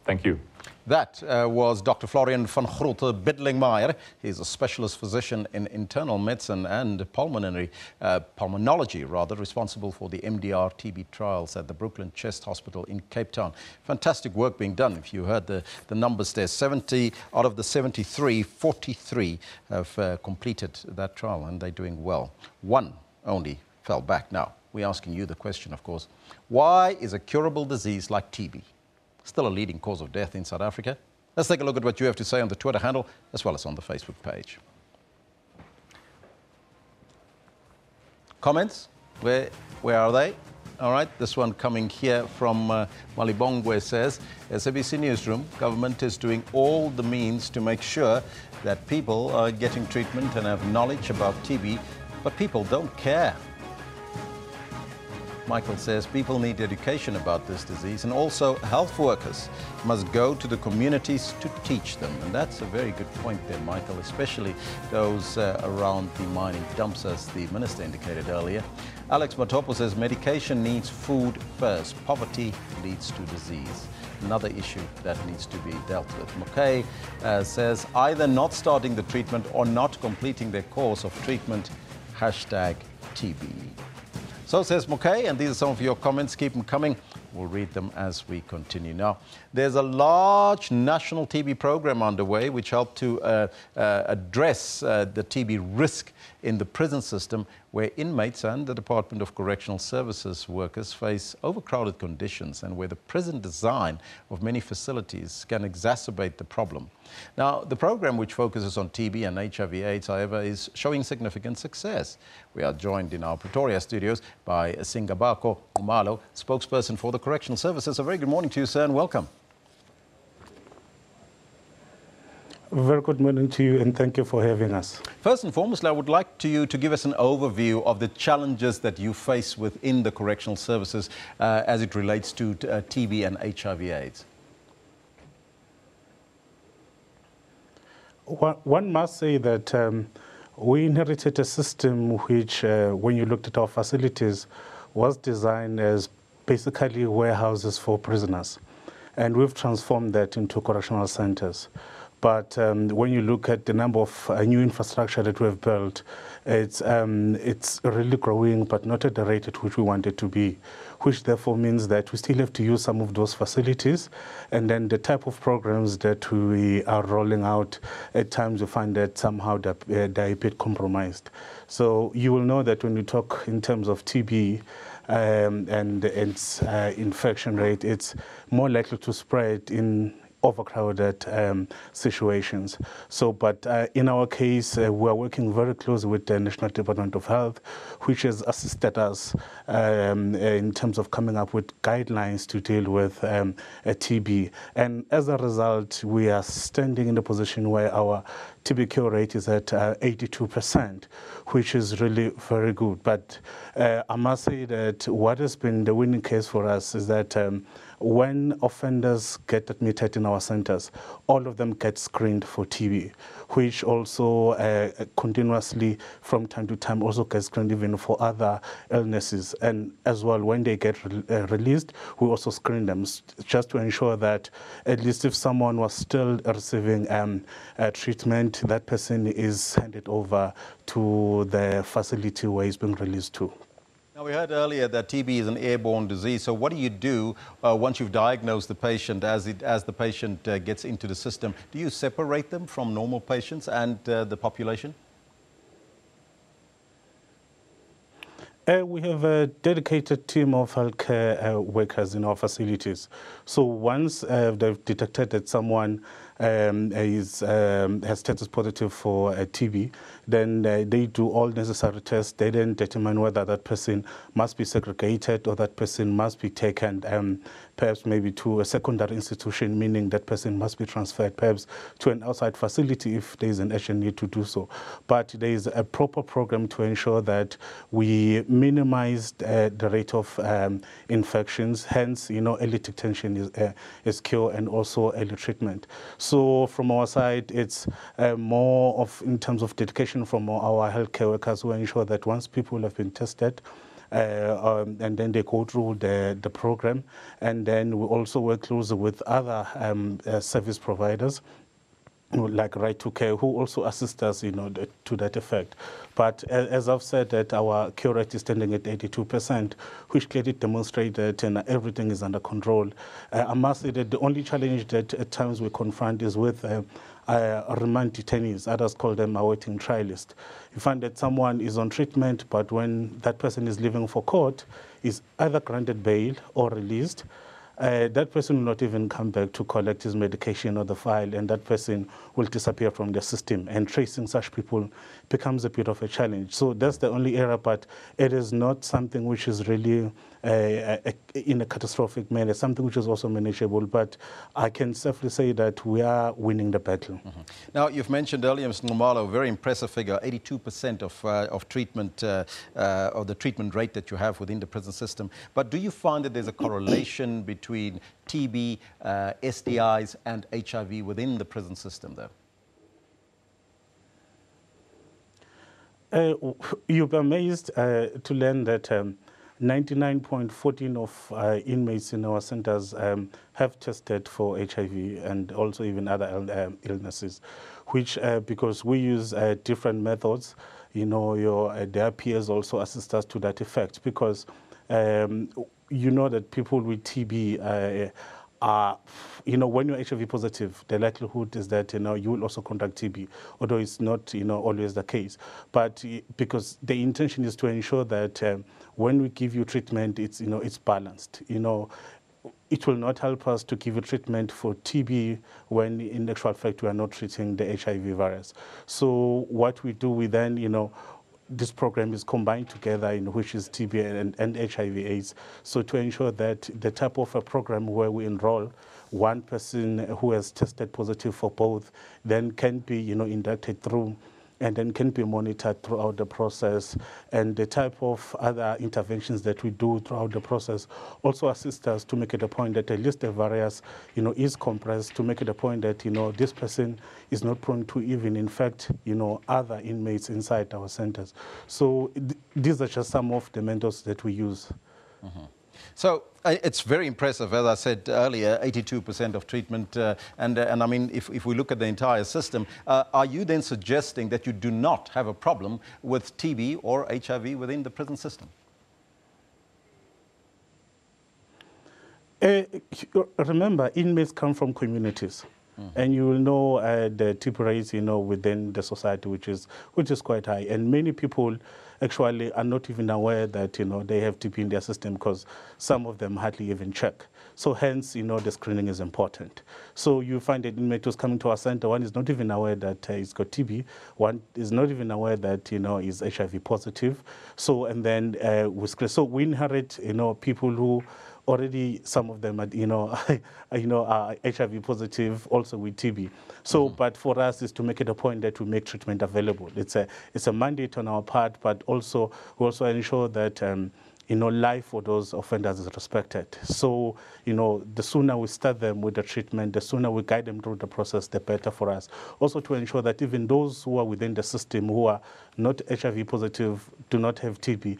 Thank you. That was Dr. Florian van Groote Biddelingmeijer. He's a specialist physician in internal medicine and pulmonology, responsible for the MDR-TB trials at the Brooklyn Chest Hospital in Cape Town. Fantastic work being done. If you heard the numbers there, 70 out of the 73, 43 have completed that trial, and they're doing well. One only fell back. Now, we're asking you the question, of course, why is a curable disease like TB still a leading cause of death in South Africa? Let's take a look at what you have to say on the Twitter handle as well as on the Facebook page. Comments? Where are they? All right, this one coming here from Malibongwe says, SABC Newsroom, government is doing all the means to make sure that people are getting treatment and have knowledge about TB, but people don't care. Michael says people need education about this disease, and also health workers must go to the communities to teach them. And that's a very good point there, Michael, especially those around the mining dumps, as the minister indicated earlier. Alex Matopo says medication needs food first. Poverty leads to disease. Another issue that needs to be dealt with. Mokay says either not starting the treatment or not completing their course of treatment, #TB. So says Mokay, and these are some of your comments. Keep them coming. We'll read them as we continue. Now, there's a large national TB program underway which helped to address the TB risk in the prison system, where inmates and the Department of Correctional Services workers face overcrowded conditions and where the prison design of many facilities can exacerbate the problem. Now, the program, which focuses on TB and HIV/AIDS, however, is showing significant success. We are joined in our Pretoria studios by Singabako Umalo, spokesperson for the Correctional Services. A very good morning to you, sir, and welcome. Very good morning to you, and thank you for having us. First and foremost, I would like you to give us an overview of the challenges that you face within the Correctional Services as it relates to TB and HIV/AIDS. One must say that we inherited a system which, when you looked at our facilities, was designed as basically warehouses for prisoners. And we've transformed that into correctional centers. But when you look at the number of new infrastructure that we've built, it's really growing, but not at the rate at which we want it to be, which therefore means that we still have to use some of those facilities. And then the type of programs that we are rolling out, at times you find that somehow they're a bit compromised. So you will know that when you talk in terms of TB, and its infection rate, it's more likely to spread in overcrowded situations. So, but in our case, we are working very closely with the National Department of Health, which has assisted us in terms of coming up with guidelines to deal with TB. And as a result, we are standing in a position where our TB cure rate is at 82%, which is really very good. But I must say that what has been the winning case for us is that when offenders get admitted in our centers, all of them get screened for TB, which also continuously from time to time also gets screened even for other illnesses. And as well, when they get released, we also screen them just to ensure that at least if someone was still receiving treatment, that person is handed over to the facility where he's being released to. Now, we heard earlier that TB is an airborne disease. So what do you do once you've diagnosed the patient, as the patient gets into the system? Do you separate them from normal patients and the population? We have a dedicated team of healthcare workers in our facilities. So once they've detected that someone has tested positive for TB, then they do all necessary tests. They then determine whether that person must be segregated or that person must be taken perhaps maybe to a secondary institution, meaning that person must be transferred perhaps to an outside facility if there is an urgent need to do so. But there is a proper program to ensure that we minimize the rate of infections. Hence, early detection is cure and also early treatment. So from our side, it's more of in terms of dedication from our healthcare workers who ensure that once people have been tested, and then they go through the program, and then we also work closely with other service providers like Right to Care, who also assist us, to that effect. But as I've said, that our cure rate is standing at 82%, which clearly demonstrates that everything is under control. I must say that the only challenge that at times we confront is with remand detainees. Others call them awaiting trial list. You find that someone is on treatment, but when that person is leaving for court, is either granted bail or released. That person will not even come back to collect his medication or the file, and that person will disappear from the system. And tracing such people becomes a bit of a challenge. So that's the only area, but it is not something which is really in a catastrophic manner, something which is also manageable. But I can safely say that we are winning the battle. Mm-hmm. Now, you've mentioned earlier, Mr. Nomalo, a very impressive figure, 82% of treatment, of the treatment rate that you have within the prison system. But do you find that there's a correlation between TB, STIs, and HIV within the prison system, though? You'll be amazed to learn that 99.14% of inmates in our centers have tested for HIV and also even other illnesses, which because we use different methods, their peers also assist us to that effect, because you know that people with TB are, when you're HIV positive, the likelihood is that, you will also contract TB, although it's not, always the case. But because the intention is to ensure that when we give you treatment, it's, it's balanced. It will not help us to give you treatment for TB when in actual fact we are not treating the HIV virus. So what we do, we then, this program is combined together, which is TB and HIV/AIDS. So to ensure that the type of a program where we enroll one person who has tested positive for both, then can be, inducted through and then can be monitored throughout the process. And the type of other interventions that we do throughout the process also assist us to make it a point that at least the virus, is compressed, to make it a point that, this person is not prone to even infect, other inmates inside our centers. So these are just some of the methods that we use. Mm-hmm. So it's very impressive, as I said earlier, 82% of treatment. And I mean, if we look at the entire system, are you then suggesting that you do not have a problem with TB or HIV within the prison system? Remember, inmates come from communities. And you will know the TB rates, within the society, which is quite high. And many people actually are not even aware that, they have TB in their system because some of them hardly even check. So hence, the screening is important. So you find that inmate who's coming to our center, one is not even aware that he's got TB. One is not even aware that, he's HIV positive. So, and then we screen. So we inherit, people who already, some of them are, are HIV positive, also with TB. So, but for us is to make it a point that we make treatment available. It's a mandate on our part, but also we also ensure that life for those offenders is respected. So, the sooner we start them with the treatment, the sooner we guide them through the process, the better for us. Also to ensure that even those who are within the system who are not HIV positive, do not have TB,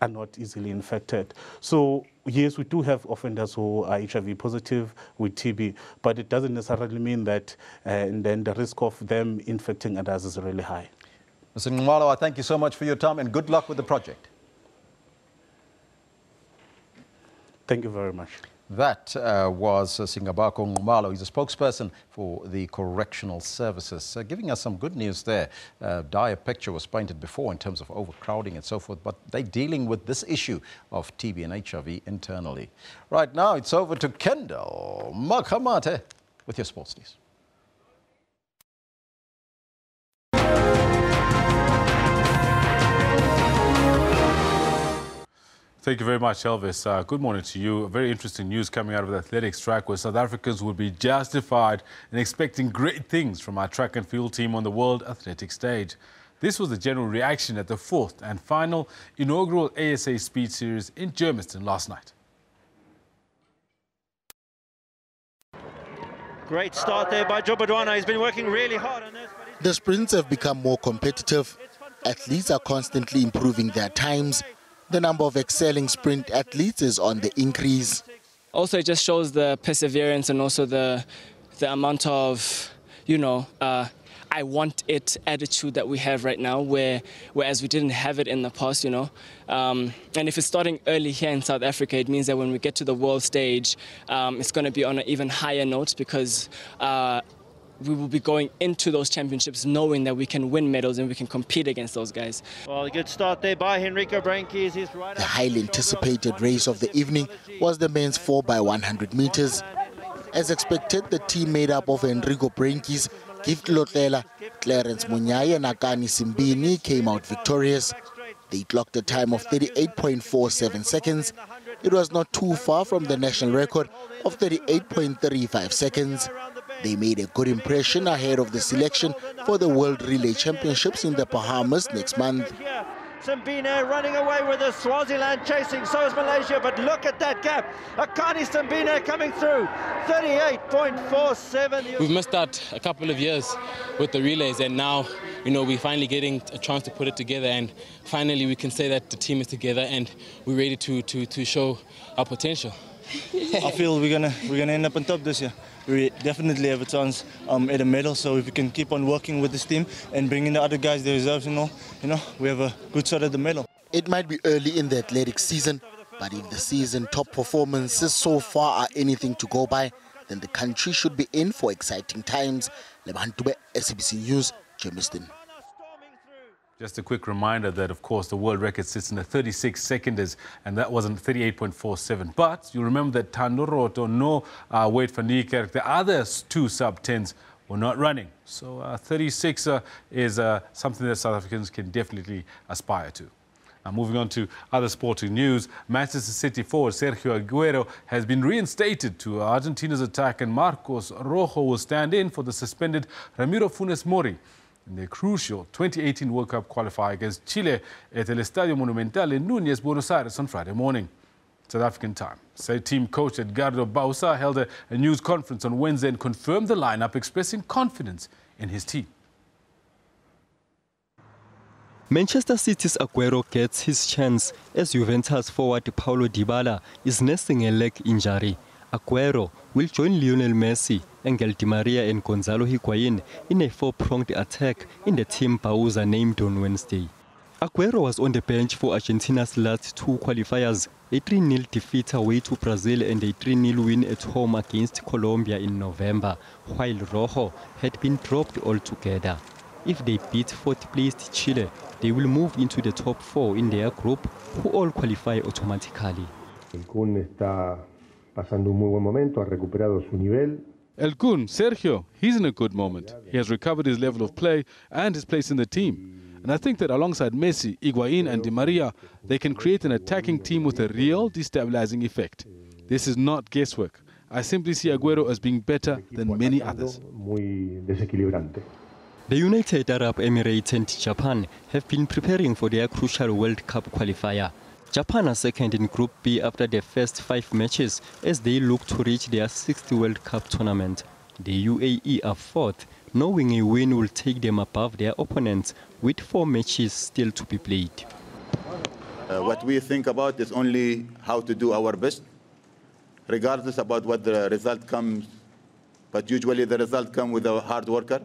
are not easily infected. So yes, we do have offenders who are HIV positive with TB, but it doesn't necessarily mean that and then the risk of them infecting others is really high. Mr. Ngumalo, I thank you so much for your time and good luck with the project. Thank you very much. That was Singabako Ngumalo. He's a spokesperson for the Correctional Services, giving us some good news there. Dire picture was painted before in terms of overcrowding and so forth, but they're dealing with this issue of TB and HIV internally. Right now, it's over to Kendall Makamate with your sports news. Thank you very much, Elvis. Good morning to you. Very interesting news coming out of the athletics track where South Africans will be justified in expecting great things from our track and field team on the World Athletics stage. This was the general reaction at the fourth and final inaugural ASA Speed Series in Germiston last night. Great start there by Jobodwana. He's been working really hard on this. The sprints have become more competitive. Athletes are constantly improving their times. The number of excelling sprint athletes is on the increase. Also, it just shows the perseverance and also the amount of, I want it attitude that we have right now, whereas we didn't have it in the past, And if it's starting early here in South Africa, it means that when we get to the world stage, it's going to be on an even higher note because we will be going into those championships knowing that we can win medals and we can compete against those guys. Well, a good start there by Henrico Brankes. He's right. The highly anticipated race of the evening was the men's 4x100 meters. As expected, the team made up of Henrico Brankes, Gift Lotlela, Clarence Munyai and Akani Simbini came out victorious. They clocked a time of 38.47 seconds. It was not too far from the national record of 38.35 seconds. They made a good impression ahead of the selection for the World Relay Championships in the Bahamas next month. Simbine running away with the Swaziland chasing, so is Malaysia, but look at that gap. Akani Simbine coming through, 38.47. We've missed out a couple of years with the relays, and now, we're finally getting a chance to put it together, and finally we can say that the team is together and we're ready to show our potential. I feel we're gonna end up on top this year. We definitely have a chance at a medal. So if we can keep on working with this team and bring in the other guys, the reserves, we have a good shot at the medal. It might be early in the athletics season, But if the season top performances so far are anything to go by, then the country should be in for exciting times. Lebantube, SABC News, Germiston. Just a quick reminder that, of course, the world record sits in the 36 seconds, and that wasn't 38.47. But you remember that Tandoroto, no Wade van Niekerk, the other two sub-10s were not running. So 36 is something that South Africans can definitely aspire to. Now, moving on to other sporting news, Manchester City forward Sergio Aguero has been reinstated to Argentina's attack, and Marcos Rojo will stand in for the suspended Ramiro Funes Mori in the crucial 2018 World Cup qualifier against Chile at El Estadio Monumental in Núñez, Buenos Aires on Friday morning, South African time. Said team coach Edgardo Bausa held a news conference on Wednesday and confirmed the lineup, expressing confidence in his team. Manchester City's Aguero gets his chance as Juventus forward Paulo Dybala is nursing a leg injury. Aguero will join Lionel Messi, Angel Di Maria and Gonzalo Higuain in a four-pronged attack in the team Bausa named on Wednesday. Aguero was on the bench for Argentina's last two qualifiers, a 3-0 defeat away to Brazil and a 3-0 win at home against Colombia in November, while Rojo had been dropped altogether. If they beat fourth-placed Chile, they will move into the top four in their group, who all qualify automatically. El Kun está pasando un muy buen momento, ha recuperado su nivel. El Kun, Sergio, he's in a good moment. He has recovered his level of play and his place in the team. And I think that alongside Messi, Higuain and Di Maria, they can create an attacking team with a real destabilizing effect. This is not guesswork. I simply see Aguero as being better than many others. Muy desequilibrante. The United Arab Emirates and Japan have been preparing for their crucial World Cup qualifier. Japan are second in Group B after their first 5 matches as they look to reach their 6th World Cup tournament. The UAE are fourth, knowing a win will take them above their opponents with 4 matches still to be played. What we think about is only how to do our best, regardless about what the result comes. But usually the result comes with a hard worker.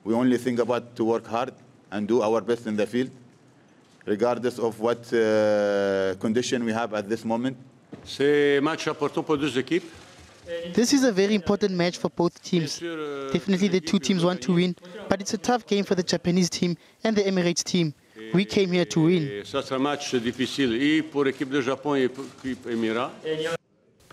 We only think about to work hard and do our best in the field, regardless of what condition we have at this moment. This is a very important match for both teams. Definitely the two teams want to win, but it's a tough game for the Japanese team and the Emirates team. We came here to win.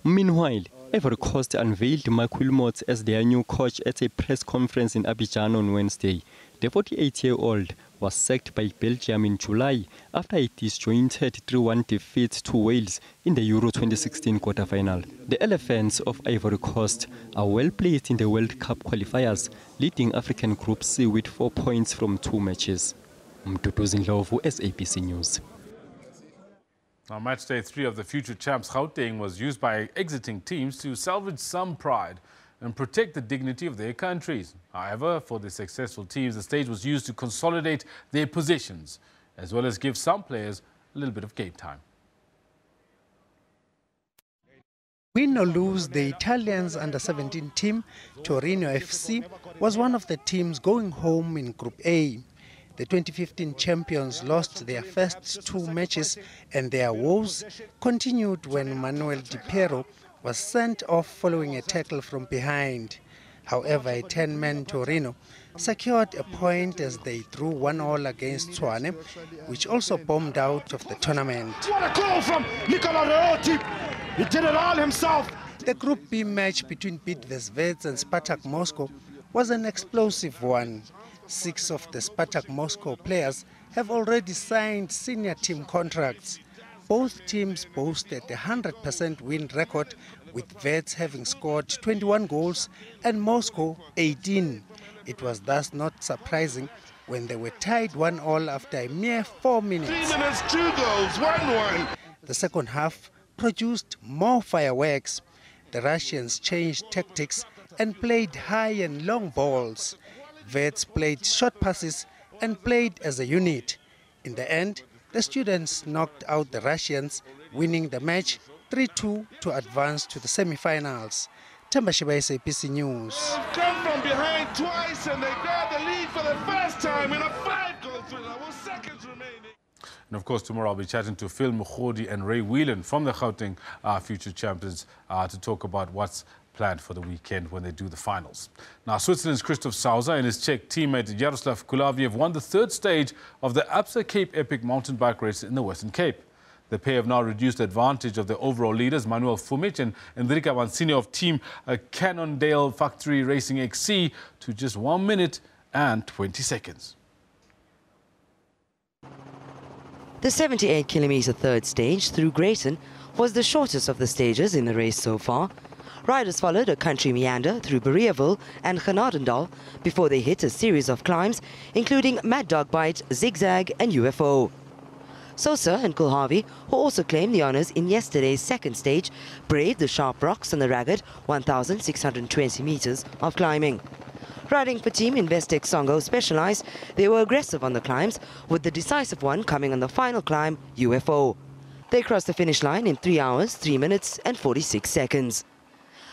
Meanwhile, Ivory Coast unveiled Marc Wilmots as their new coach at a press conference in Abidjan on Wednesday. The 48-year-old was sacked by Belgium in July after a disjointed 3-1 defeat to Wales in the Euro 2016 quarter-final. The Elephants of Ivory Coast are well placed in the World Cup qualifiers, leading African Group C with 4 points from 2 matches. Mduduzi Ndlovu, SABC News. Now, match day 3 of the future champs Gauteng was used by exiting teams to salvage some pride and protect the dignity of their countries. However, for the successful teams, the stage was used to consolidate their positions, as well as give some players a little bit of game time. Win or lose, the Italians under-17 team, Torino FC, was one of the teams going home in Group A. The 2015 champions lost their first 2 matches, and their woes continued when Manuel Di Piero was sent off following a tackle from behind. However, a 10-man Torino secured a point as they drew 1-1 against Tshwane, which also bombed out of the tournament. What a goal from Nicola Reotti! He did it all himself! The Group B match between Bidvest and Spartak Moscow was an explosive one. 6 of the Spartak Moscow players have already signed senior team contracts. Both teams boasted a 100% win record, with Vets having scored 21 goals and Moscow 18. It was thus not surprising when they were tied 1-1 after a mere 4 minutes. 3 minutes, 2 goals, 1-1. The second half produced more fireworks. The Russians changed tactics and played high and long balls. Vets played short passes and played as a unit. In the end, the students knocked out the Russians, winning the match 3-2 to advance to the semi-finals. Tembashiba, SABC News. Come from behind twice and they grab the lead for the first time in a 5-goal thriller with seconds remaining. And of course, tomorrow I'll be chatting to Phil Mukhodi and Ray Whelan from the Gauteng future champions to talk about what's planned for the weekend when they do the finals. Now, Switzerland's Christoph Sauser and his Czech teammate Jaroslav Kulaviev won the third stage of the Absa Cape Epic mountain bike race in the Western Cape. The pair have now reduced the advantage of the overall leaders, Manuel Fumic and Enrica Mancini of Team Cannondale Factory Racing XC, to just 1 minute and 20 seconds. The 78-kilometre third stage through Greyton was the shortest of the stages in the race so far. Riders followed a country meander through Bereaville and Genadendal before they hit a series of climbs, including Mad Dog Bite, Zigzag and UFO. Sosa and Kulhavi, who also claimed the honours in yesterday's second stage, braved the sharp rocks and the ragged 1,620 metres of climbing. Riding for Team Investec Songo Specialized, they were aggressive on the climbs, with the decisive one coming on the final climb, UFO. They crossed the finish line in 3 hours, 3 minutes and 46 seconds.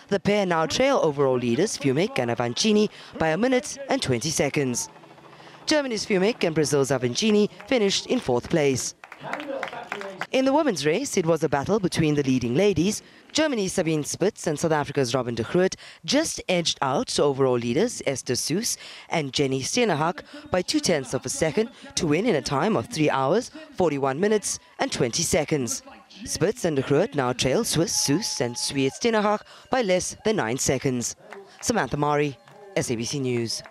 The pair now trail overall leaders Fumic and Avancini by 1 minute and 20 seconds. Germany's Fumic and Brazil's Avancini finished in 4th place. In the women's race, it was a battle between the leading ladies. Germany's Sabine Spitz and South Africa's Robin de Groot just edged out overall leaders Esther Soos and Jenny Steenhag by 0.2 of a second to win in a time of 3 hours, 41 minutes and 20 seconds. Spitz and de Groot now trail Swiss Soos and Sweet Steenhag by less than 9 seconds. Samantha Mari, SABC News.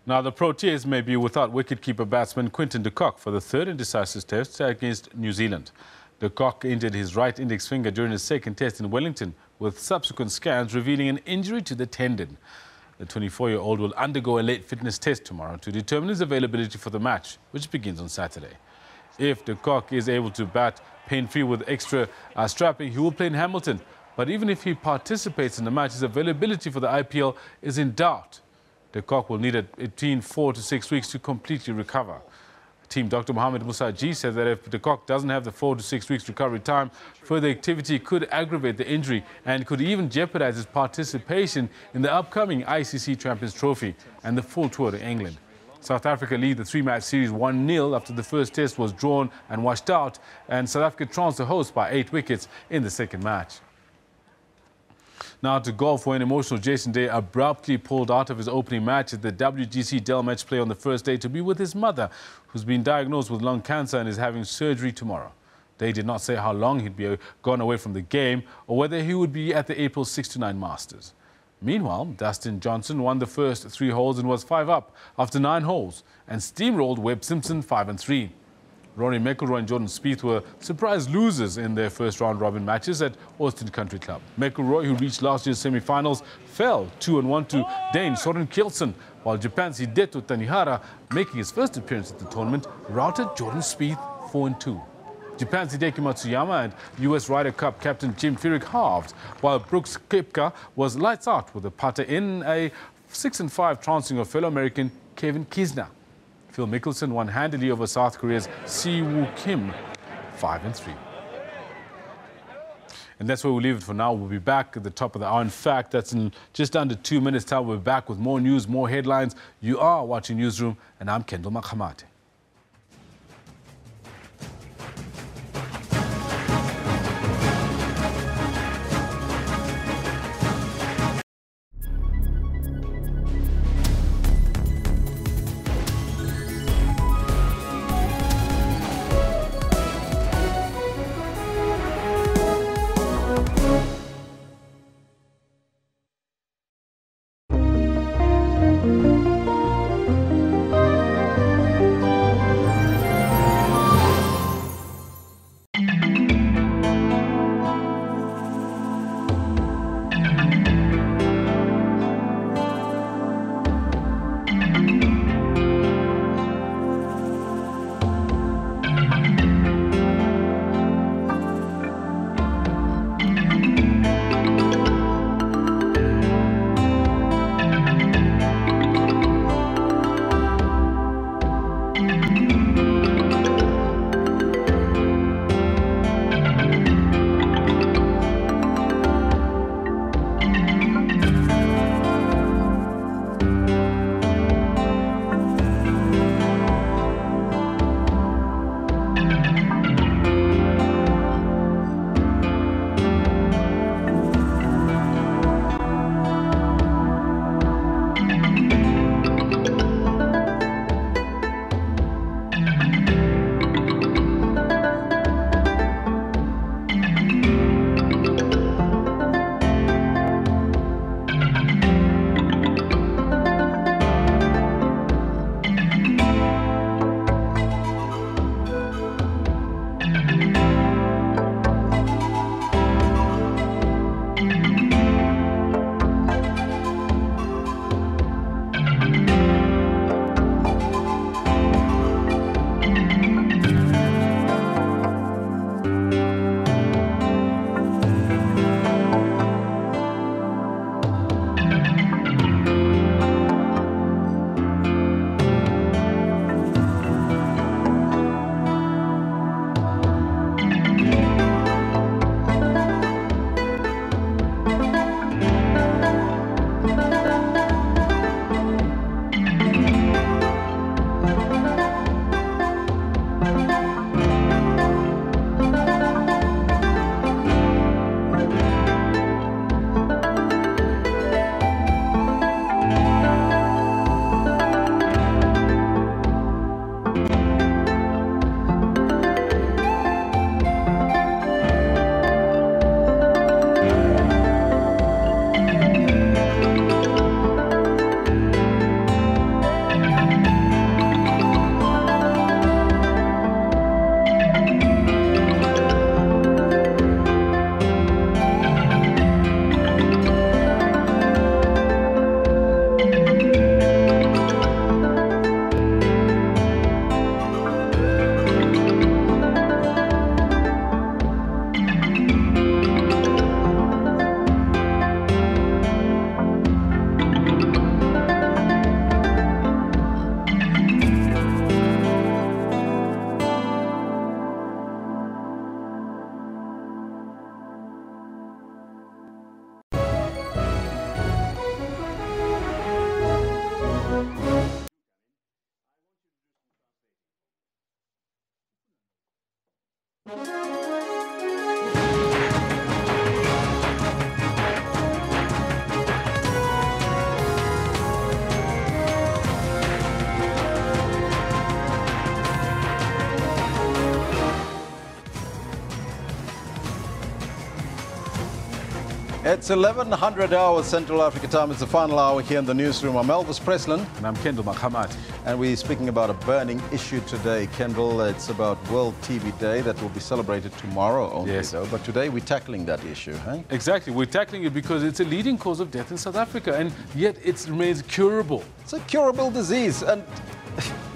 Now, the Proteas may be without wicketkeeper batsman Quinton de Kock for the third and decisive test against New Zealand. De Kock injured his right index finger during his second test in Wellington, with subsequent scans revealing an injury to the tendon. The 24-year-old will undergo a late fitness test tomorrow to determine his availability for the match, which begins on Saturday. If de Kock is able to bat pain-free with extra strapping, he will play in Hamilton. But even if he participates in the match, his availability for the IPL is in doubt. De Kock will need between 4 to 6 weeks to completely recover. Team Dr. Mohamed Musaji said that if de Kock doesn't have the 4 to 6 weeks recovery time, further activity could aggravate the injury and could even jeopardize his participation in the upcoming ICC Champions Trophy and the full tour to England. South Africa lead the 3-match series 1-0 after the first test was drawn and washed out, and South Africa trounced the host by 8 wickets in the second match. Now to golf, where an emotional Jason Day abruptly pulled out of his opening match at the WGC Dell Match Play on the first day to be with his mother, who's been diagnosed with lung cancer and is having surgery tomorrow. Day did not say how long he'd be gone away from the game or whether he would be at the April 6-9 Masters. Meanwhile, Dustin Johnson won the first 3 holes and was 5 up after 9 holes and steamrolled Webb Simpson 5-3. Rory McIlroy and Jordan Spieth were surprise losers in their first round-robin matches at Austin Country Club. McIlroy, who reached last year's semi-finals, fell 2-1 to Dane Soren Kjeldsen, while Japan's Hideto Tanihara, making his first appearance at the tournament, routed Jordan Spieth 4-2. Japan's Hideki Matsuyama and US Ryder Cup captain Jim Furyk halved, while Brooks Koepka was lights out with a putter in a 6-5 trouncing of fellow American Kevin Kisner. Phil Mickelson won handily over South Korea's Si-Woo Kim 5-3. And that's where we'll leave it for now. We'll be back at the top of the hour. In fact, that's in just under 2 minutes' time. We'll be back with more news, more headlines. You are watching Newsroom, and I'm Kendall Makhamate. It's 1100 hours Central Africa time. It's the final hour here in the newsroom. I'm Elvis Preslin. And I'm Kendall Makhamat. And we're speaking about a burning issue today, Kendall. It's about World TB Day that will be celebrated tomorrow only, though. But today we're tackling that issue, hey? Exactly. We're tackling it because it's a leading cause of death in South Africa, and yet it remains curable. It's a curable disease, and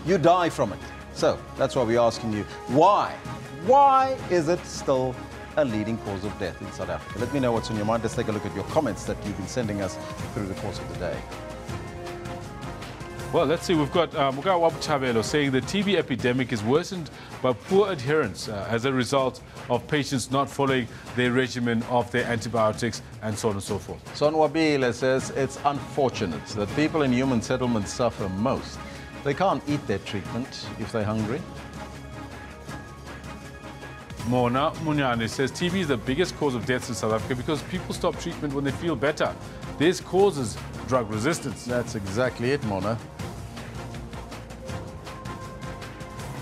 you die from it. So that's why we're asking you, why? Why is it still a leading cause of death in South Africa? Let me know what's on your mind. Let's take a look at your comments that you've been sending us through the course of the day. Well, let's see. We've got Wabuchabelo saying the TB epidemic is worsened by poor adherence as a result of patients not following their regimen of their antibiotics and so on and so forth. Sonwabile says it's unfortunate that people in human settlements suffer most. They can't eat their treatment if they're hungry. Mona Munyane says TB is the biggest cause of deaths in South Africa because people stop treatment when they feel better. This causes drug resistance. That's exactly it, Mona.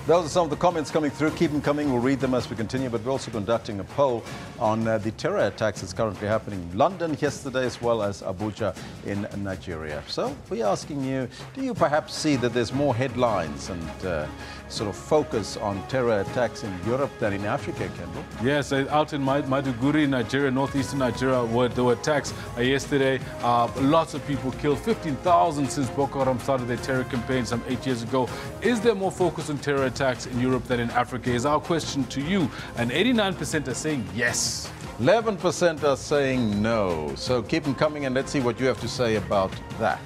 Those are some of the comments coming through. Keep them coming. We'll read them as we continue. But we're also conducting a poll on the terror attacks that's currently happening in London yesterday, as well as Abuja in Nigeria. So we're asking you, do you perhaps see that there's more headlines and sort of focus on terror attacks in Europe than in Africa, Kendall? Yes, out in Maiduguri, Nigeria, northeastern Nigeria, there were attacks yesterday. Lots of people killed, 15,000 since Boko Haram started their terror campaign some 8 years ago. Is there more focus on terror attacks in Europe than in Africa is our question to you. And 89% are saying yes. 11% are saying no. So keep them coming and let's see what you have to say about that.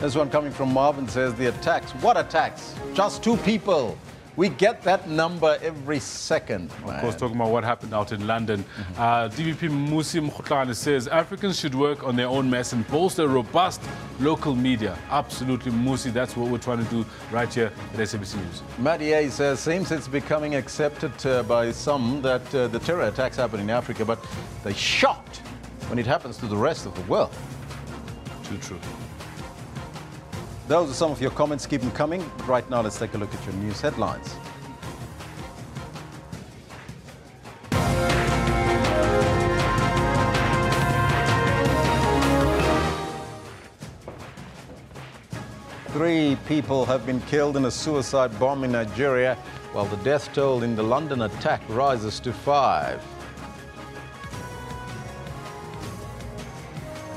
This one coming from Marvin says the attacks. What attacks? Just 2 people. We get that number every second, man. Of course, talking about what happened out in London. DVP Musi Mkhutlane says Africans should work on their own mess and bolster robust local media. Absolutely, Musi. That's what we're trying to do right here at SABC News. Maddie A says, seems it's becoming accepted by some that the terror attacks happen in Africa, but they're shocked when it happens to the rest of the world. Too true. Those are some of your comments. Keep them coming. But right now, let's take a look at your news headlines. Three people have been killed in a suicide bomb in Nigeria, while the death toll in the London attack rises to 5.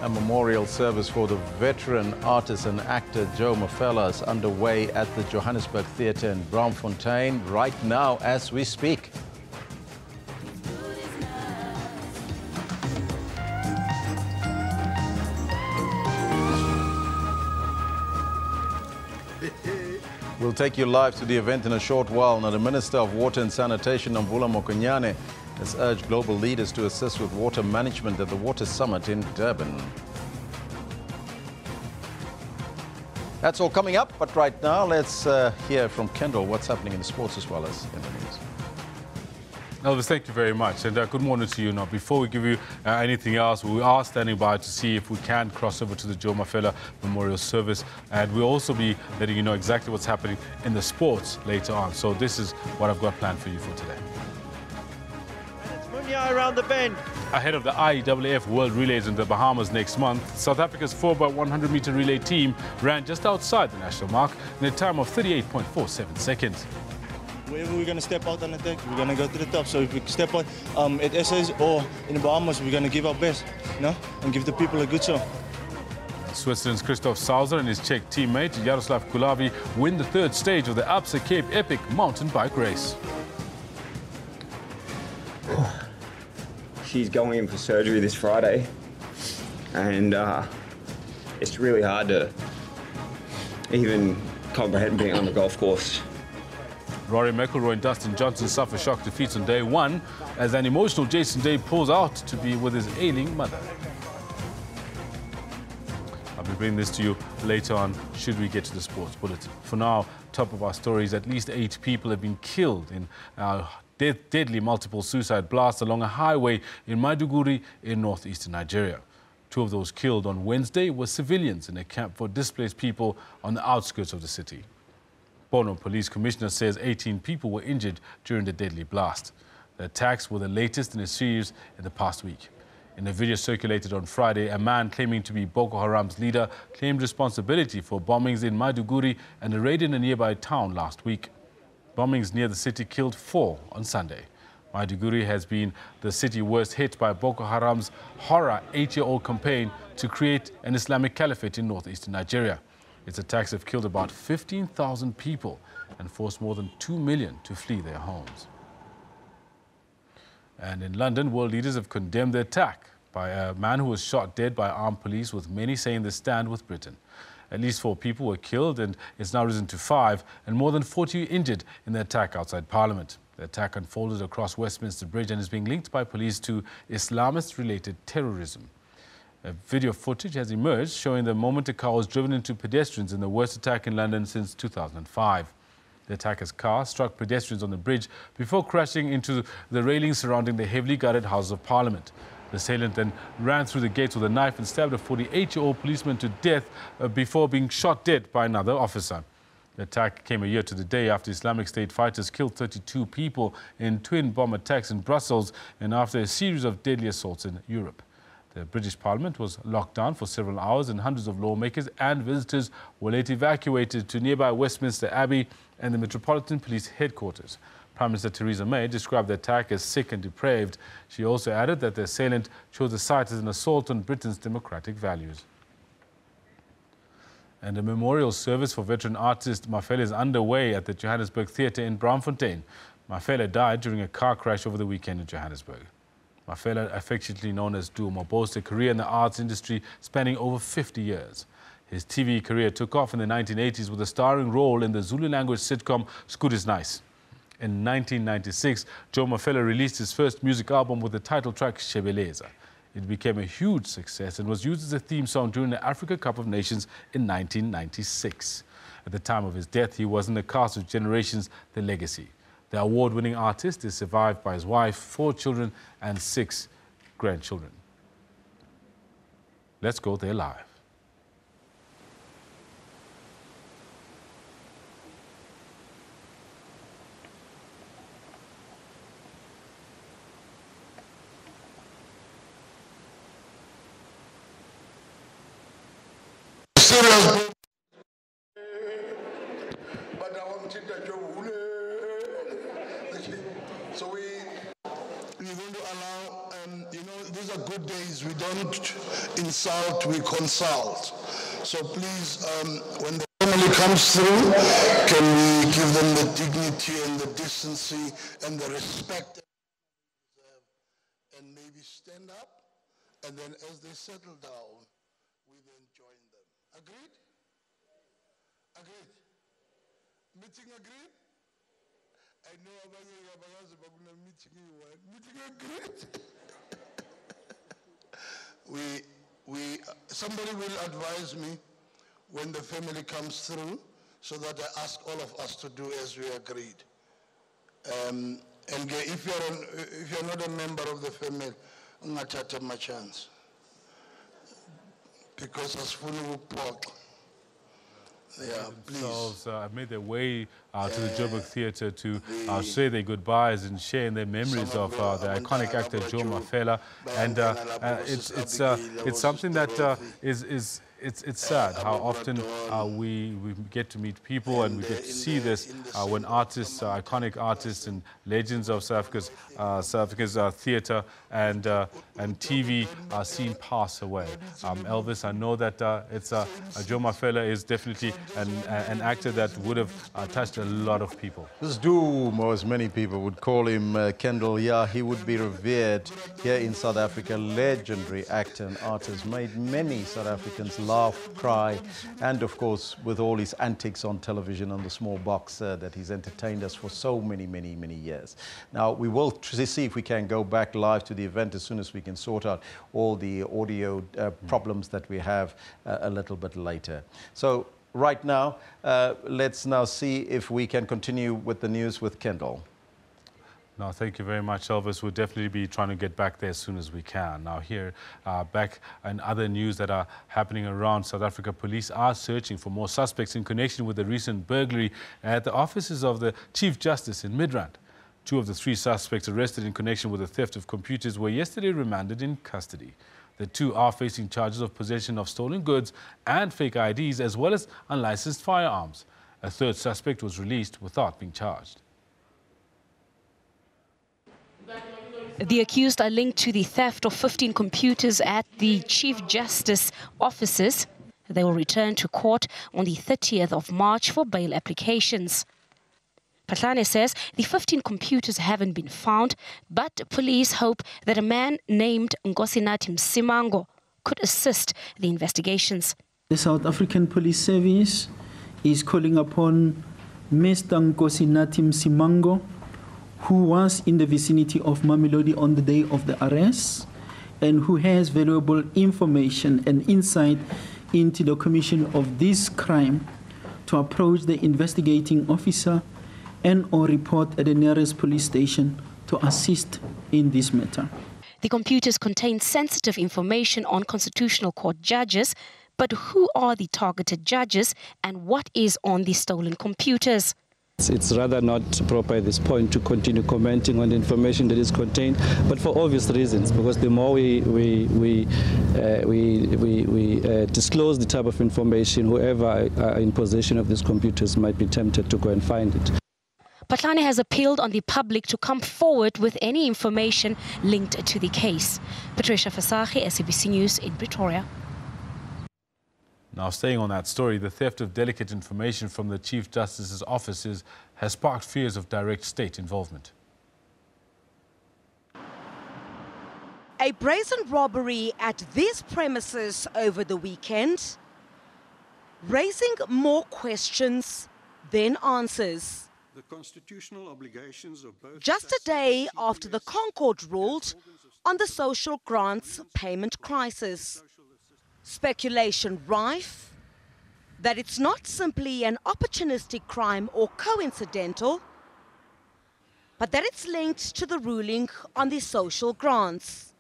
A memorial service for the veteran artist and actor Joe Mafela is underway at the Johannesburg Theatre in Braamfontein right now as we speak. We'll take you live to the event in a short while. Now, the Minister of Water and Sanitation, Mvula Mokonyane, has urged global leaders to assist with water management at the Water Summit in Durban. That's all coming up, but right now let's hear from Kendall what's happening in the sports as well as in the news. Elvis, thank you very much, and good morning to you. Now, before we give you anything else, we are standing by to see if we can cross over to the Joe Mafela Memorial Service, and we'll also be letting you know exactly what's happening in the sports later on. So this is what I've got planned for you for today. Around the bend. Ahead of the IAAF World Relays in the Bahamas next month, South Africa's 4x100 meter relay team ran just outside the national mark in a time of 38.47 seconds. Wherever we're going to step out and attack, we're going to go to the top. So if we step out at SA's or in the Bahamas, we're going to give our best, and give the people a good show. Switzerland's Christoph Sauser and his Czech teammate Jaroslav Kulavi win the 3rd stage of the Alpse Cape Epic mountain bike race. She's going in for surgery this Friday, and it's really hard to even comprehend being on the golf course. Rory McIlroy and Dustin Johnson suffer shock defeats on day 1 as an emotional Jason Day pulls out to be with his ailing mother. We'll bring this to you later on, should we get to the sports bulletin. For now, top of our stories, at least 8 people have been killed in deadly multiple suicide blasts along a highway in Maiduguri in northeastern Nigeria. 2 of those killed on Wednesday were civilians in a camp for displaced people on the outskirts of the city. Bono Police Commissioner says 18 people were injured during the deadly blast. The attacks were the latest in a series in the past week. In a video circulated on Friday, a man claiming to be Boko Haram's leader claimed responsibility for bombings in Maiduguri and a raid in a nearby town last week. Bombings near the city killed 4 on Sunday. Maiduguri has been the city worst hit by Boko Haram's horror 8-year-old campaign to create an Islamic caliphate in northeastern Nigeria. Its attacks have killed about 15,000 people and forced more than 2 million to flee their homes. And in London, world leaders have condemned the attack by a man who was shot dead by armed police, with many saying they stand with Britain. At least 4 people were killed and it's now risen to 5, and more than 40 injured in the attack outside Parliament. The attack unfolded across Westminster Bridge and is being linked by police to Islamist-related terrorism. A video footage has emerged showing the moment a car was driven into pedestrians in the worst attack in London since 2005. The attacker's car struck pedestrians on the bridge before crashing into the railings surrounding the heavily guarded Houses of Parliament. The assailant then ran through the gates with a knife and stabbed a 48-year-old policeman to death before being shot dead by another officer. The attack came a year to the day after Islamic State fighters killed 32 people in twin bomb attacks in Brussels and after a series of deadly assaults in Europe. The British Parliament was locked down for several hours and hundreds of lawmakers and visitors were later evacuated to nearby Westminster Abbey and the Metropolitan Police headquarters. Prime Minister Theresa May described the attack as sick and depraved. She also added that the assailant chose the site as an assault on Britain's democratic values. And a memorial service for veteran artist Mafele is underway at the Johannesburg Theatre in Braamfontein. Mafele died during a car crash over the weekend in Johannesburg. Mafele, affectionately known as Duma, boasts a career in the arts industry spanning over 50 years. His TV career took off in the 1980s with a starring role in the Zulu language sitcom Scoot is Nice. In 1996, Joe Mafele released his first music album with the title track Shebeleza. It became a huge success and was used as a theme song during the Africa Cup of Nations in 1996. At the time of his death, he was in the cast of Generations The Legacy. The award-winning artist is survived by his wife, 4 children and 6 grandchildren. Let's go there live. So we're going to allow, these are good days. We don't insult, we consult. So please, when the family comes through, can we give them the dignity and the decency and the respect and maybe stand up, and then as they settle down, we then join them. Agreed? Agreed? Meeting agreed? I know about meeting agreed. Somebody will advise me when the family comes through, so that I ask all of us to do as we agreed. And if you're not a member of the family, ungathatha my chance, because as full pork. Yeah, themselves made their way to the Joburg Theatre to say their goodbyes and share in their memories of the iconic actor Joe Mafele. And it's something that it's sad how often we get to meet people and we get to see this when artists, iconic artists and legends of South Africa's theatre and TV are seen pass away. Elvis, I know that Joe Mafele is definitely an actor that would have touched a lot of people. This Doom, or as many people would call him, Kendall, yeah, he would be revered here in South Africa. Legendary actor and artist, made many South Africans laugh, cry, and of course with all his antics on television on the small box that he's entertained us for so many years. Now we will see if we can go back live to the event as soon as we can sort out all the audio problems that we have a little bit later. So right now, let's now see if we can continue with the news with Kendall. No, thank you very much, Elvis. We'll definitely be trying to get back there as soon as we can. Now here, back in other news that are happening around South Africa, police are searching for more suspects in connection with the recent burglary at the offices of the Chief Justice in Midrand. 2 of the 3 suspects arrested in connection with the theft of computers were yesterday remanded in custody. The 2 are facing charges of possession of stolen goods and fake IDs, as well as unlicensed firearms. A 3rd suspect was released without being charged. The accused are linked to the theft of 15 computers at the Chief Justice offices. They will return to court on the 30th of March for bail applications. Patlane says the 15 computers haven't been found, but police hope that a man named Nkosinathi Msimango could assist the investigations. The South African Police Service is calling upon Mr. Nkosinathi Msimango, who was in the vicinity of Mamelodi on the day of the arrest and who has valuable information and insight into the commission of this crime, to approach the investigating officer and or report at the nearest police station to assist in this matter. The computers contain sensitive information on Constitutional Court judges, but who are the targeted judges and what is on the stolen computers? It's rather not proper at this point to continue commenting on the information that is contained, but for obvious reasons, because the more we disclose the type of information, whoever are in possession of these computers might be tempted to go and find it. Patlane has appealed on the public to come forward with any information linked to the case. Patricia Fasahi, SABC News in Pretoria. Now, staying on that story, the theft of delicate information from the Chief Justice's offices has sparked fears of direct state involvement. A brazen robbery at these premises over the weekend, raising more questions than answers. The constitutional obligations of both just a day after the Concord ruled on the social grants payment crisis. Speculation rife that it's not simply an opportunistic crime or coincidental, but that it's linked to the ruling on the social grants.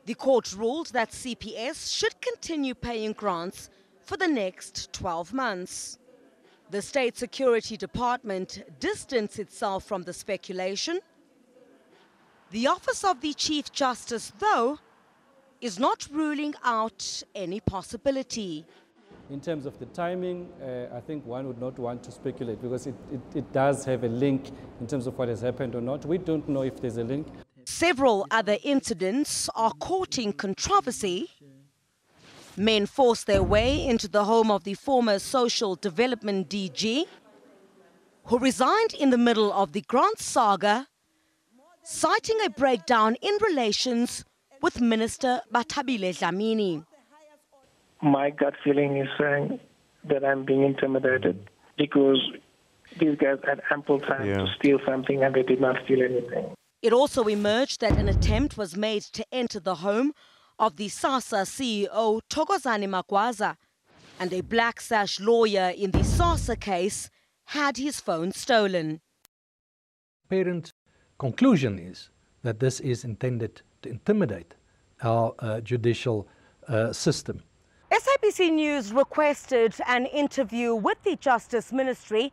The court ruled that CPS should continue paying grants for the next 12 months. The State Security Department distanced itself from the speculation. The Office of the Chief Justice, though, is not ruling out any possibility. In terms of the timing, I think one would not want to speculate because it does have a link in terms of what has happened or not. We don't know if there's a link. Several other incidents are courting controversy. Men forced their way into the home of the former Social Development DG, who resigned in the middle of the grant saga, citing a breakdown in relations with Minister Bathabile Dlamini. My gut feeling is saying that I'm being intimidated because these guys had ample time to steal something and they did not steal anything. It also emerged that an attempt was made to enter the home of the SASSA CEO Thokozani Magwaza, and a black sash lawyer in the SASSA case had his phone stolen. Parents' conclusion is that this is intended to intimidate our judicial system. SABC News requested an interview with the Justice Ministry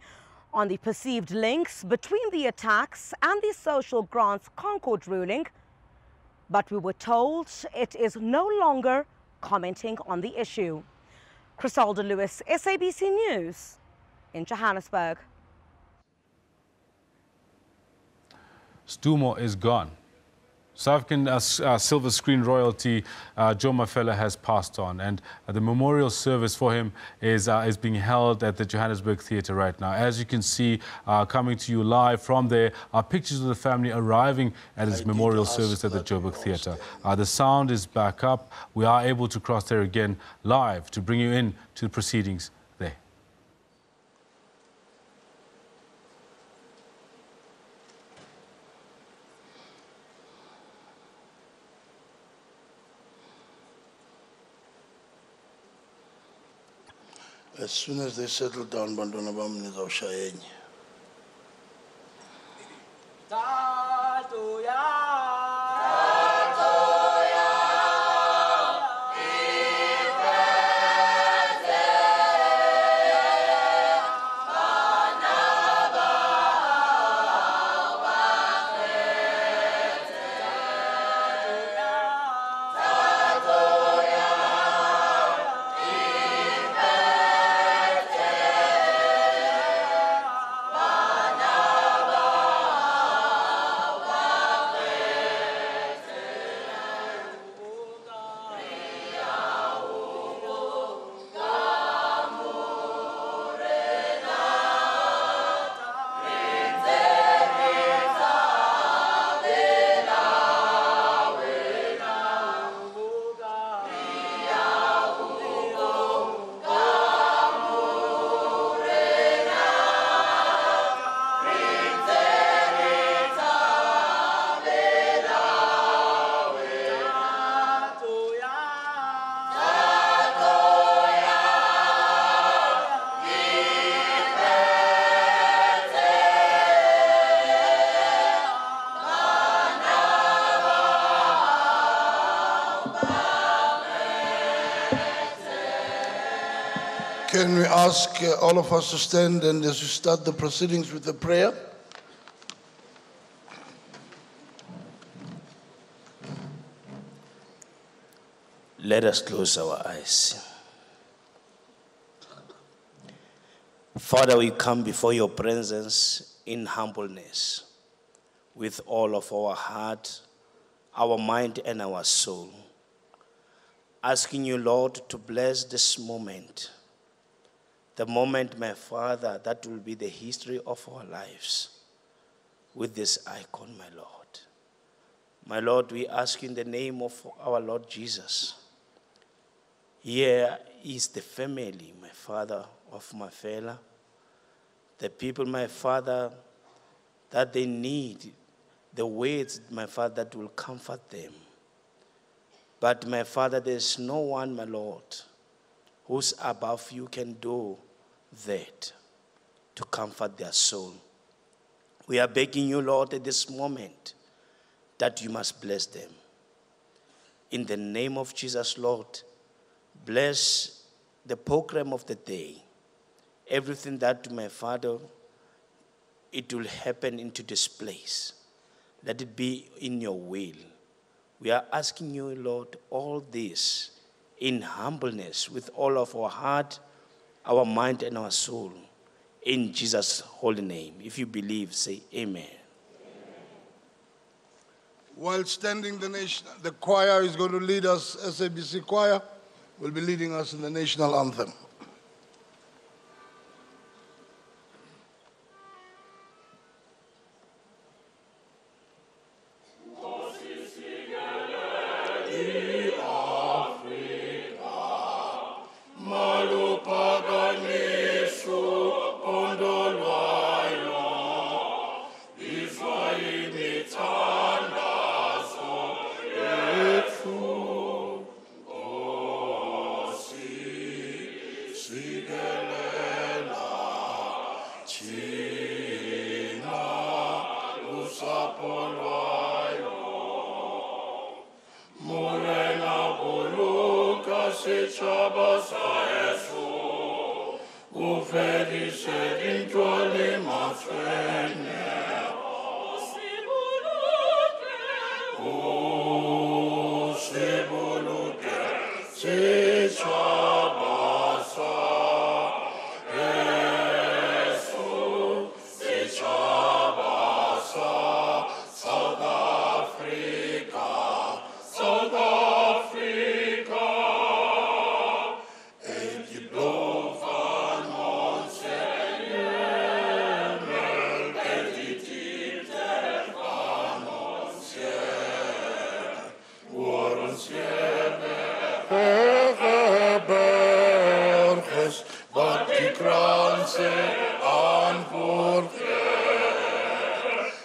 on the perceived links between the attacks and the social grants Concord ruling, but we were told it is no longer commenting on the issue. Criselda Lewis, SABC News in Johannesburg. Stumo is gone. South African silver screen royalty Joe Mafela has passed on, and the memorial service for him is being held at the Johannesburg Theatre right now. As you can see, coming to you live from there are pictures of the family arriving at his memorial service at the Joburg Theatre. The sound is back up. We are able to cross there again live to bring you in to the proceedings there. As soon as they settle down, bantwana bam nizawushaya enye. Can we ask all of us to stand and as we start the proceedings with a prayer? Let us close our eyes. Father, we come before your presence in humbleness with all of our heart, our mind, and our soul. Asking you, Lord, to bless this moment. The moment, my Father, that will be the history of our lives with this icon, my Lord. My Lord, we ask in the name of our Lord Jesus. Here is the family, my Father, of Mafela. The people, my Father, that they need the words, my Father, that will comfort them. But, my Father, there's no one, my Lord, who's above you can do that to comfort their soul. We are begging you, Lord, at this moment that you must bless them. In the name of Jesus, Lord, bless the program of the day. Everything that, my Father, it will happen into this place. Let it be in your will. We are asking you, Lord, all this in humbleness with all of our heart, our mind, and our soul. In Jesus' holy name. If you believe, say amen. While standing, the choir is going to lead us, SABC choir will be leading us in the national anthem. South Africa. die Kränze anverkehrt.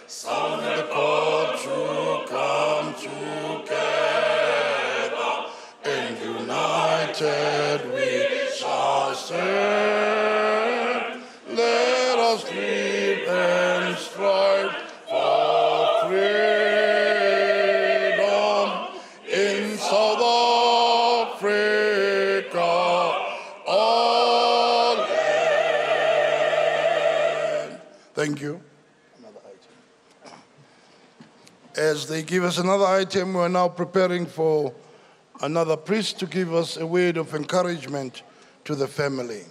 Sound the call to come together, and united we shall stand. Let us live and strive for freedom in South Africa. All land. Thank you. As they give us another item, we're now preparing for another priest to give us a word of encouragement to the family.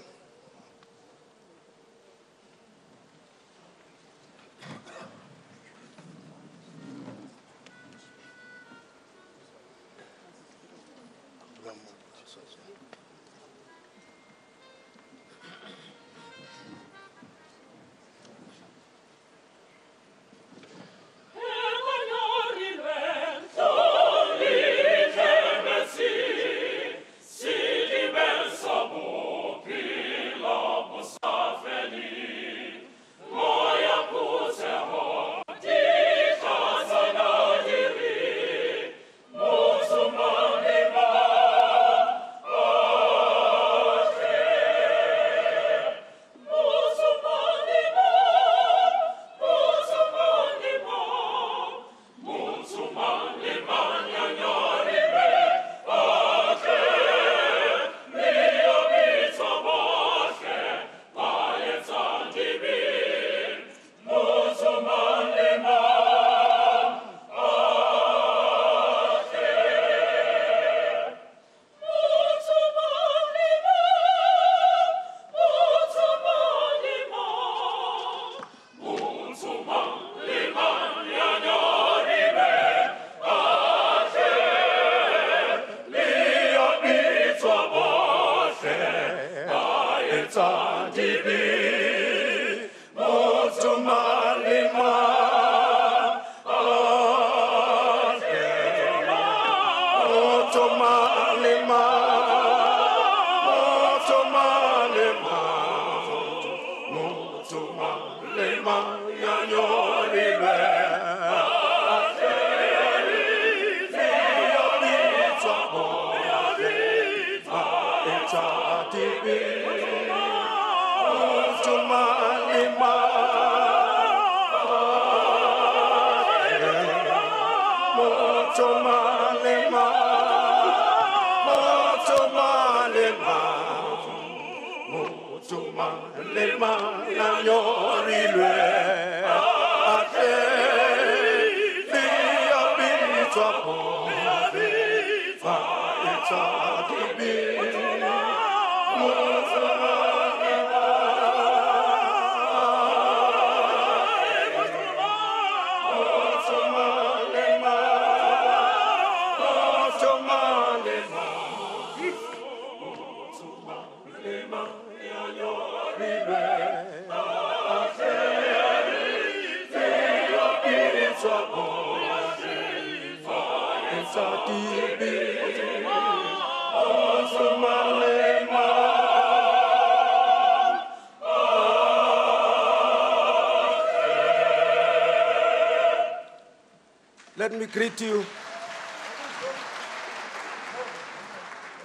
Let me greet you,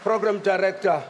Program Director.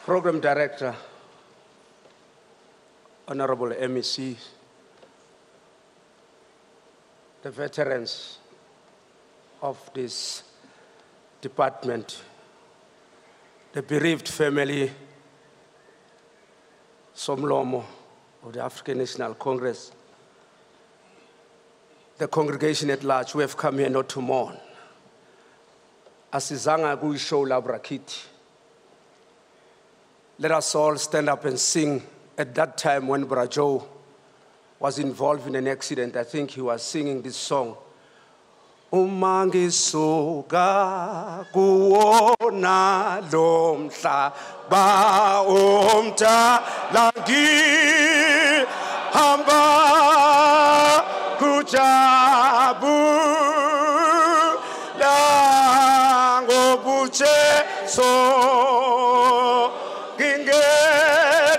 Program Director, Honorable MEC, the veterans of this department, the bereaved family, Somlomo of the African National Congress, the congregation at large who have come here not to mourn. Asizanga kuisho labrakiti. Let us all stand up and sing. At that time when Brajo was involved in an accident, I think he was singing this song. Umangisoka kuona lomhla ba umthalangi hamba kujabula ngobujeso ngingenisa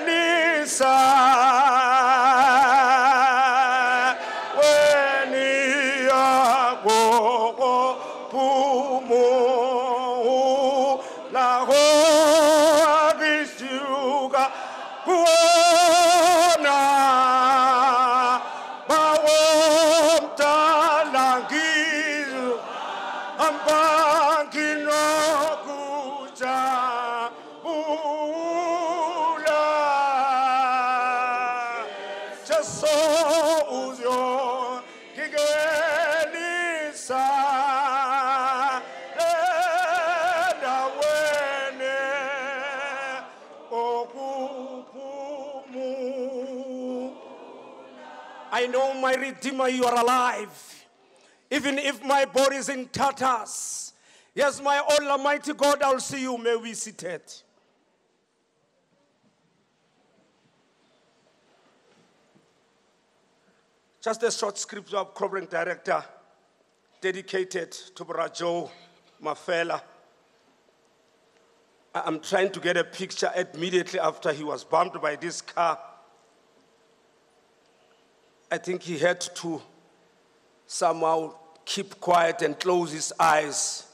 I know, my Redeemer, you are alive. Even if my body is in tatters. Yes, my Almighty God, I'll see you. May we seated. Just a short script of Program Director dedicated to Brajo Mafela. I'm trying to get a picture immediately after he was bumped by this car. I think he had to somehow keep quiet and close his eyes.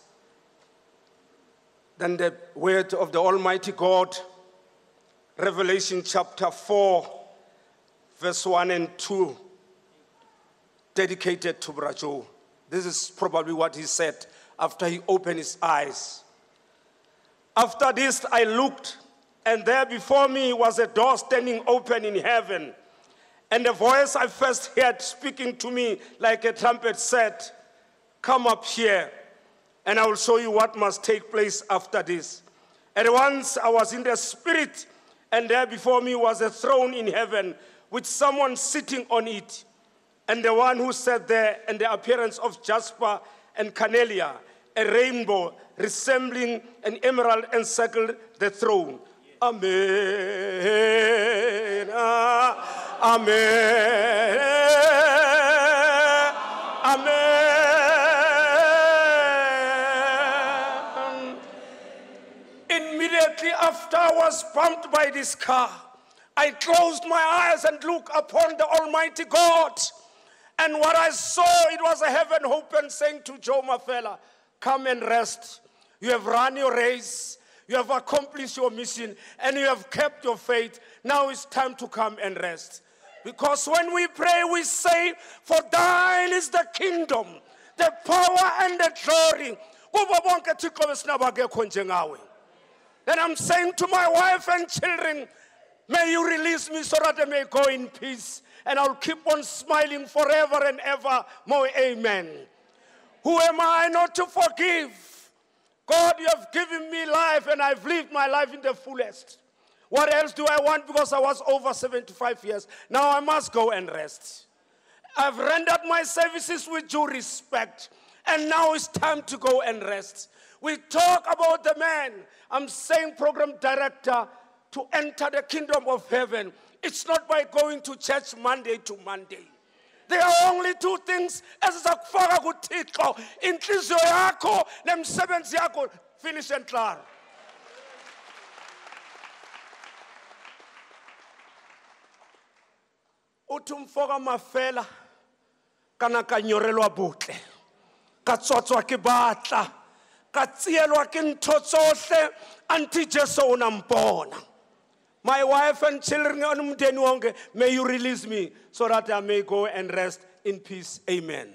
Then the word of the Almighty God, Revelation chapter 4, verse 1 and 2, dedicated to Brajo. This is probably what he said after he opened his eyes. After this, I looked, and there before me was a door standing open in heaven. And the voice I first heard speaking to me like a trumpet said, "Come up here, and I will show you what must take place after this." At once I was in the spirit, and there before me was a throne in heaven with someone sitting on it. And the one who sat there in the appearance of jasper and carnelia, a rainbow resembling an emerald encircled the throne. Amen. Amen. Amen. Immediately after I was bumped by this car, I closed my eyes and looked upon the Almighty God. And what I saw, it was a heaven open saying to Joe Mafela, "Come and rest. You have run your race. You have accomplished your mission, and you have kept your faith. Now it's time to come and rest." Because when we pray, we say, "For thine is the kingdom, the power and the glory." Then I'm saying to my wife and children, may you release me so that I may go in peace. And I'll keep on smiling forever and ever more. Amen. Who am I not to forgive? God, you have given me life, and I've lived my life in the fullest. What else do I want? Because I was over 75 years. Now I must go and rest. I've rendered my services with due respect, and now it's time to go and rest. We talk about the man. I'm saying, Program Director, to enter the kingdom of heaven, it's not by going to church Monday to Monday. There are only two things ezizakufaka kuThixo, inhliziyo yakho nemsebenzi yakho. Finish and clear. Uthi umfoka Mafela kana ka nyorelwa butle, ka tsotswa ke batla, ka tsielwa ke ntho tsohle until Jesu o nampona. My wife and children, may you release me so that I may go and rest in peace. Amen.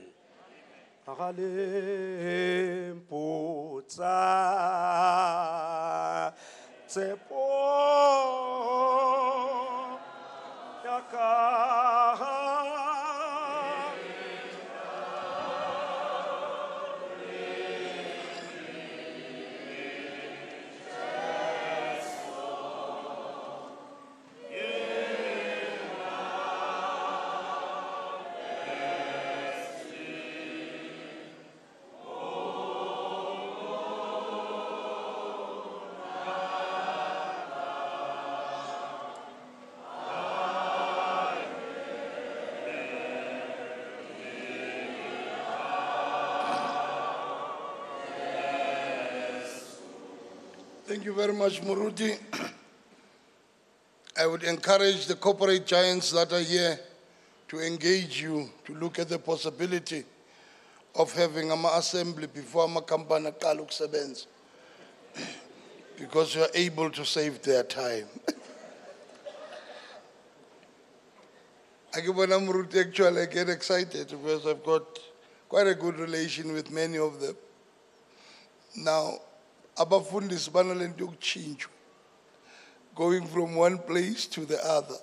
Thank you very much, Muruti. I would encourage the corporate giants that are here to engage you, to look at the possibility of having an assembly before a company kaluk sebenz, because you are able to save their time. Actually, I get excited because I've got quite a good relation with many of them. Now, abafundisi banalento yokuchinjwa, going from one place to the other.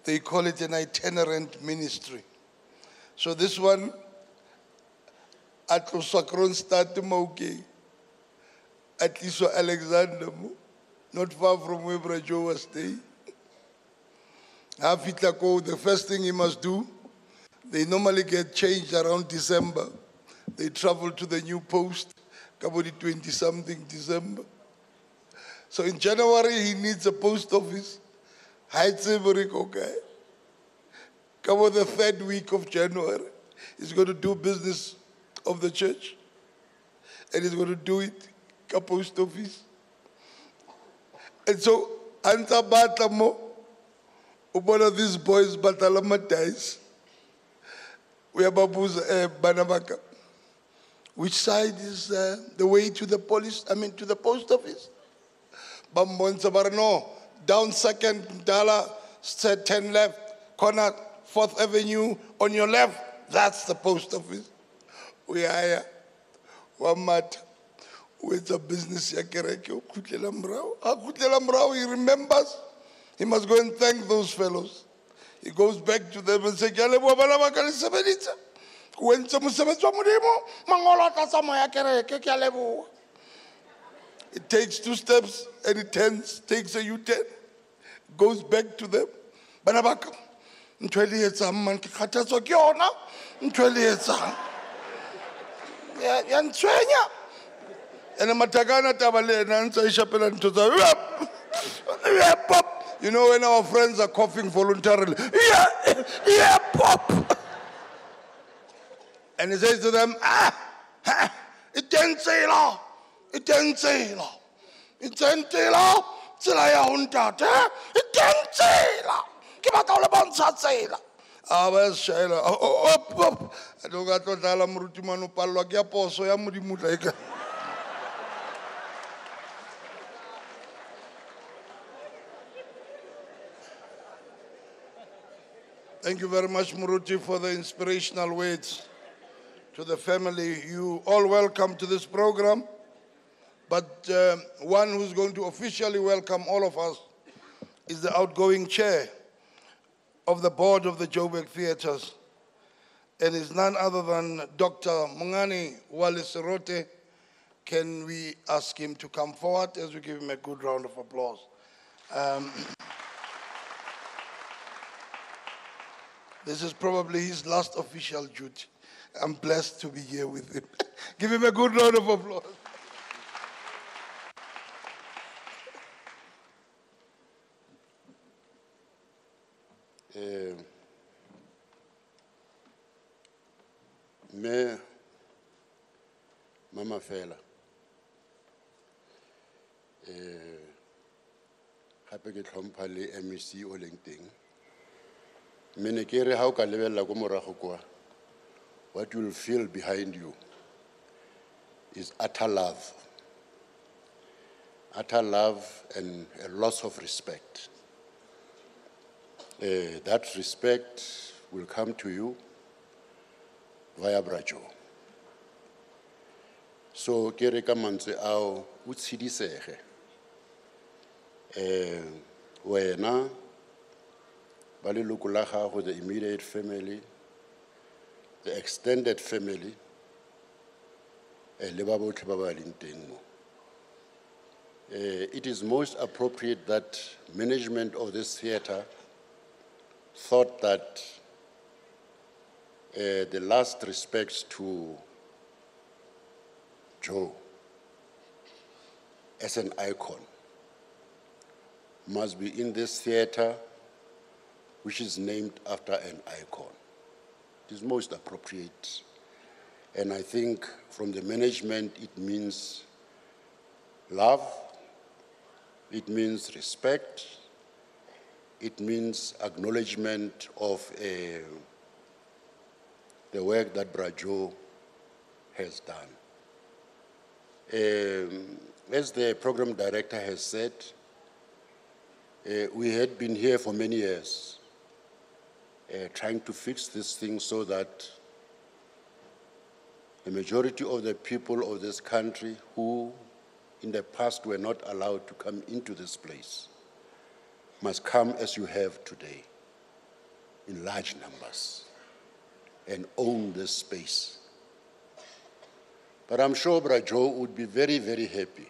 They call it an itinerant ministry. So this one, at Kronstadt Mauke, at least Alexander, not far from where Brajo was staying. The first thing he must do, they normally get changed around December. They travel to the new post, Kabodi 20-something December. So in January, he needs a post office. The third week of January, he's going to do business of the church. And he's going to do it at a post office. And so, Anta Batamo, one of these boys, Batalamatais, we are Babu's Banabaka. Which side is the way to the to the post office? No, down 2nd, Dala, 10 left, corner, 4th Avenue, on your left, that's the post office. We are here. One matter. With a business, he remembers. He must go and thank those fellows. He goes back to them and says, it takes 2 steps and it takes a U-turn, goes back to them. Banabaka, you know, when our friends are coughing voluntarily, yeah, pop. And he says to them, it didn't say law. It didn't say law. It didn't say law. It didn't say law. Give out all about that say law. Where's Shaila? Up. I don't got to tell him, Rutimanu Palo, Giaposo, Yamudimutaka. Thank you very much, Muruti, for the inspirational words. To the family, you all welcome to this program. But one who's going to officially welcome all of us is the outgoing chair of the board of the Joburg Theatres. And is none other than Dr. Mungani Waliserote. Can we ask him to come forward as we give him a good round of applause? This is probably his last official duty. I'm blessed to be here with him. Give him a good round of applause. Me, Mama Fela. Hape ke tlhompha le MEC o leng teng. Mene ke re ha o ka lebella go morago kwa, what you will feel behind you is utter love utter love and a loss of respect. That respect will come to you via Brajo. So, kere ka mantswe ao o tshedisege. Wena, ba leloko la gago, the immediate family, the extended family, le ba botlhe ba ba leng teng mo. It is most appropriate that management of this theater thought that the last respects to Joe as an icon must be in this theater, which is named after an icon. It is most appropriate. And I think from the management, it means love, it means respect, it means acknowledgement of the work that Brajo has done. As the program director has said, we had been here for many years trying to fix this thing so that the majority of the people of this country who in the past were not allowed to come into this place must come as you have today in large numbers and own this space. But I'm sure Brajo would be very, very happy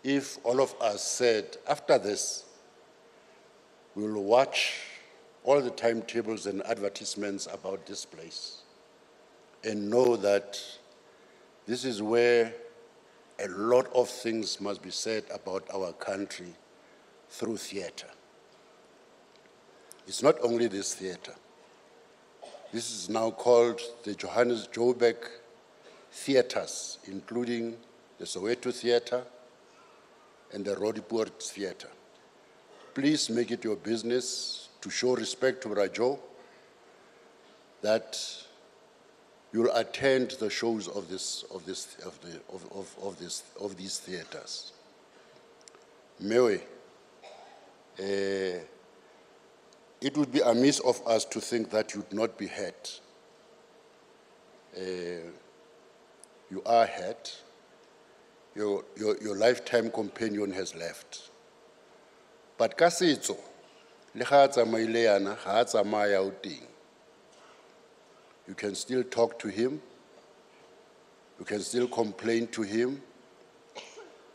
if all of us said, after this, we'll watch all the timetables and advertisements about this place and know that this is where a lot of things must be said about our country through theater. It's not only this theater. This is now called the Johannesburg theaters, including the Soweto Theater and the Roodepoort Theater. Please make it your business to show respect to Brajo that you'll attend the shows of these theaters. Mewe, it would be amiss of us to think that you'd not be hurt. You are hurt. Your lifetime companion has left. But ka setso, le ga a tsamaile yana, ga a tsamaya o teng. You can still talk to him. You can still complain to him.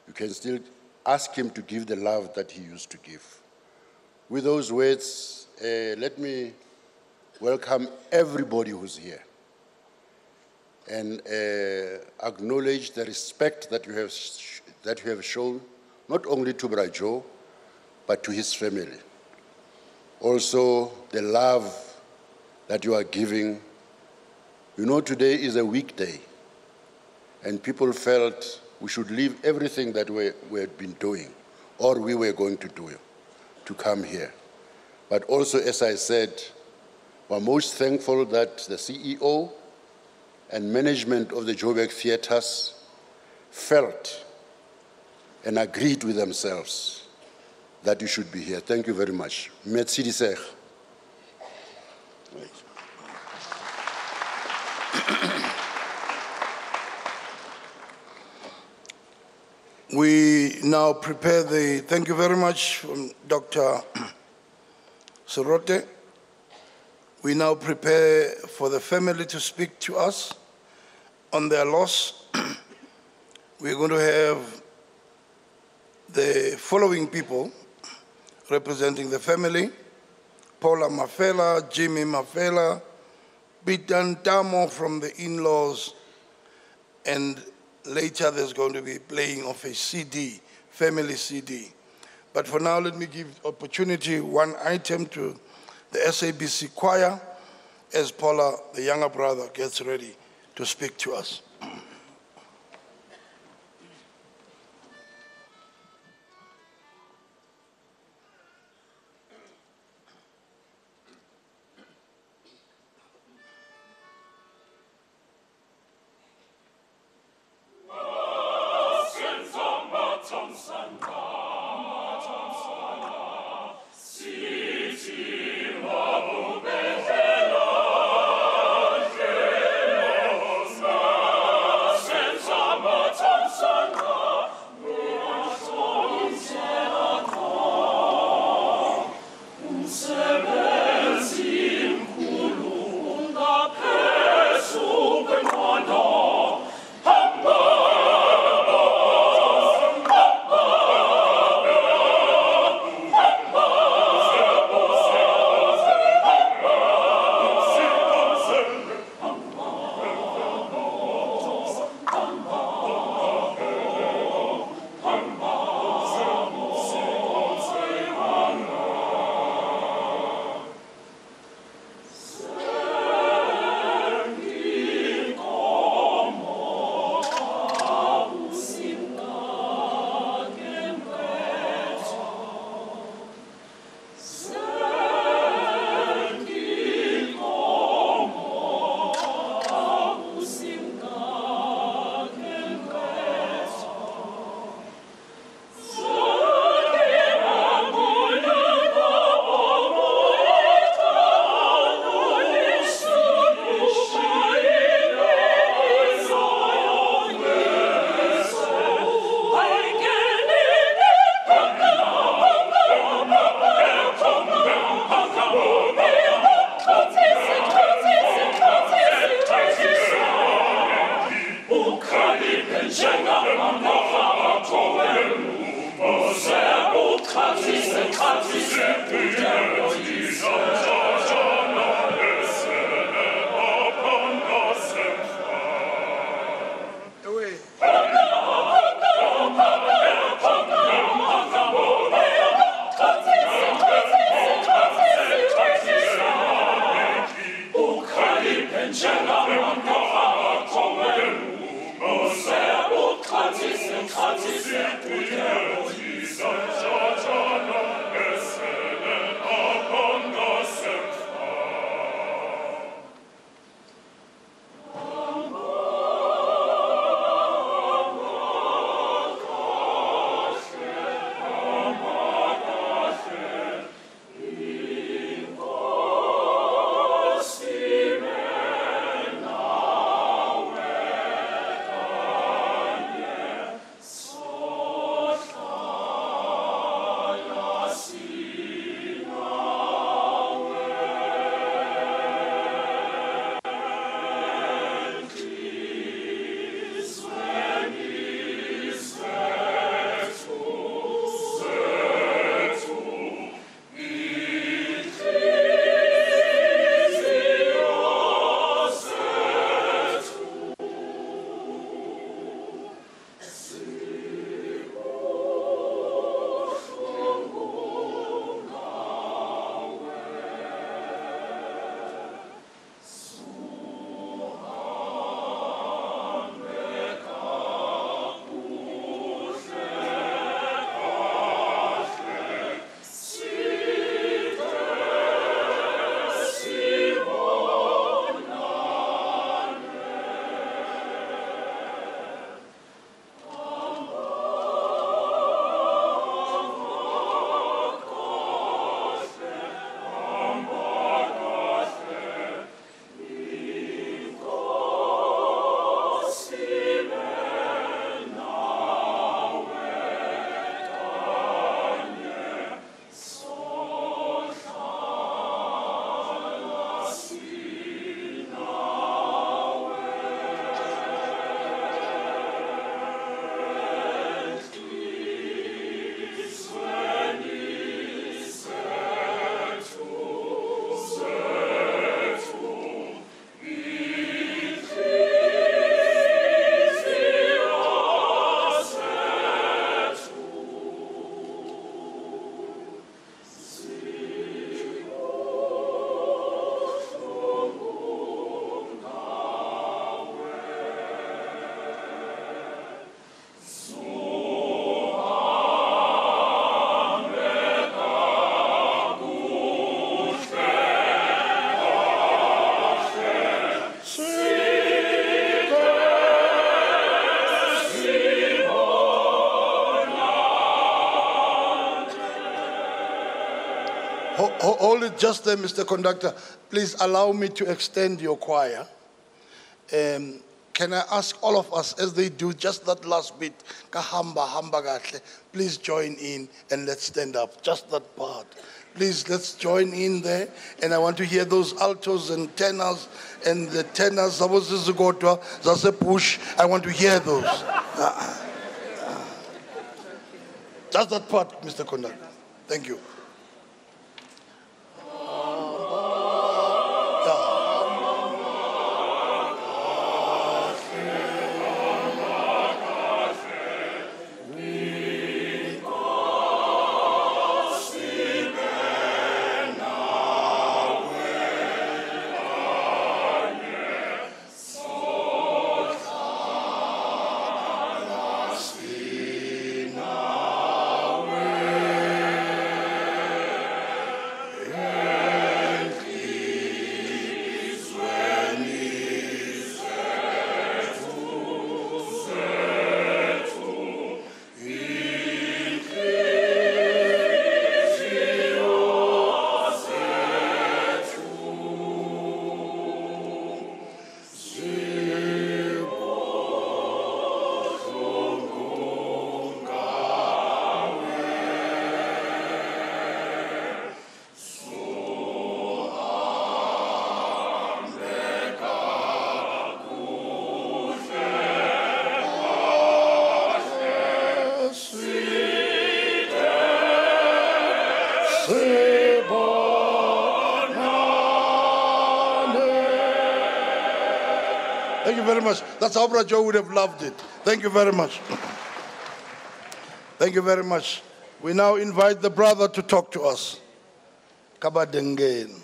You can still ask him to give the love that he used to give. With those words, let me welcome everybody who's here and acknowledge the respect that you have shown, not only to Brajo, but to his family. Also, the love that you are giving. You know, today is a weekday, and people felt we should leave everything that we had been doing, or we were going to do, to come here. But also, as I said, we're most thankful that the CEO and management of the Joburg theaters felt and agreed with themselves that you should be here. Thank you very much. Merci disech. We now prepare thank you very much, Dr. Sorote. We now prepare for the family to speak to us on their loss. We're going to have the following people representing the family: Paula Mafela, Jimmy Mafela, Bitan Tamo from the in-laws, and later there's going to be playing of a CD, family CD. But for now, let me give opportunity, one item to the SABC choir as Paula, the younger brother, gets ready to speak to us. Senza matanza Hold it just there, Mr. Conductor. Please allow me to extend your choir. Can I ask all of us, as they do just that last bit, kahamba hamba gahle, please join in and let's stand up, just that part. Please, let's join in there. And I want to hear those altos and tenors and the tenors, zase push. I want to hear those. Just that part, Mr. Conductor. Thank you. very much. That's how Brajo would have loved it. Thank you very much. Thank you very much. We now invite the brother to talk to us. Kabadengen.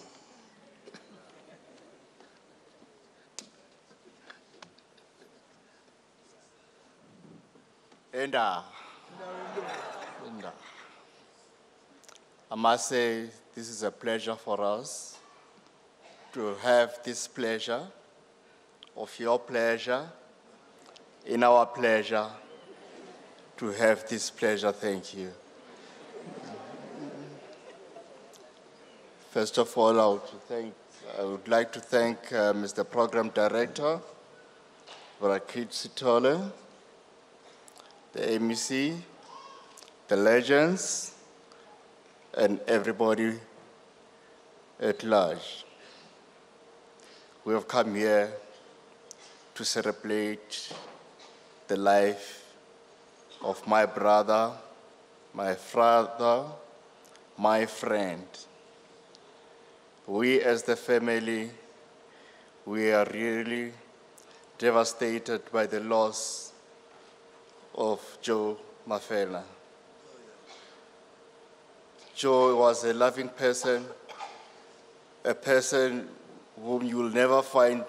And I must say, this is a pleasure for us to have this pleasure of your pleasure in our pleasure to have this pleasure. Thank you. First of all, I would like to thank Mr. Program Director, Brakit Sitole, the MEC, the legends, and everybody at large. We have come here to celebrate the life of my brother, my father, my friend. We as the family, we are really devastated by the loss of Joe Mafela. Joe was a loving person, a person whom you will never find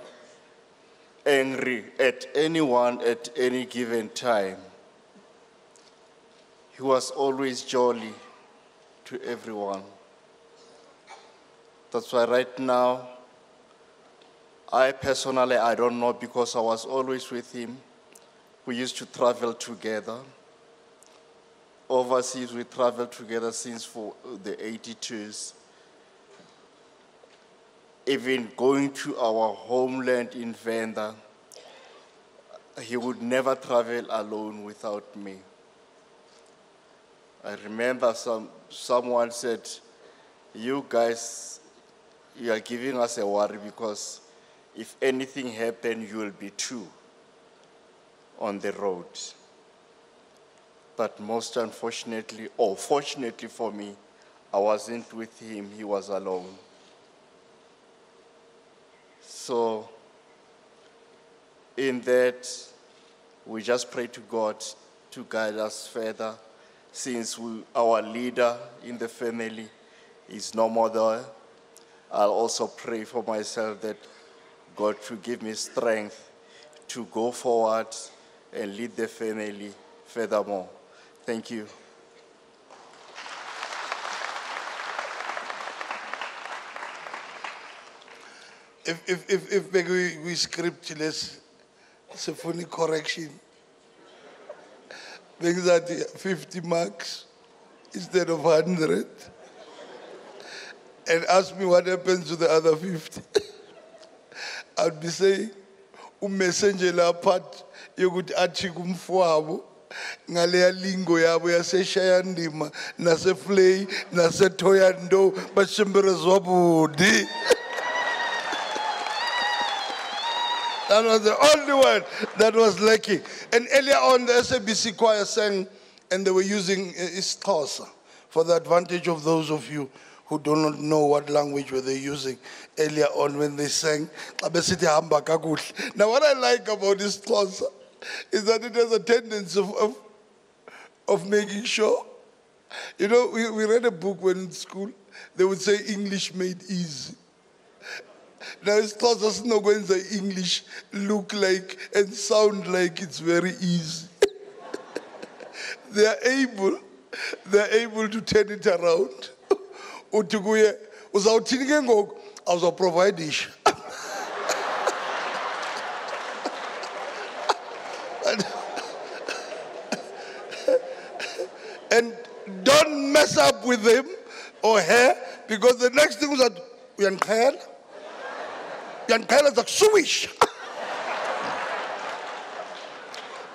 angry at anyone at any given time. He was always jolly to everyone. That's why right now, I personally, I don't know, because I was always with him. We used to travel together. Overseas, we traveled together since for the 82s. Even going to our homeland in Venda, he would never travel alone without me. I remember someone said, you guys, you are giving us a worry because if anything happened, you will be two on the road. But most unfortunately, or fortunately for me, I wasn't with him, he was alone. So in that, we just pray to God to guide us further, since our leader in the family is no more there. I'll also pray for myself that God should give me strength to go forward and lead the family furthermore. Thank you. If we scriptless, it's a funny correction. Because that 50 marks instead of 100. And ask me what happens to the other 50. I'd be saying, messenger la part, you could achikum fuabo, ngalea lingo yabo ya se shayandima, na se flay, na se toyando, but shimbere zwabudi. That was the only one that was lacking. And earlier on, the SABC choir sang, and they were using Isxhosa for the advantage of those of you who do not know what language were they using earlier on when they sang. Now, what I like about Isxhosa is that it has a tendency of making sure. You know, we read a book when in school, they would say English made easy. Now, Isxhosa is not going to say English look like and sound like it's very easy. They're able to turn it around. Utuguye, uzawuthini ke ngoku awuzawuprovayidisha. And don't mess up with him or her, because the next thing is that uyandiqhela zakusuwisha.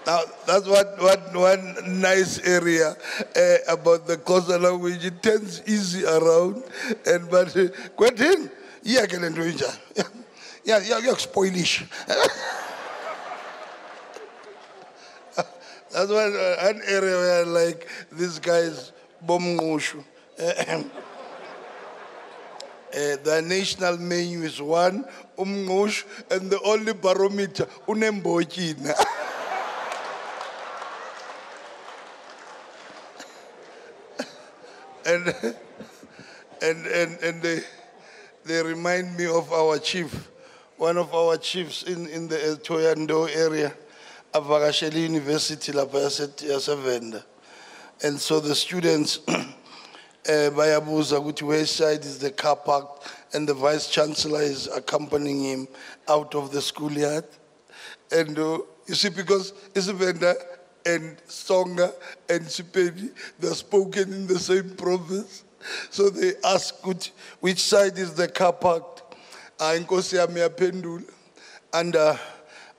Now, that's one nice area about the Xhosa language. It turns easy around, but Quentin, yeah, can do it. Yeah, you're spoilish. That's one area where, like, these guys, bomngushu. The national menu is one, umngush, and the only barometer, unembojina. And they remind me of our chief, one of our chiefs in the Toyando area, Avagasheli University, La Payasavenda. And so the students, Bayabuza, which west side is the car park, and the vice chancellor is accompanying him out of the schoolyard. And you see, because Isavenda and Songa and Sipedi, they're spoken in the same province. So they ask which side is the car parked. Nkosi yami yaphendula under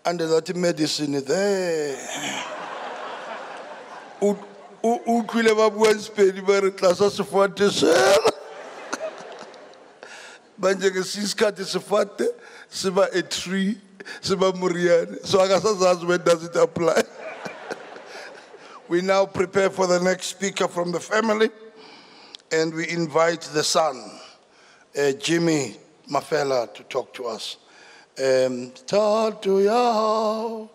that medicine there. Ukwile babuwa Sipedi bare klasa sifate sela. Manje ke sisikhathi sifate siba a tree siba muriane. So akasazazi when does it apply? We now prepare for the next speaker from the family, and we invite the son, Jimmy Mafela, to talk to us. Tatu yao,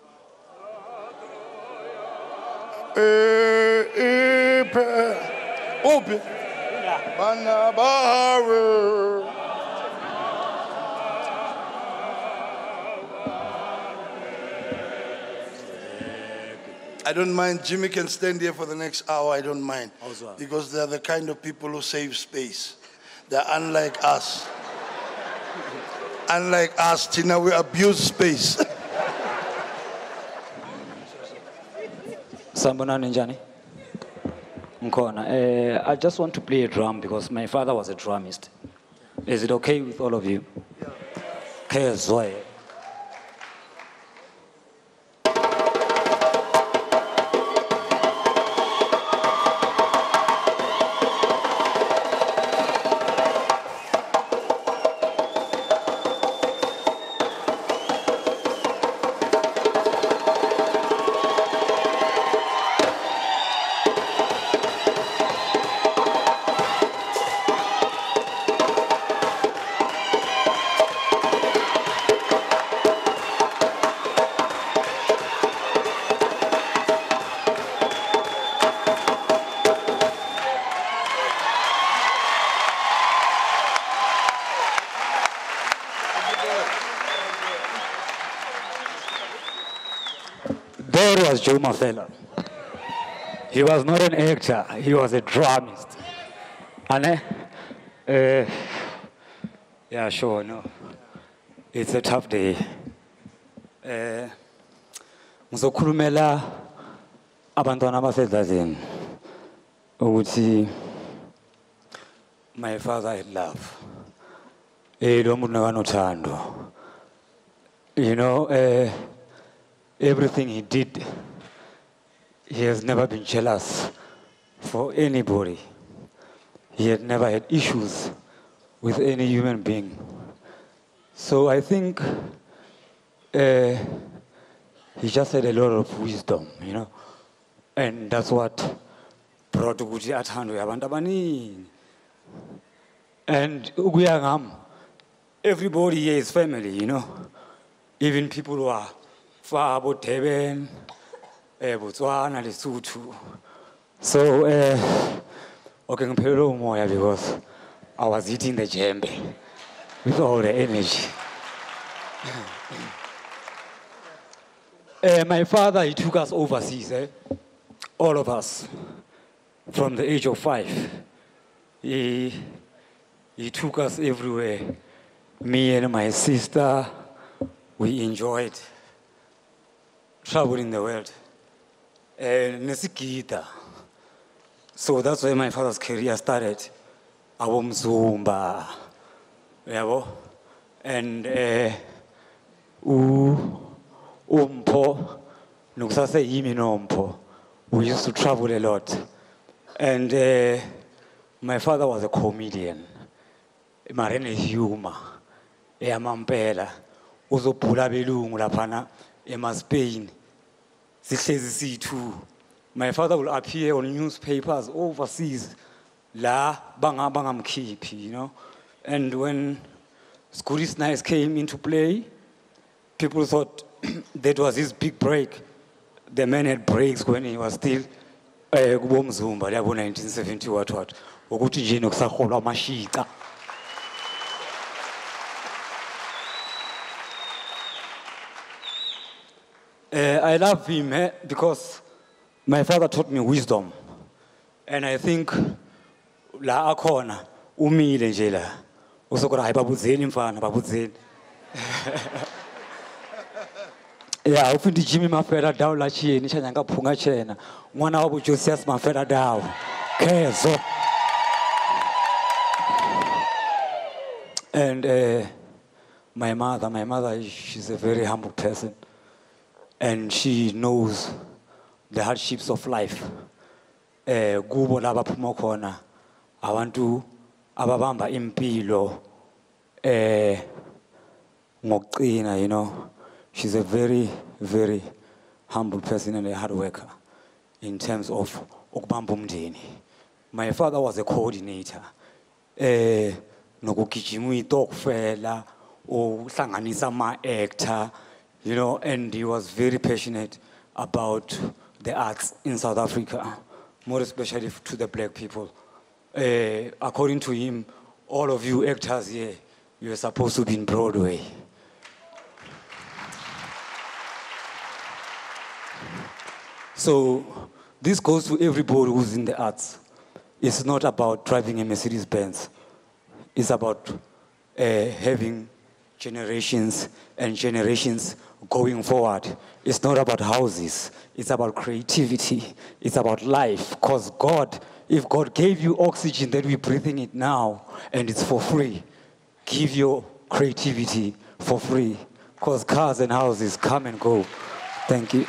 open, manabaru. I don't mind. Jimmy can stand here for the next hour. I don't mind. Because they're the kind of people who save space. They're unlike us. Unlike us, Tina, we abuse space. Sambonani njani? Mkhona. I just want to play a drum because my father was a drummist. Is it okay with all of you? Yeah. There was Joe Mafela. He was not an actor, he was a drummist. And yeah, sure, no. It's a tough day. Ngizokhulumela abantwana abasedlazini ukuthi my father had love. Lo muntu nakanothando. You know, everything he did, he has never been jealous for anybody. He had never had issues with any human being. So I think he just had a lot of wisdom, you know. And that's what brought ukuthi athandwe abantu abaningi. And ukuya ngami, everybody here is family, you know. Even people who are far, Durban, Botswana, Lesotho. So, okay, ngiphelele umoya because I was eating the djembe with all the energy. My father, he took us overseas, all of us, from the age of 5. He took us everywhere. Me and my sister, we enjoyed traveling the world. Nesigida. So that's where my father's career started. Awomzumba. Yabo. And umpo nukusase yimi nompo. We used to travel a lot. And my father was a comedian. Marine humor. Eyamampela. Uzobhula belungu laphana eMaSpain. Sihlezi sithu. My father will appear on newspapers overseas. La bangamkhiphi, you know. And when Scooty's Nice came into play, people thought that was his big break. The man had breaks when he was still kubomzumba yabo 1970 what. Ukuthi nje nokusakholwa amashika. I love him because my father taught me wisdom. And I think la akhona umile nje la. Usokora hayi babudzeni mfana babudzeni. Yeah, ufindi Jimmy mafera dawo la chini chanyanga phunga chena. Mwana wabo Josias mafera dawo. Kezo. And my mother, she's a very humble person. And she knows the hardships of life. Gubo laba phuma khona. I want to ababamba impilo ngokuqina, you know. She's a very, very humble person and a hard worker in terms of ukubamba umndeni. My father was a coordinator. Nokugijima itokufela, uhlanganisa ama-actor, you know, and he was very passionate about the arts in South Africa, more especially to the black people. According to him, all of you actors here, you're supposed to be in Broadway. So this goes to everybody who's in the arts. It's not about driving a Mercedes-Benz. It's about having generations and generations going forward. It's not about houses. It's about creativity. It's about life. Because God, if God gave you oxygen that we're breathing it now, and it's for free, give your creativity for free. Because cars and houses come and go. Thank you.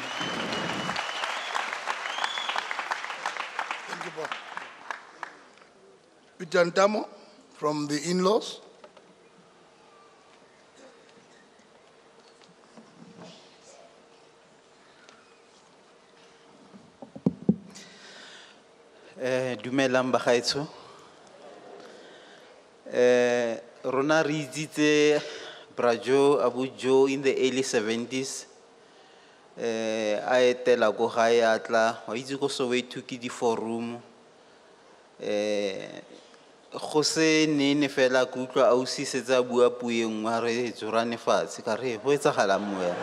Thank you, Bob. Peter Ntamo from the in-laws. Dumelang bagaetsho. Rona re itsitse Brajo Abujo in the early 70s. A etela go gae atla, wa itse go Soweto ke di forum. Go se nene fela ke utlwa ausi setsa bua puo e nngwe re tsorane fatshe ka re ho etsagala moya.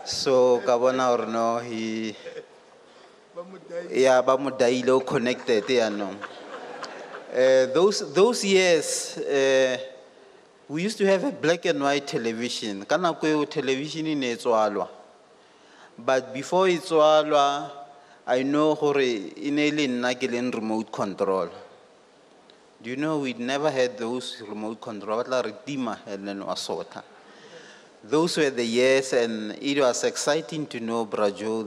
So ka bona hore no he ba mo daile connected ya no. Those years we used to have a black and white television. Kana ko television ne tswalwa. But before it tswalwa, I know hore inele nna ke leng remote control. Do you know we never had those remote control? And then wasota. Those were the years, and it was exciting to know Brajo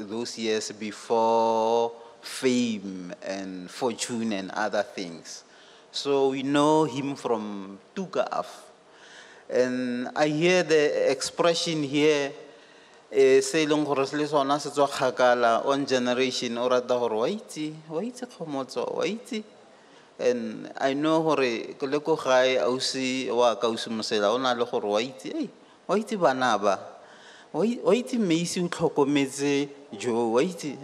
those years before fame and fortune and other things. So we know him from Tukaaf. And I hear the expression here, say long on generation or at the waiti komotso waiti. And I know hore koleko khai ausi wa kausi mosela ona le hore waiti waiti banaba waiti meisi utlhokometse jo waiti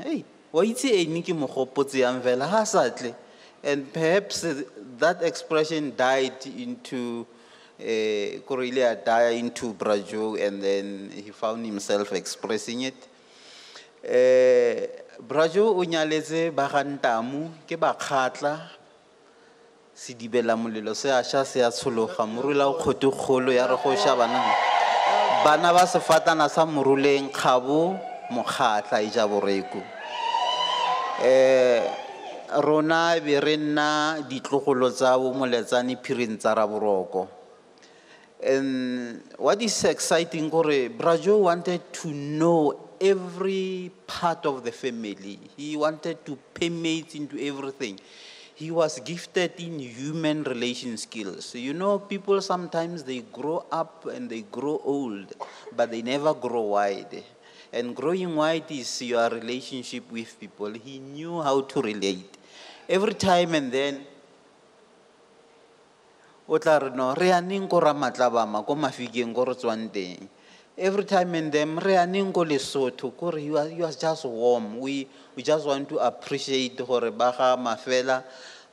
waiti eni ke mogopotse yang vela ha satle. And perhaps that expression died into Correlia died into Brajo, and then he found himself expressing it. Brajo o nyaletse ba gantamu ke ba khatla sidibela molelo se a sha se a tshologa morula o khote kholo ya re go sha bana ba sefatana sa moruleng khabo mokhatla e ja boreko. Rona be re nna ditlogolo tsa bo moletsane phiring tsa ra boroko. And what is exciting gore Brajo wanted to know every part of the family. He wanted to permeate into everything. He was gifted in human relation skills. You know, people sometimes they grow up and they grow old, but they never grow wide. And growing wide is your relationship with people. He knew how to relate. every time and then, o tla re no re yaneng ko Ramatlabama ko Mafikeng ko re tswang teng. Every time and then re yaneng ko Lesotho ko re you are just warm. We just want to appreciate gore ba ga Mafela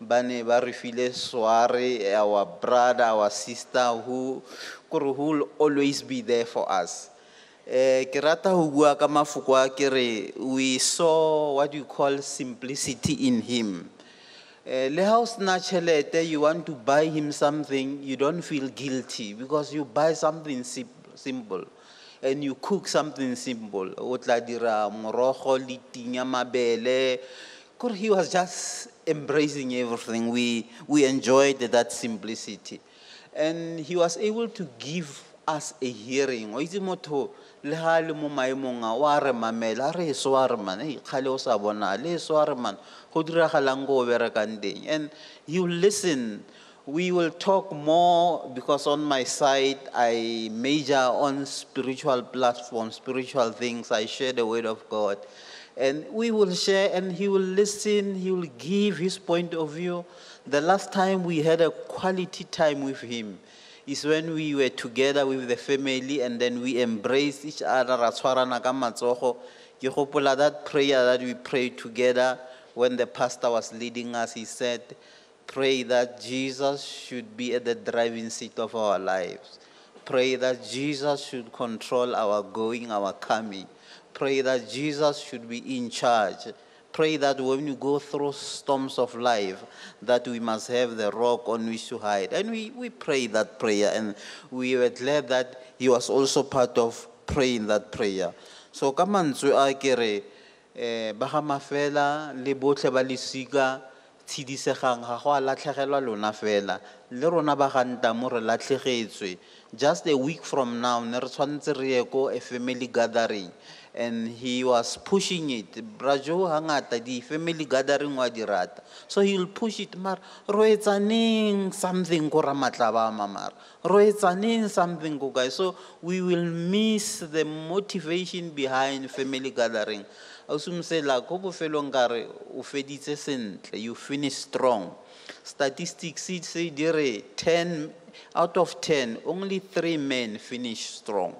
ba ne ba re file sware, our brother, our sister who will always be there for us. Ke rata ho bua ka mafoko a ke re we saw what you call simplicity in him. Le ha o sena tšhelete, you want to buy him something, you don't feel guilty because you buy something simple and you cook something simple. O tla dira morogo le ting ya mabele. He was just embracing everything. We enjoyed that simplicity. And he was able to give us a hearing. O itse motho le ha le mo maemong a wa re mamela re sware man khale o sa bona le sware man go diragalang go berekang teng. And you listen. We will talk more because on my side I major on spiritual platforms, spiritual things. I share the word of God. And we will share and he will listen, he will give his point of view. The last time we had a quality time with him is when we were together with the family and then we embraced each other. Ke gopola that prayer that we prayed together when the pastor was leading us. He said, pray that Jesus should be at the driving seat of our lives. Pray that Jesus should control our going, our coming. Pray that Jesus should be in charge. Pray that when you go through storms of life, that we must have the rock on which to hide. And we prayed that prayer, and we were glad that he was also part of praying that prayer. So, kamantswe a kere, baga Mafela, le botlhe ba lesika, tshidisegang ga go a latlhegelwa lona fela. Le rona ba ga Ntamo re latlhegetswe. Just a week from now, ne re tshwanetse re ye ko a family gathering. And he was pushing it. Brajo hangata di family gathering wa dirata. So he'll push it mar roetsaneng something ko Ramatlabama mar. Roetsaneng something ko guys. So we will miss the motivation behind family gathering. Ausumsela ko bofelong kare o feditse sentle, you finish strong. Statistics say dire 10 out of 10 only 3 men finish strong.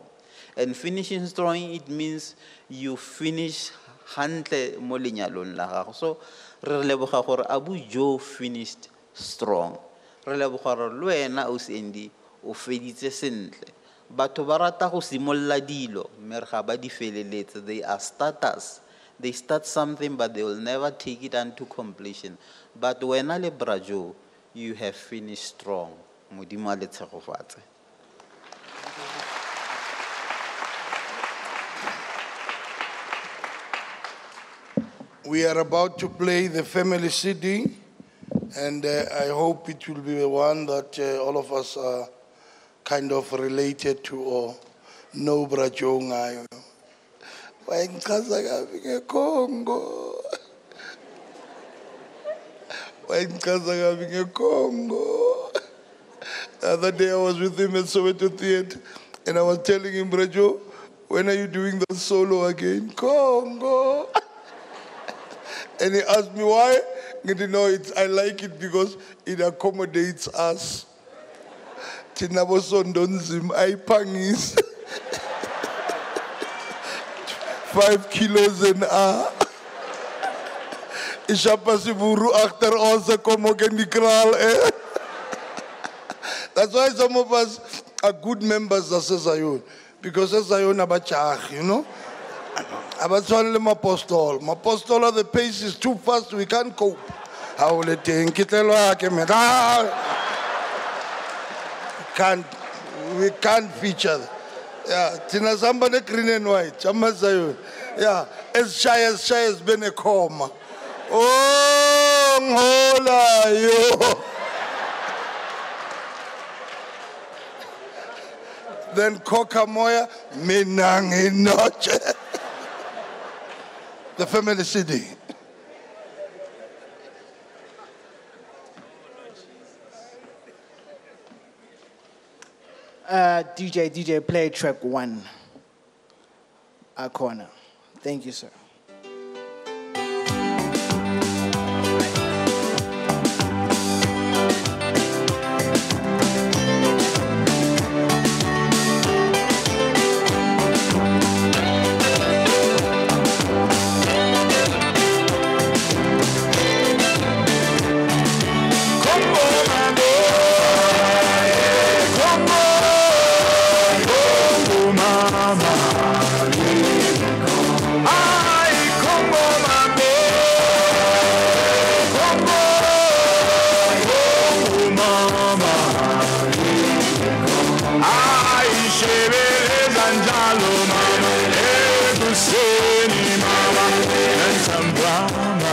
And finishing strong, it means you finish hantle mo lenyalong la gago. So re leboga gore Abu Joe finished strong. Re leboga gore le wena o sendi o feditse sentle. Batho ba rata go simolla dilo mme re ga ba di feleletse. They are starters. They start something but they will never take it unto completion. But wena le Brajo, you have finished strong. Modimo a le tshegofatse. We are about to play the family CD, and I hope it will be the one that all of us are kind of related to or know Brajo ngayo. Wayengichaza kabi ngeCongo. Wayengichaza kabi ngeCongo. The other day I was with him at Soweto Theatre, and I was telling him, Brajo, when are you doing the solo again? Congo. And he asked me why. You know, I like it because it accommodates us. Tinabo sondonzim aipangis. 5 kilos an hour. Ishapa siburu achter ons kom ook in die kraal. That's why some of us are good members of Zion. Because Zion abachach, you know. Abatswale mapostol. Mapostol, the pace is too fast, we can't cope. How will it take? We can't feature. Yeah, Tina somebody green and white. Chamazayo. Yeah, as shy as been a coma. Oh, hola yo. Then Coca Moya, Minang in Noche. The family CD. DJ, play track 1. Our corner. Thank you, sir. ekuseni mama nentambama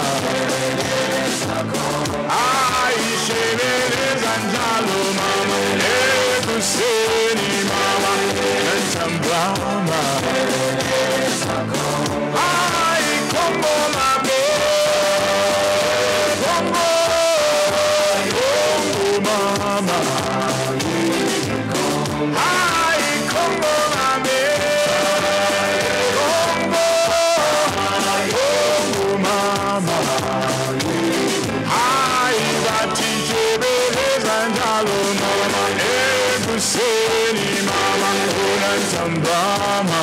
ayishebeleza njalo mama ekuseni mama nentambama ayikhombo mabe khombo mama ayikhombo mabe mama hayi bathi shebeleza njalo mama ekuseni mama unantambama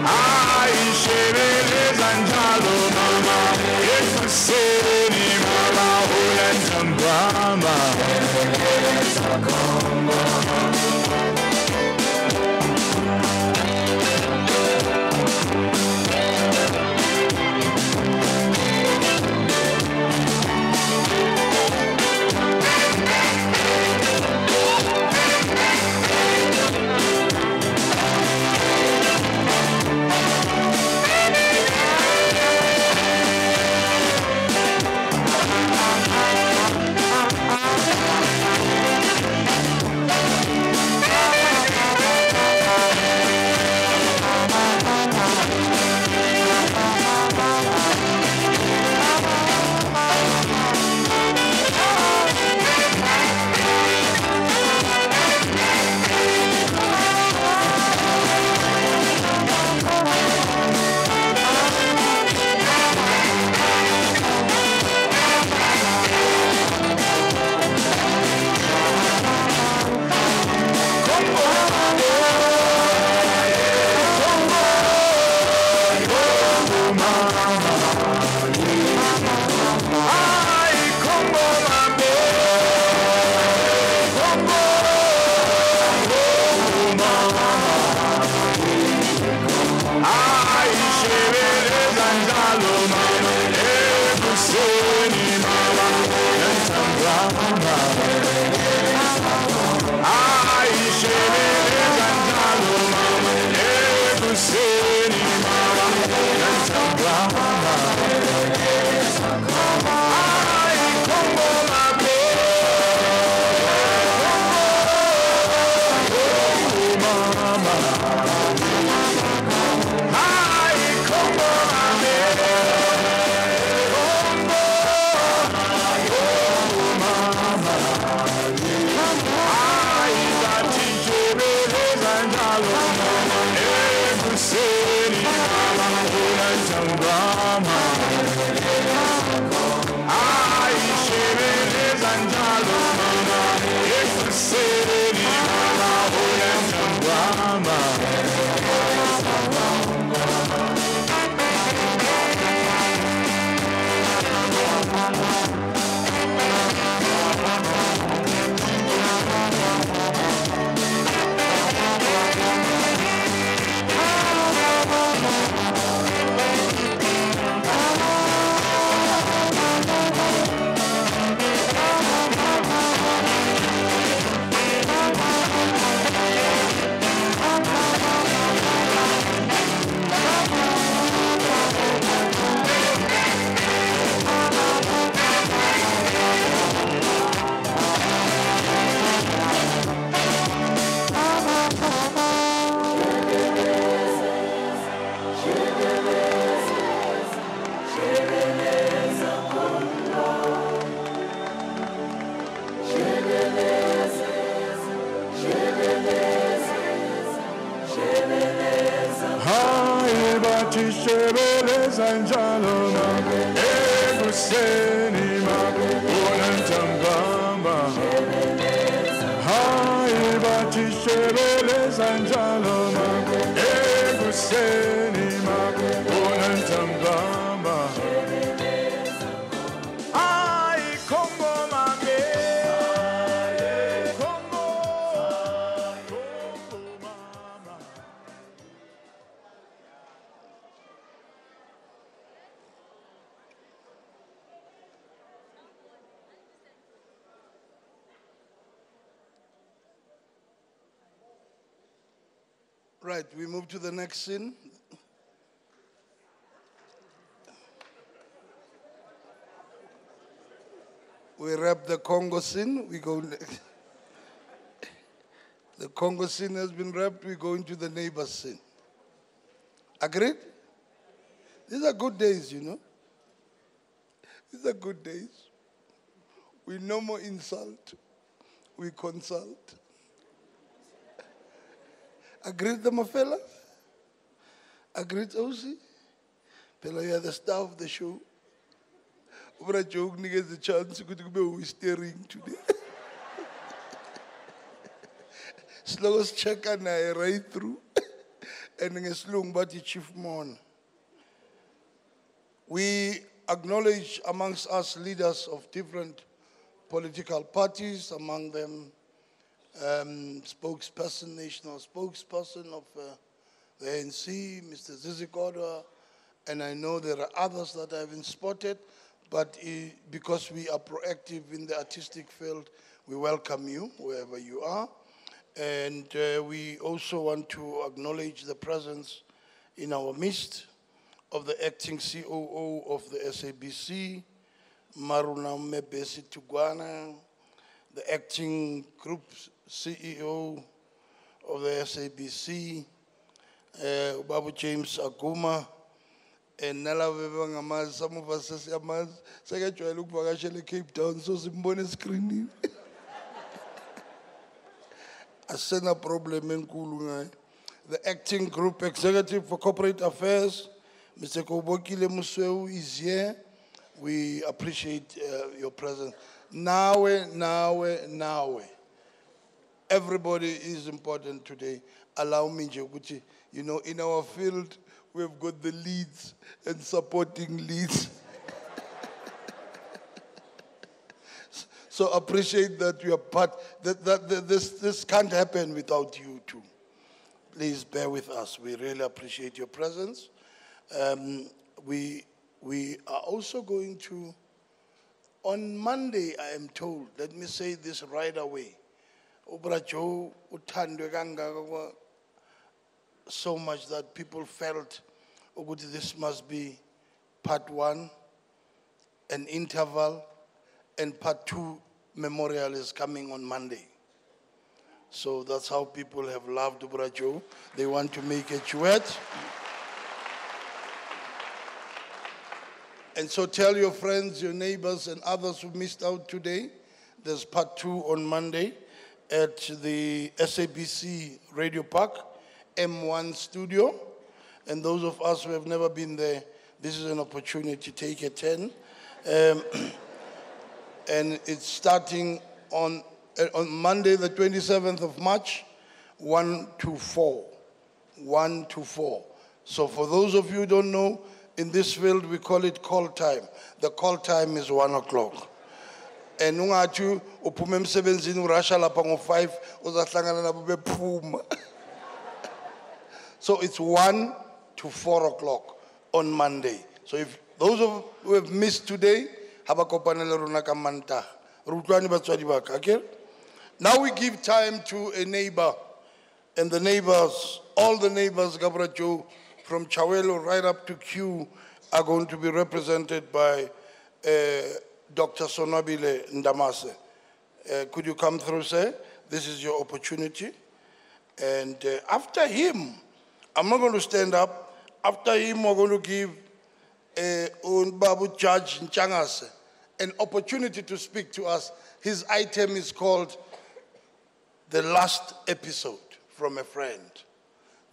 hayi shebeleza njalo mama ekuseni mama unantambama Shebeleza njalo mama ekuseni mama unantambama hayi bathi shebeleza njalo mama ekuseni mama unantambama hayi khombo mame khombo mama. Right, we move to the next scene. We wrap the Congo scene, we go next. The Congo scene has been wrapped, we go into the neighbor scene. Agreed? These are good days, you know. These are good days. We no more insult, we consult. Agreed, the Mafela? Agreed, OC? Pela, you are the star of the show. Over a joke, niggas the chance to be steering today. Slows check and I right through. And in a slung body chief mon. We acknowledge amongst us leaders of different political parties, among them spokesperson, national spokesperson of the ANC, Mr. Zizikodwa, and I know there are others that I haven't spotted, but because we are proactive in the artistic field, we welcome you wherever you are. And we also want to acknowledge the presence in our midst of the acting COO of the SABC, Maruna Mebesi Tugwana, the acting group CEO of the SABC, Babu James Aguma, and Nala Vevangamaz, some of us say Amaz, Secretary look for actually Cape Town, so Simbone screening. I send a problem in Kulungai. The acting group executive for corporate affairs, Mr. Kobokile Museu, is here. We appreciate your presence. Now. Everybody is important today. Allow me, Joguchi. You know, in our field, we've got the leads and supporting leads. So appreciate that you are part, this can't happen without you too. Please bear with us. We really appreciate your presence. We are also going to, on Monday, I am told, let me say this right away. Obrajo uthandwe kangaka so much that people felt this must be part 1, an interval, and part 2 memorial is coming on Monday. So that's how people have loved Obrajo. They want to make a duet. And so tell your friends, your neighbors, and others who missed out today, there's part 2 on Monday at the SABC Radio Park, M1 studio. And those of us who have never been there, this is an opportunity, take a 10. And it's starting on Monday, the 27th of March, 1 to 4. 1 to 4. So for those of you who don't know, in this field, we call it call time. The call time is 1 o'clock. And ungatu uphume emsebenzini urasha lapha ngo5 uzahlangana nabo bephuma. So it's 1 to 4 o'clock on Monday. So if those who have missed today, haba kopanele rona ka Mantaha. Re utlwane batswadi ba ka, okay? Now we give time to a neighbor, and the neighbors, all the neighbors, Gabra Joe, from Chawelo right up to Q, are going to be represented by Dr. Sonabile Ndamase. Could you come through, sir? This is your opportunity. And after him, I'm not going to stand up. After him, we're going to give Babu Judge Nchangase an opportunity to speak to us. His item is called The Last Episode from a Friend.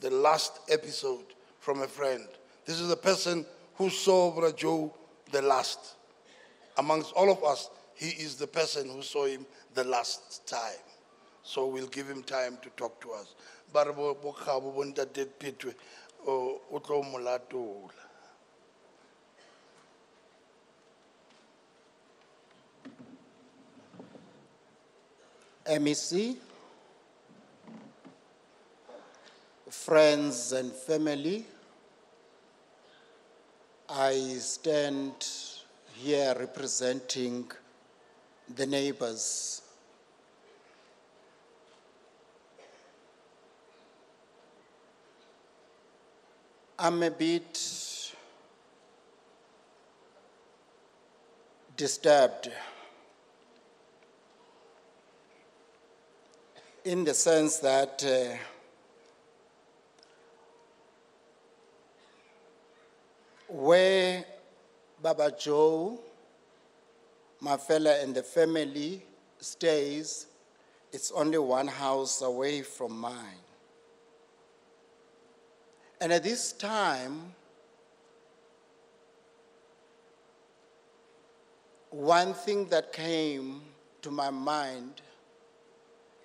The Last Episode from a Friend. This is the person who saw Brajo the last. Amongst all of us, he is the person who saw him the last time. So we'll give him time to talk to us. MEC, friends and family, I stand here representing the neighbors. I'm a bit disturbed in the sense that where Baba Joe, Mafela and the family stays, it's only one house away from mine. And at this time, one thing that came to my mind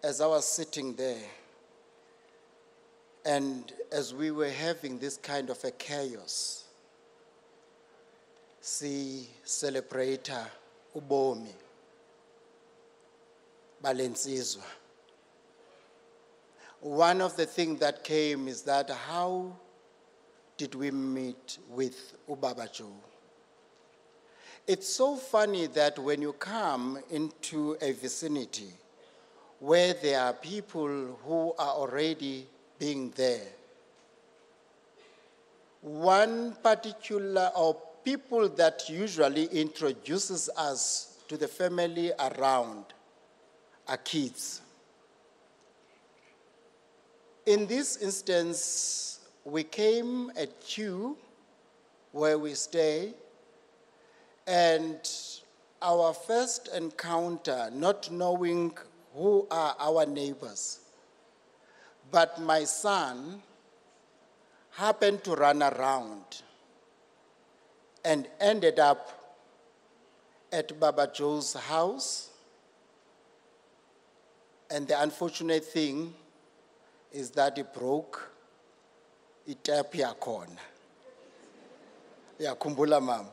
as I was sitting there and as we were having this kind of a chaos, si celebrata ubomi balensizwa. One of the things that came is that how did we meet with Ubaba Joe? It's so funny that when you come into a vicinity where there are people who are already being there, one particular or people that usually introduces us to the family around are kids. In this instance, we came at you where we stay, and our first encounter, not knowing who are our neighbors, but my son happened to run around and ended up at Baba Joe's house. And the unfortunate thing is that he broke itap yakhona. Yakhumbula mama.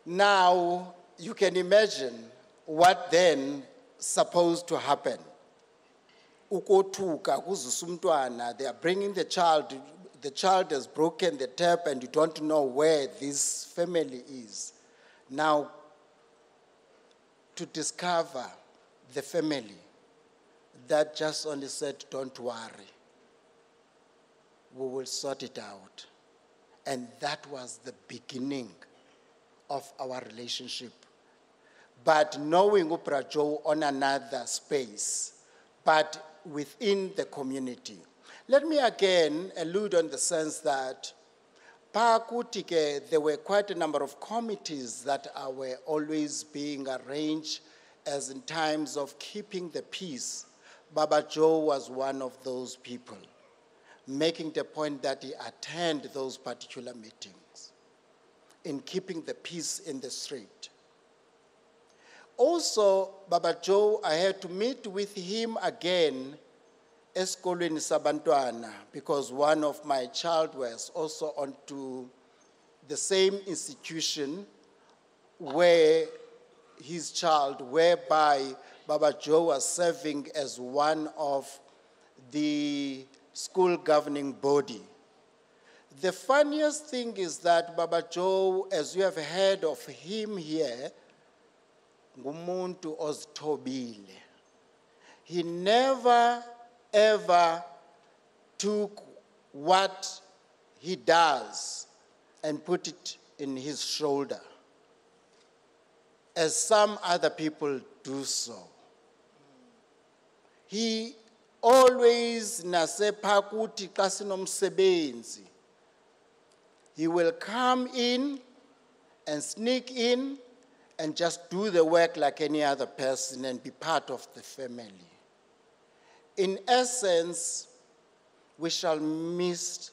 Now you can imagine what then supposed to happen. Ukothuka kuzisa umntwana, they are bringing the child has broken the tap and you don't know where this family is. Now, to discover the family that just only said, don't worry, we will sort it out. And that was the beginning of our relationship. But knowing Upra Joe on another space, but within the community. Let me again allude on the sense that there were quite a number of committees that were always being arranged as in times of keeping the peace. Baba Joe was one of those people, making the point that he attend those particular meetings in keeping the peace in the street. Also, Baba Joe, I had to meet with him again esikolweni sabantwana because one of my child was also onto the same institution where his child, whereby Baba Joe was serving as one of the school governing body. The funniest thing is that Baba Joe, as you have heard of him here, ngumuntu ozithobile. He never ever took what he does and put it in his shoulder, as some other people do so. He always nasepakuti kasinomsebenzi. He will come in and sneak in and just do the work like any other person and be part of the family. In essence, we shall miss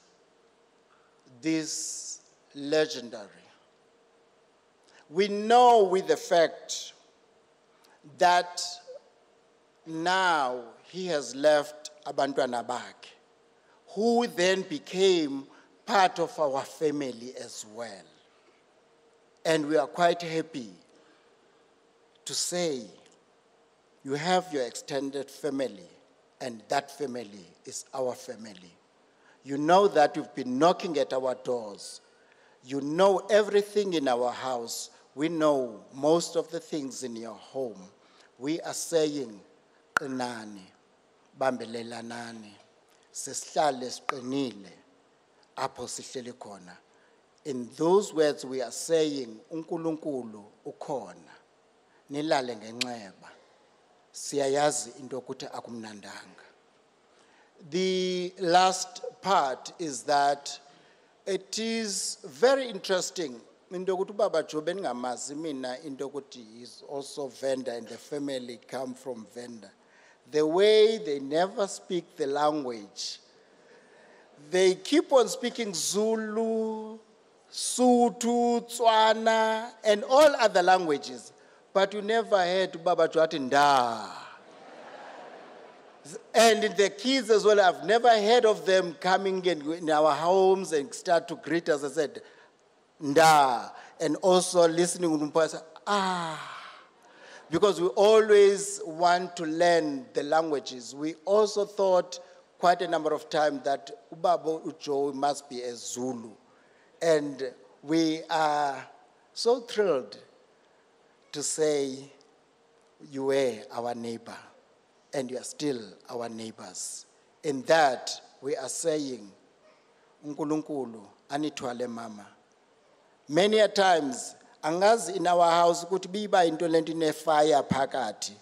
this legendary. We know with the fact that now he has left abantwana bakhe, who then became part of our family as well. And we are quite happy to say you have your extended family, and that family is our family. You know that you've been knocking at our doors. You know everything in our house. We know most of the things in your home. We are saying, qinani, bambelelanani, sesihlale siqinile, apho sihleli khona. In those words we are saying, uNkulunkulu ukhona, nilale ngenxeba, siyayazi into yokuthi akumnandanga. The last part is that it is very interesting, into yokuthi uBaba Joe bengamazi mina into yokuthi is also Venda and the family come from Venda. The way they never speak the language, they keep on speaking Zulu, Sotho, Tswana, and all other languages, but you never heard Baba Joe ati nda. And the kids as well, I've never heard of them coming in our homes and start to greet us. I said, nda, and also listening to us, because we always want to learn the languages. We also thought quite a number of times that Ubaba Joe must be a Zulu. And we are so thrilled to say you were our neighbor and you are still our neighbors. In that, we are saying, uNkulunkulu anithwale mama. Many a times, angazi in our house could be by into lentine fire phakathi.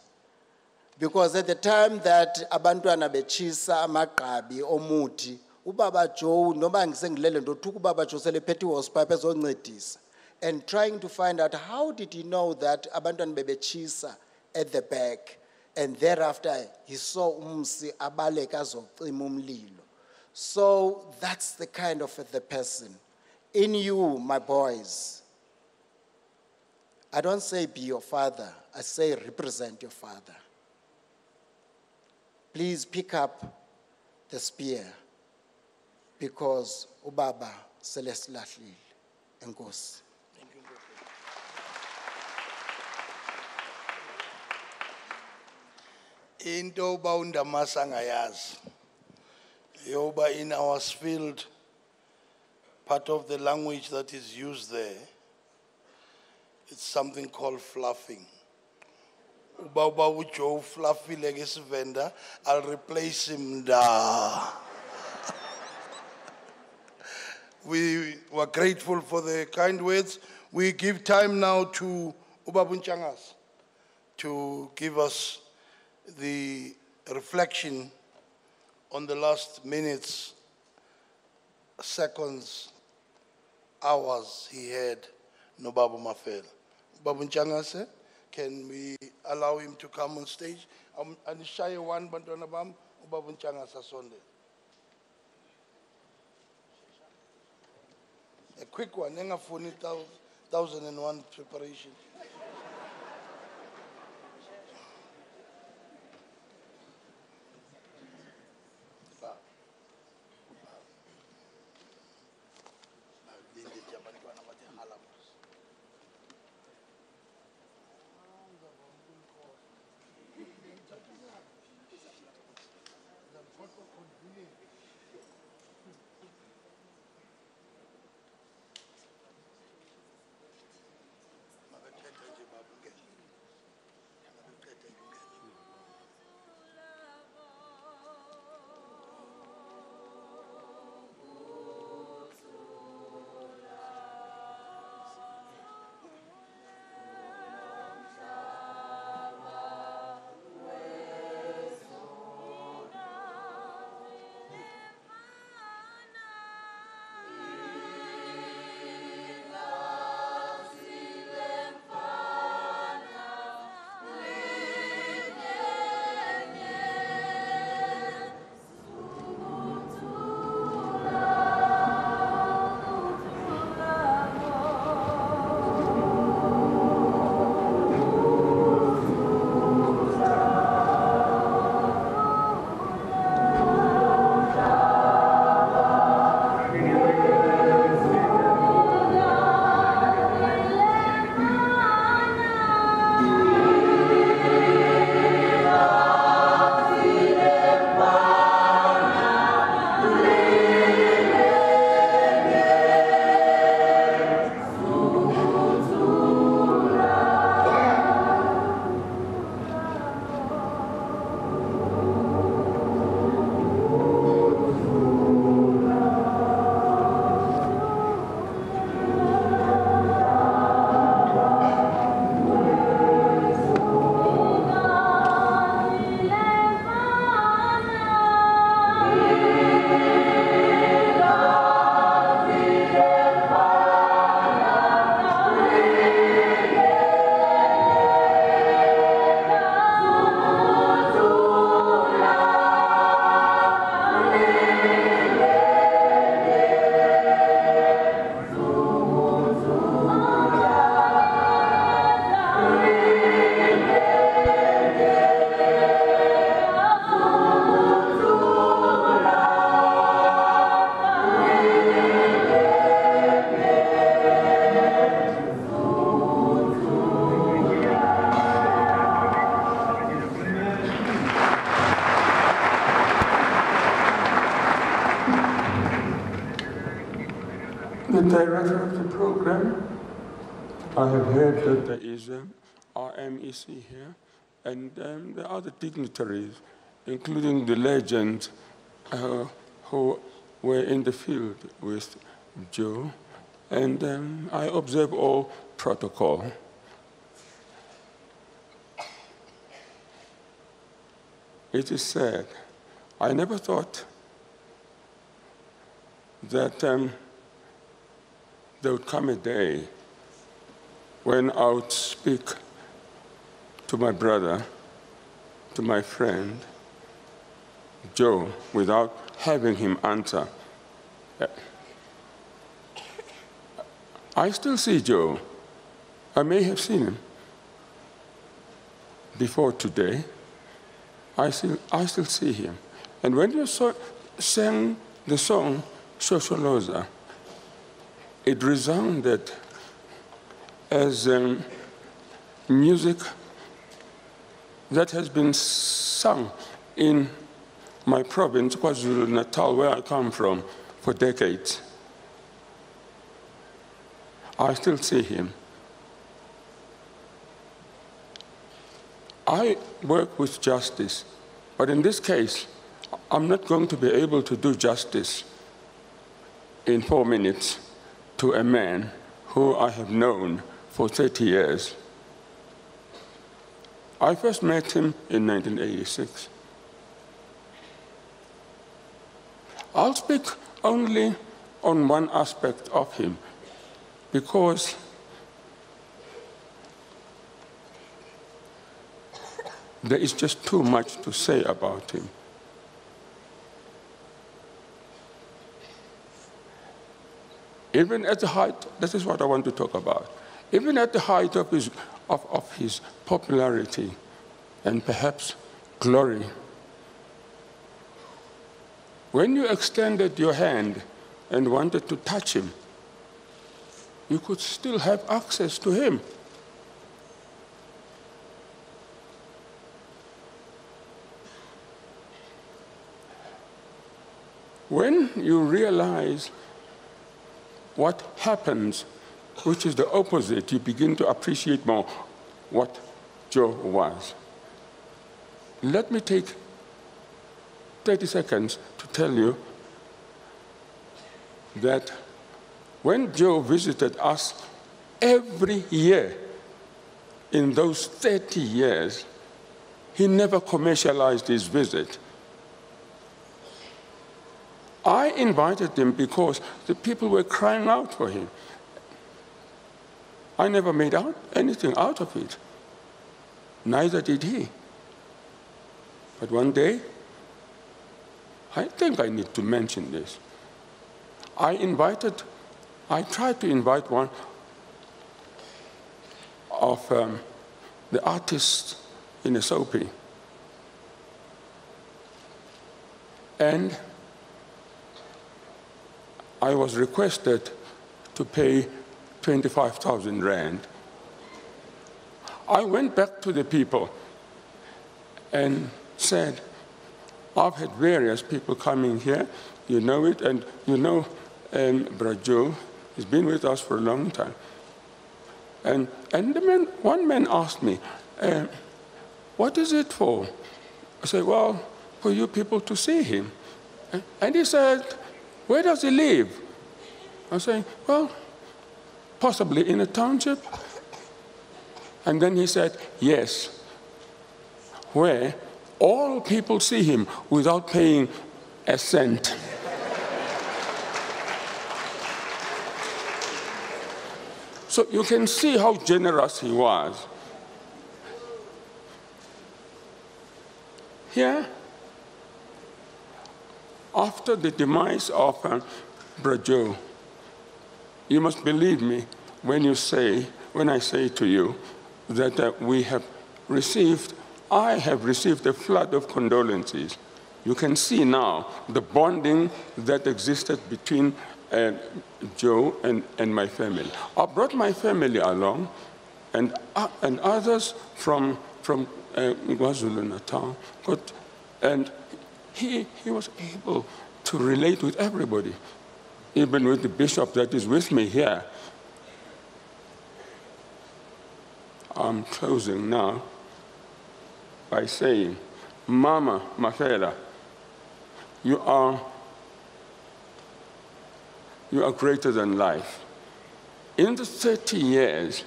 Because at the time that abantwana bechisa amaqabi omuthi, uBaba Joe noma ngisengilele ndothuka uBaba Joe selephethe hospital ezoncedisa, and trying to find out how did he know that abantwana bebechisa at the back, and thereafter he saw umsi abaleka azocima umlilo. So that's the kind of the person. In you, my boys, I don't say be your father, I say represent your father. Please pick up the spear, because ubaba selesilahlile. Enkosi. Into undamasa ngayazi yoba in our field, part of the language that is used there, it's something called fluffing. Uba Joe fluffy legacy vendor, I'll replace him da. We were grateful for the kind words. We give time now to Ubabunchanas to give us the reflection on the last minutes, seconds, hours he had no Babu Mafel. Babunchanas, can we allow him to come on stage? And shy one bantwana bam Babunchanas Sunday. A quick one, nenga phone 1001 preparation. the director of the program. I have heard that there is RMEC here, and the other dignitaries, including the legends who were in the field with Joe, and I observe all protocol. It is sad. I never thought that there would come a day when I would speak to my brother, to my friend, Joe, without having him answer. I still see Joe. I may have seen him before today. I still see him. And when you sang the song Shosholoza, it resounded as music that has been sung in my province, KwaZulu-Natal, where I come from, for decades. I still see him. I work with justice, but in this case, I'm not going to be able to do justice in 4 minutes to a man who I have known for 30 years. I first met him in 1986. I'll speak only on one aspect of him, because there is just too much to say about him. Even at the height, this is what I want to talk about. Even at the height of his popularity and perhaps glory, when you extended your hand and wanted to touch him, you could still have access to him. When you realize what happens, which is the opposite, you begin to appreciate more what Joe was. Let me take 30 seconds to tell you that when Joe visited us every year in those 30 years, he never commercialized his visit. I invited him because the people were crying out for him. I never made anything out of it. Neither did he. But one day, I think I need to mention this. I tried to invite one of the artists in Esopie. And I was requested to pay 25,000 rand. I went back to the people and said, I've had various people coming here, you know it, and you know Brajo, he's been with us for a long time. And one man asked me, what is it for? I said, well, for you people to see him. And he said, where does he live? I said, well, possibly in a township. And then he said, yes, where all people see him without paying a cent. So you can see how generous he was. Here, after the demise of Brajo, you must believe me when I say to you that I have received a flood of condolences. You can see now the bonding that existed between Joe and my family. I brought my family along, and others from KwaZulu-Natal, and he was able to relate with everybody. even with the bishop that is with me here. I'm closing now by saying, Mama Mafela, you are greater than life. In the 30 years,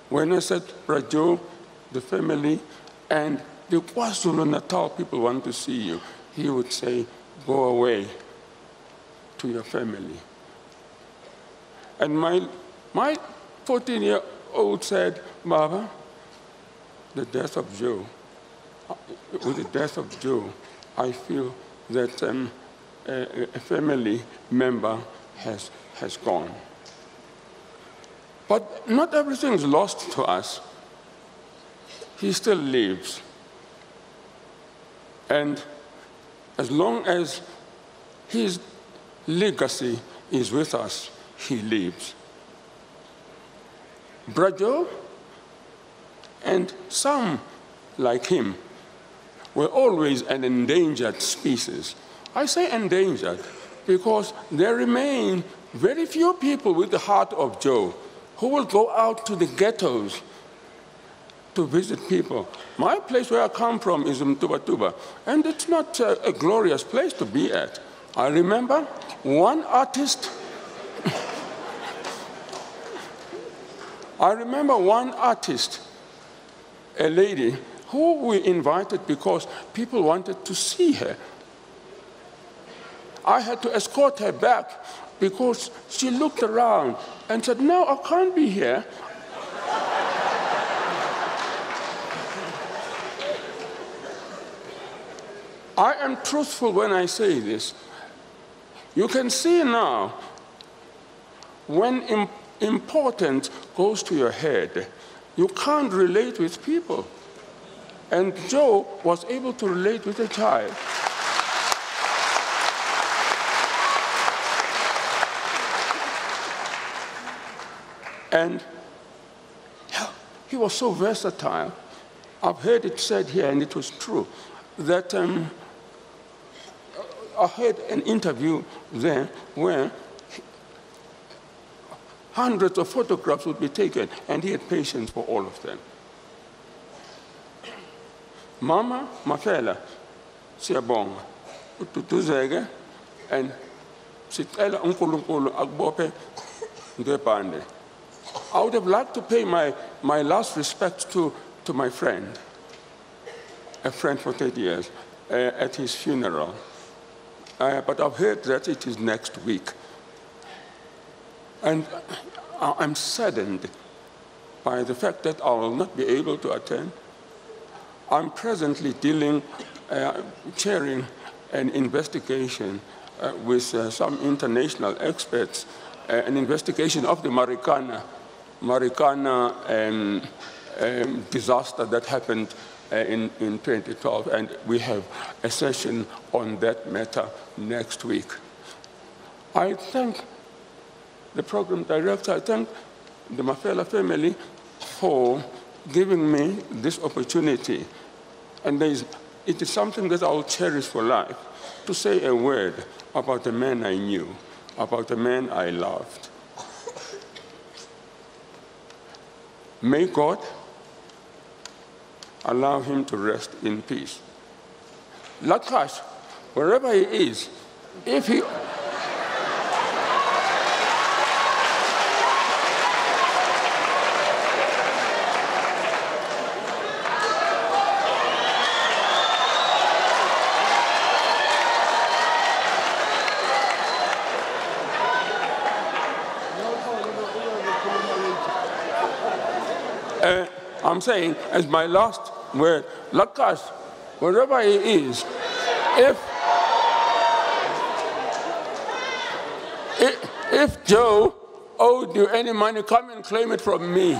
when I said, Rajo, the family, and the KwaZulu-Natal people want to see you, he would say, go away to your family. And my 14-year-old said, Baba, the death of Joe, with the death of Joe, I feel that a family member has gone. But not everything is lost to us. He still lives. And as long as his legacy is with us, he lives. Brajo and some like him were always an endangered species. I say endangered because there remain very few people with the heart of Joe who will go out to the ghettos to visit people. My place where I come from is Mtubatuba, and it's not a glorious place to be at. I remember one artist, a lady, who we invited because people wanted to see her. I had to escort her back because she looked around and said, no, I can't be here. I am truthful when I say this. You can see now when importance goes to your head, you can't relate with people. And Joe was able to relate with a child. And he was so versatile. I've heard it said here, and it was true, that I heard an interview there where hundreds of photographs would be taken, and he had patience for all of them. Mama Mafela, siyabonga, ututuzeke, and sicela uNkulunkulu akubophe ngebhande. I would have liked to pay my last respects to my friend, a friend for 30 years, at his funeral. But I've heard that it is next week. And I'm saddened by the fact that I will not be able to attend. I'm presently chairing an investigation with some international experts, an investigation of the Marikana disaster that happened in 2012, and we have a session on that matter next week. I thank the program director, I thank the Mafela family for giving me this opportunity. And it is something that I will cherish for life, to say a word about the man I knew, about the man I loved. May God allow him to rest in peace. Lakash, wherever he is, if he... I'm saying, as my last word, Lakash, wherever he is, if Joe owed you any money, come and claim it from me.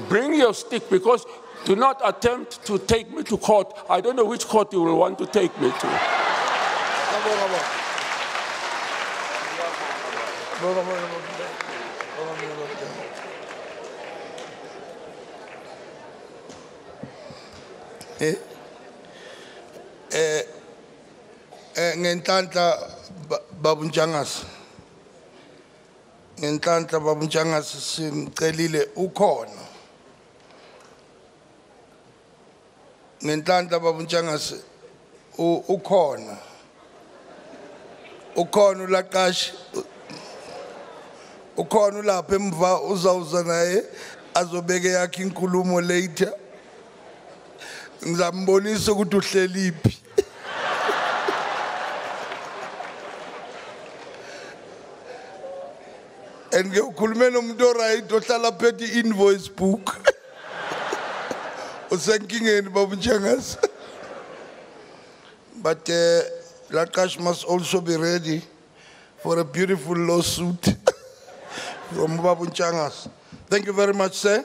Bring your stick, because do not attempt to take me to court. I don't know which court you will want to take me to. Ngenhlanhla babunjangas. Ngenhlanhla babunjangas simcelile ukhona. Ngenhlanhla babunjangas ukhona. Ukhona ulaqashi. Ukhona lapha emva uzawuza naye azobeke yakhe inkulumo later. Ngizambonisa ukuthi uhleliphi. And ngiyokhuluma nomuntu oright ohlala phethe invoice book. Usenkingeni babunjangas. But Lakash must also be ready for a beautiful lawsuit from Babunjangas. Thank you very much, sir.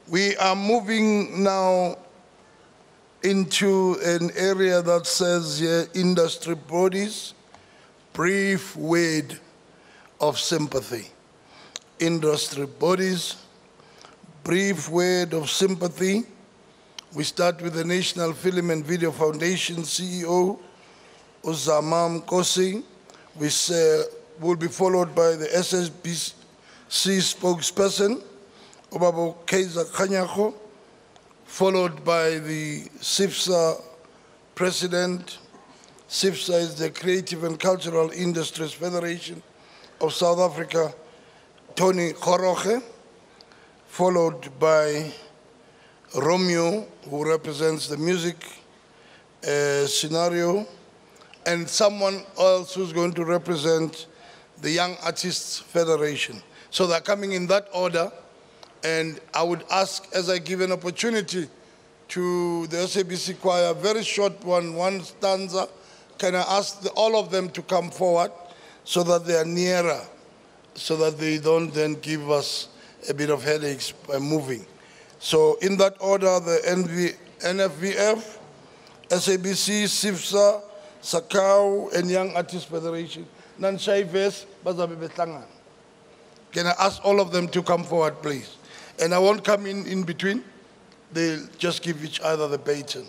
We are moving now into an area that says here, industry bodies, brief word of sympathy. Industry bodies, brief word of sympathy. We start with the National Film and Video Foundation CEO, Uzama Mkosi, which will be followed by the SABC spokesperson, Obabo Keiza Kanyako, followed by the SIFSA president. SIFSA is the Creative and Cultural Industries Federation of South Africa, Tony Koroche, followed by Romeo, who represents the music scenario, and someone else who's going to represent the Young Artists Federation. So they're coming in that order, and I would ask, as I give an opportunity to the SABC choir, a very short one stanza, can I ask all of them to come forward so that they are nearer, so that they don't then give us a bit of headaches by moving. So in that order, the NFVF, SABC, SIFSA, Sakau, and Young Artists Federation. Can I ask all of them to come forward, please? And I won't come in between. They'll just give each other the baton.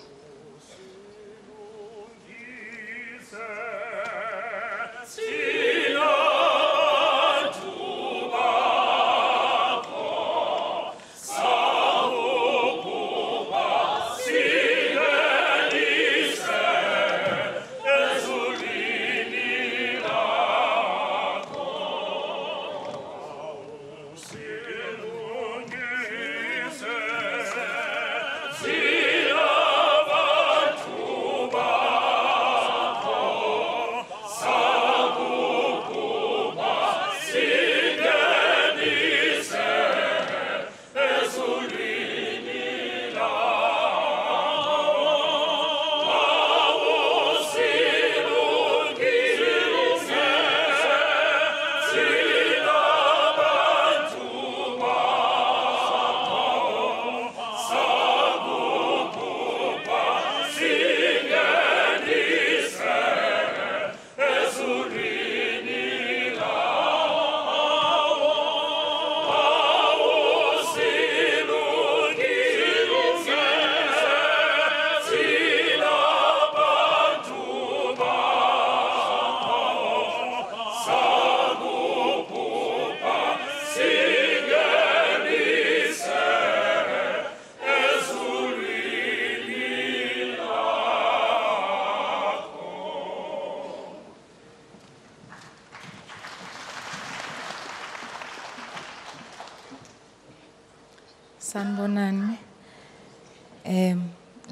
Sanibonani.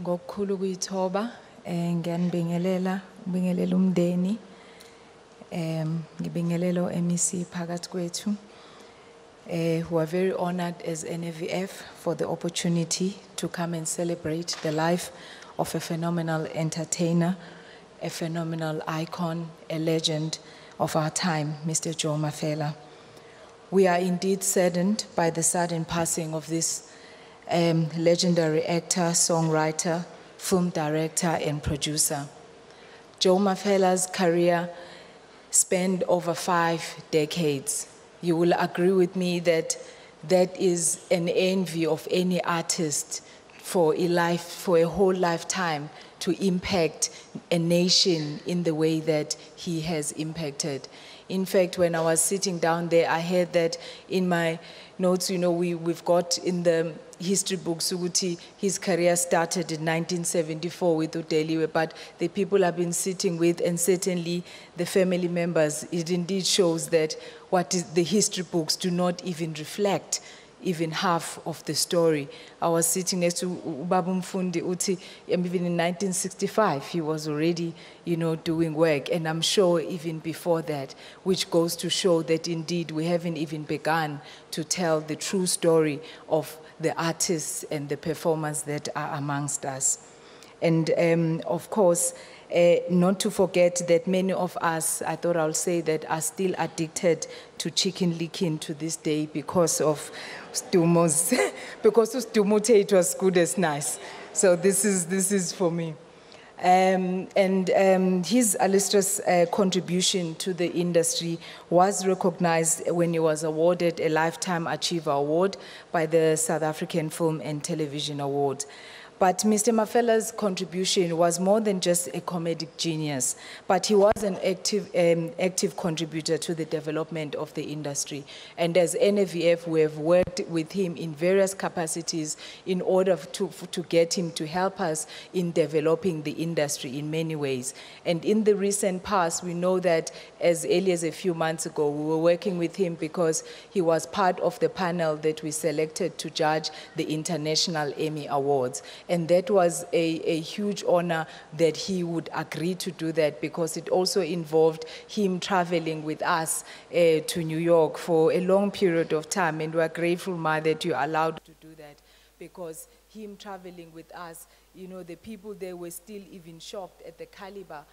Ngokukhulu kuyithoba ngiyanibingelela umndeni ngibingelelo MEC phakathi kwethu. We are very honored as NAVF for the opportunity to come and celebrate the life of a phenomenal entertainer, a phenomenal icon, a legend of our time, Mr. Joe Mafela. We are indeed saddened by the sudden passing of this legendary actor, songwriter, film director, and producer. Joe Mafela's career spanned over 5 decades. You will agree with me that that is an envy of any artist for a life, for a whole lifetime, to impact a nation in the way that he has impacted. In fact, when I was sitting down there, I heard that in my notes, you know, we've got in the history book, Suguti, his career started in 1974 with Udeliwe, but the people I've been sitting with, and certainly the family members, it indeed shows that what is, the history books do not even reflect even half of the story. I was sitting next to Ubaba Mfundi Uti, and even in 1965, he was already, you know, doing work, and I'm sure even before that, which goes to show that indeed we haven't even begun to tell the true story of the artists and the performers that are amongst us. And of course, not to forget that many of us, I thought I'll say that, are still addicted to chicken licking to this day because of Stumo's, because of Stumo, it was good as nice. So this is for me. His illustrious contribution to the industry was recognized when he was awarded a Lifetime Achiever Award by the South African Film and Television Awards. But Mr. Mafela's contribution was more than just a comedic genius, but he was an active contributor to the development of the industry. And as NAVF, we have worked with him in various capacities in order to get him to help us in developing the industry in many ways. And in the recent past, we know that as early as a few months ago, we were working with him because he was part of the panel that we selected to judge the International Emmy Awards. And that was a huge honor that he would agree to do that, because it also involved him traveling with us to New York for a long period of time. And we're grateful, Ma, that you allowed to do that, because him traveling with us, you know, the people there were still even shocked at the caliber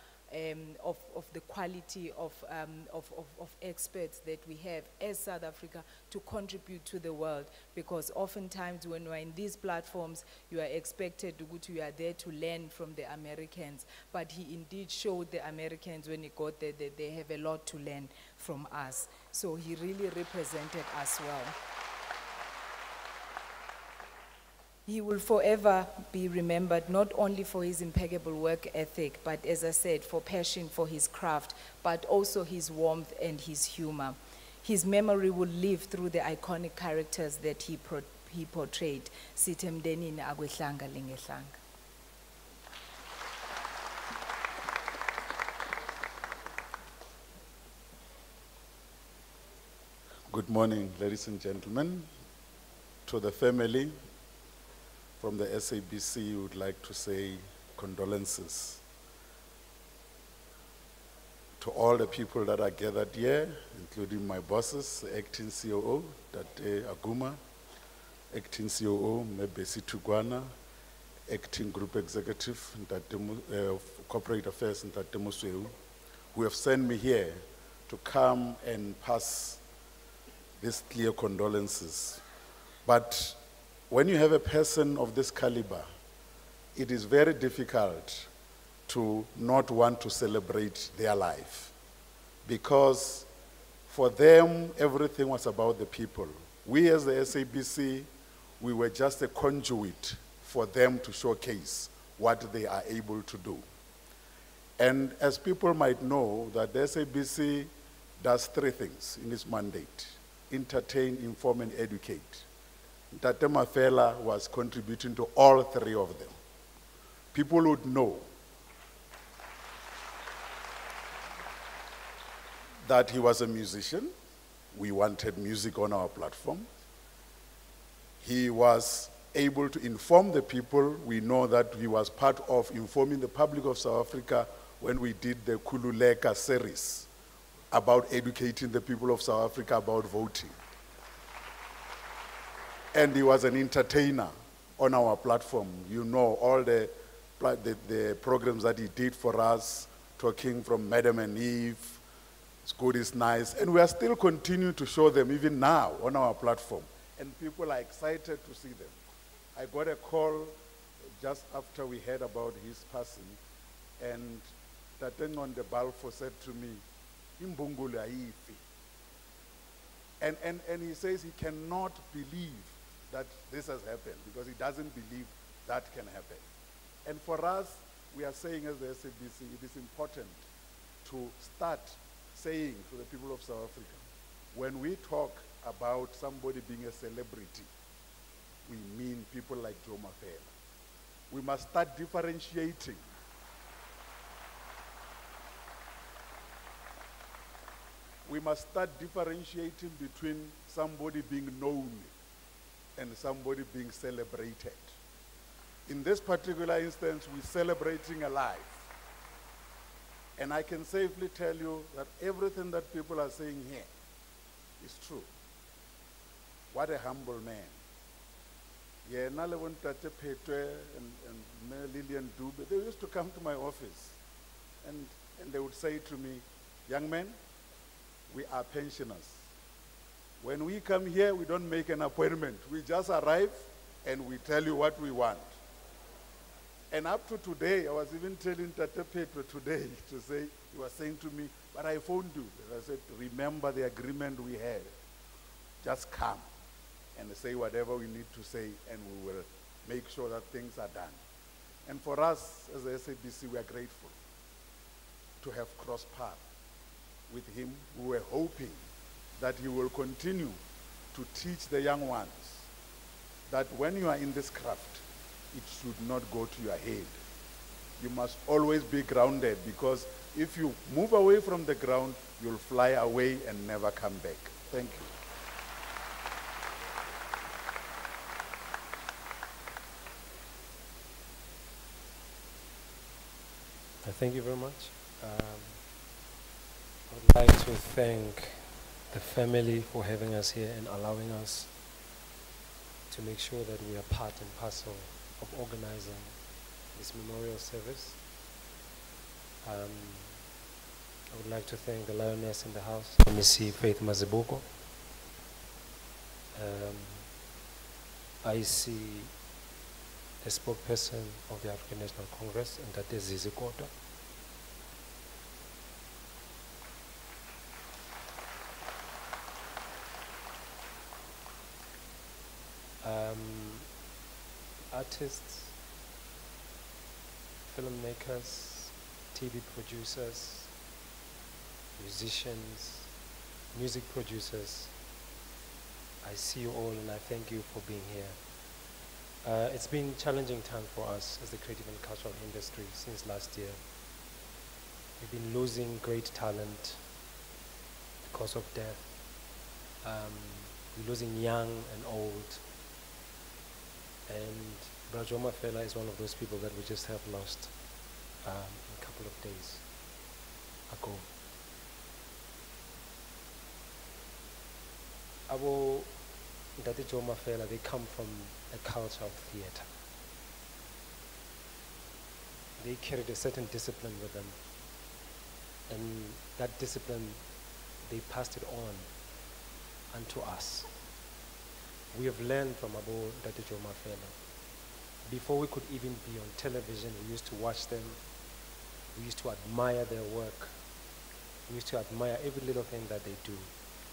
of the quality of experts that we have as South Africa to contribute to the world, because oftentimes when we're in these platforms, you are expected to you are there to learn from the Americans, but he indeed showed the Americans when he got there that they have a lot to learn from us. So he really represented us well. He will forever be remembered not only for his impeccable work ethic, but as I said, for passion for his craft, but also his warmth and his humor. His memory will live through the iconic characters that he portrayed. Sitemdenini agwehlanga lingehlanga. Good morning, ladies and gentlemen. To the family, from the SABC, would like to say condolences to all the people that are gathered here, including my bosses, the acting COO, Tate Aguma, acting COO, Mebesi Tugwana, acting group executive, corporate affairs, Tate Musweu, who have sent me here to come and pass these clear condolences. But when you have a person of this caliber, it is very difficult to not want to celebrate their life, because for them, everything was about the people. We as the SABC, we were just a conduit for them to showcase what they are able to do. And as people might know, that the SABC does three things in its mandate: entertain, inform, and educate. Tate Mafela was contributing to all three of them. People would know that he was a musician. We wanted music on our platform. He was able to inform the people. We know that he was part of informing the public of South Africa when we did the Kululeka series about educating the people of South Africa about voting. And he was an entertainer on our platform. You know all the programs that he did for us, talking from Madam and Eve, It's Good, It's Nice, and we are still continuing to show them even now on our platform. And people are excited to see them. I got a call just after we heard about his passing, and Tateng on the Balfour said to me, Imbungule aifi. And he says he cannot believe that this has happened, because he doesn't believe that can happen. And for us, we are saying as the SABC, it is important to start saying to the people of South Africa, when we talk about somebody being a celebrity, we mean people like Joe Mafela. We must start differentiating. We must start differentiating between somebody being known and somebody being celebrated. In this particular instance, we're celebrating a life. And I can safely tell you that everything that people are saying here is true. What a humble man. Yeah, Nalewon Tate Petwe and Lillian Dube, they used to come to my office and they would say to me, young man, we are pensioners. When we come here, we don't make an appointment. We just arrive and we tell you what we want. And up to today, I was even telling Tate Petwe today to say, he was saying to me, but I phoned you. And I said, remember the agreement we had. Just come and say whatever we need to say, and we will make sure that things are done. And for us, as the SABC, we are grateful to have crossed paths with him. We were hoping that he will continue to teach the young ones that when you are in this craft, it should not go to your head. You must always be grounded, because if you move away from the ground, you'll fly away and never come back. Thank you. Thank you very much. I would like to thank the family for having us here and allowing us to make sure that we are part and parcel of organizing this memorial service. I would like to thank the lioness in the house, Mrs. Faith Mazibuko. I see the spokesperson of the African National Congress, and that is Zizi Kota. Artists, filmmakers, TV producers, musicians, music producers, I see you all and I thank you for being here. It's been a challenging time for us as the creative and cultural industry since last year. We've been losing great talent because of death. We're losing young and old. And Brajo Mafela is one of those people that we just have lost a couple of days ago. Abo Ndati Jo Mafela, they come from a culture of theater. They carried a certain discipline with them. And that discipline, they passed it on unto us. We have learned from Abu Ndati Jo Mafela. Before we could even be on television, we used to watch them. We used to admire their work. We used to admire every little thing that they do.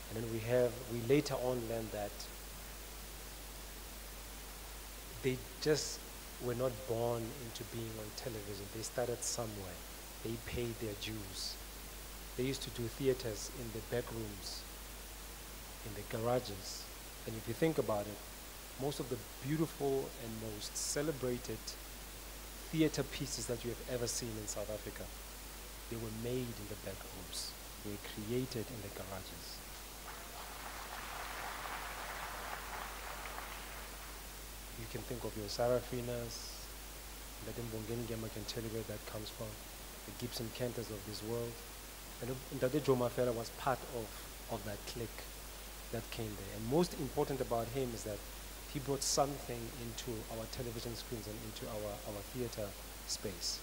And then we later on learned that they just were not born into being on television. They started somewhere. They paid their dues. They used to do theaters in the back rooms, in the garages. And if you think about it, most of the beautiful and most celebrated theater pieces that you have ever seen in South Africa, they were made in the back rooms. They were created in the garages. You can think of your Sarafinas, the Mbongeni Gema can tell you where that comes from, the Gibson Cantors of this world. And Ndati Jo Mafela was part of that clique that came there. And most important about him is that he brought something into our television screens and into our theater space.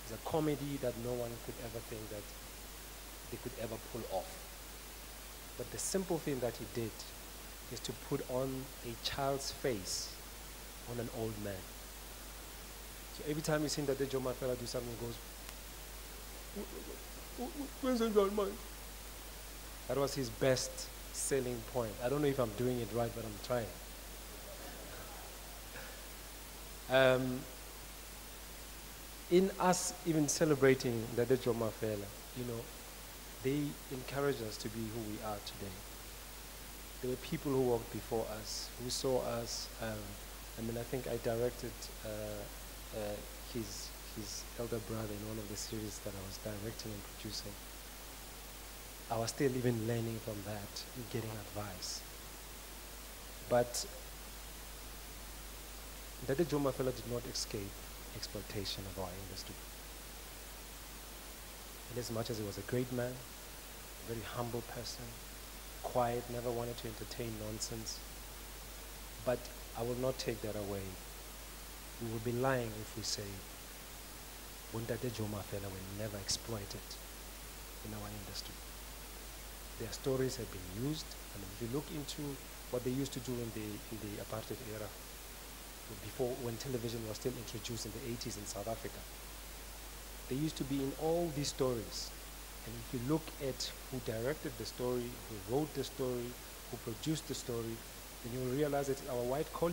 It's a comedy that no one could ever think that they could ever pull off. But the simple thing that he did is to put on a child's face on an old man. So every time you see that Jo Mafela do something, he goes, where's the old man? That was his best selling point. I don't know if I'm doing it right, but I'm trying. In us even celebrating the Joe Mafela, you know, they encourage us to be who we are today. There were people who walked before us, who saw us. I mean, I think I directed his elder brother in one of the series that I was directing and producing. I was still even learning from that and getting advice. But Dade Joe Mafela did not escape exploitation of our industry. And as much as he was a great man, a very humble person, quiet, never wanted to entertain nonsense, but I will not take that away. We will be lying if we say Dade Joe Mafela were never exploited in our industry. Their stories have been used. I mean, if you look into what they used to do in the apartheid era, before, when television was still introduced in the 80s in South Africa, they used to be in all these stories. And if you look at who directed the story, who wrote the story, who produced the story, then you will realize that our white colleagues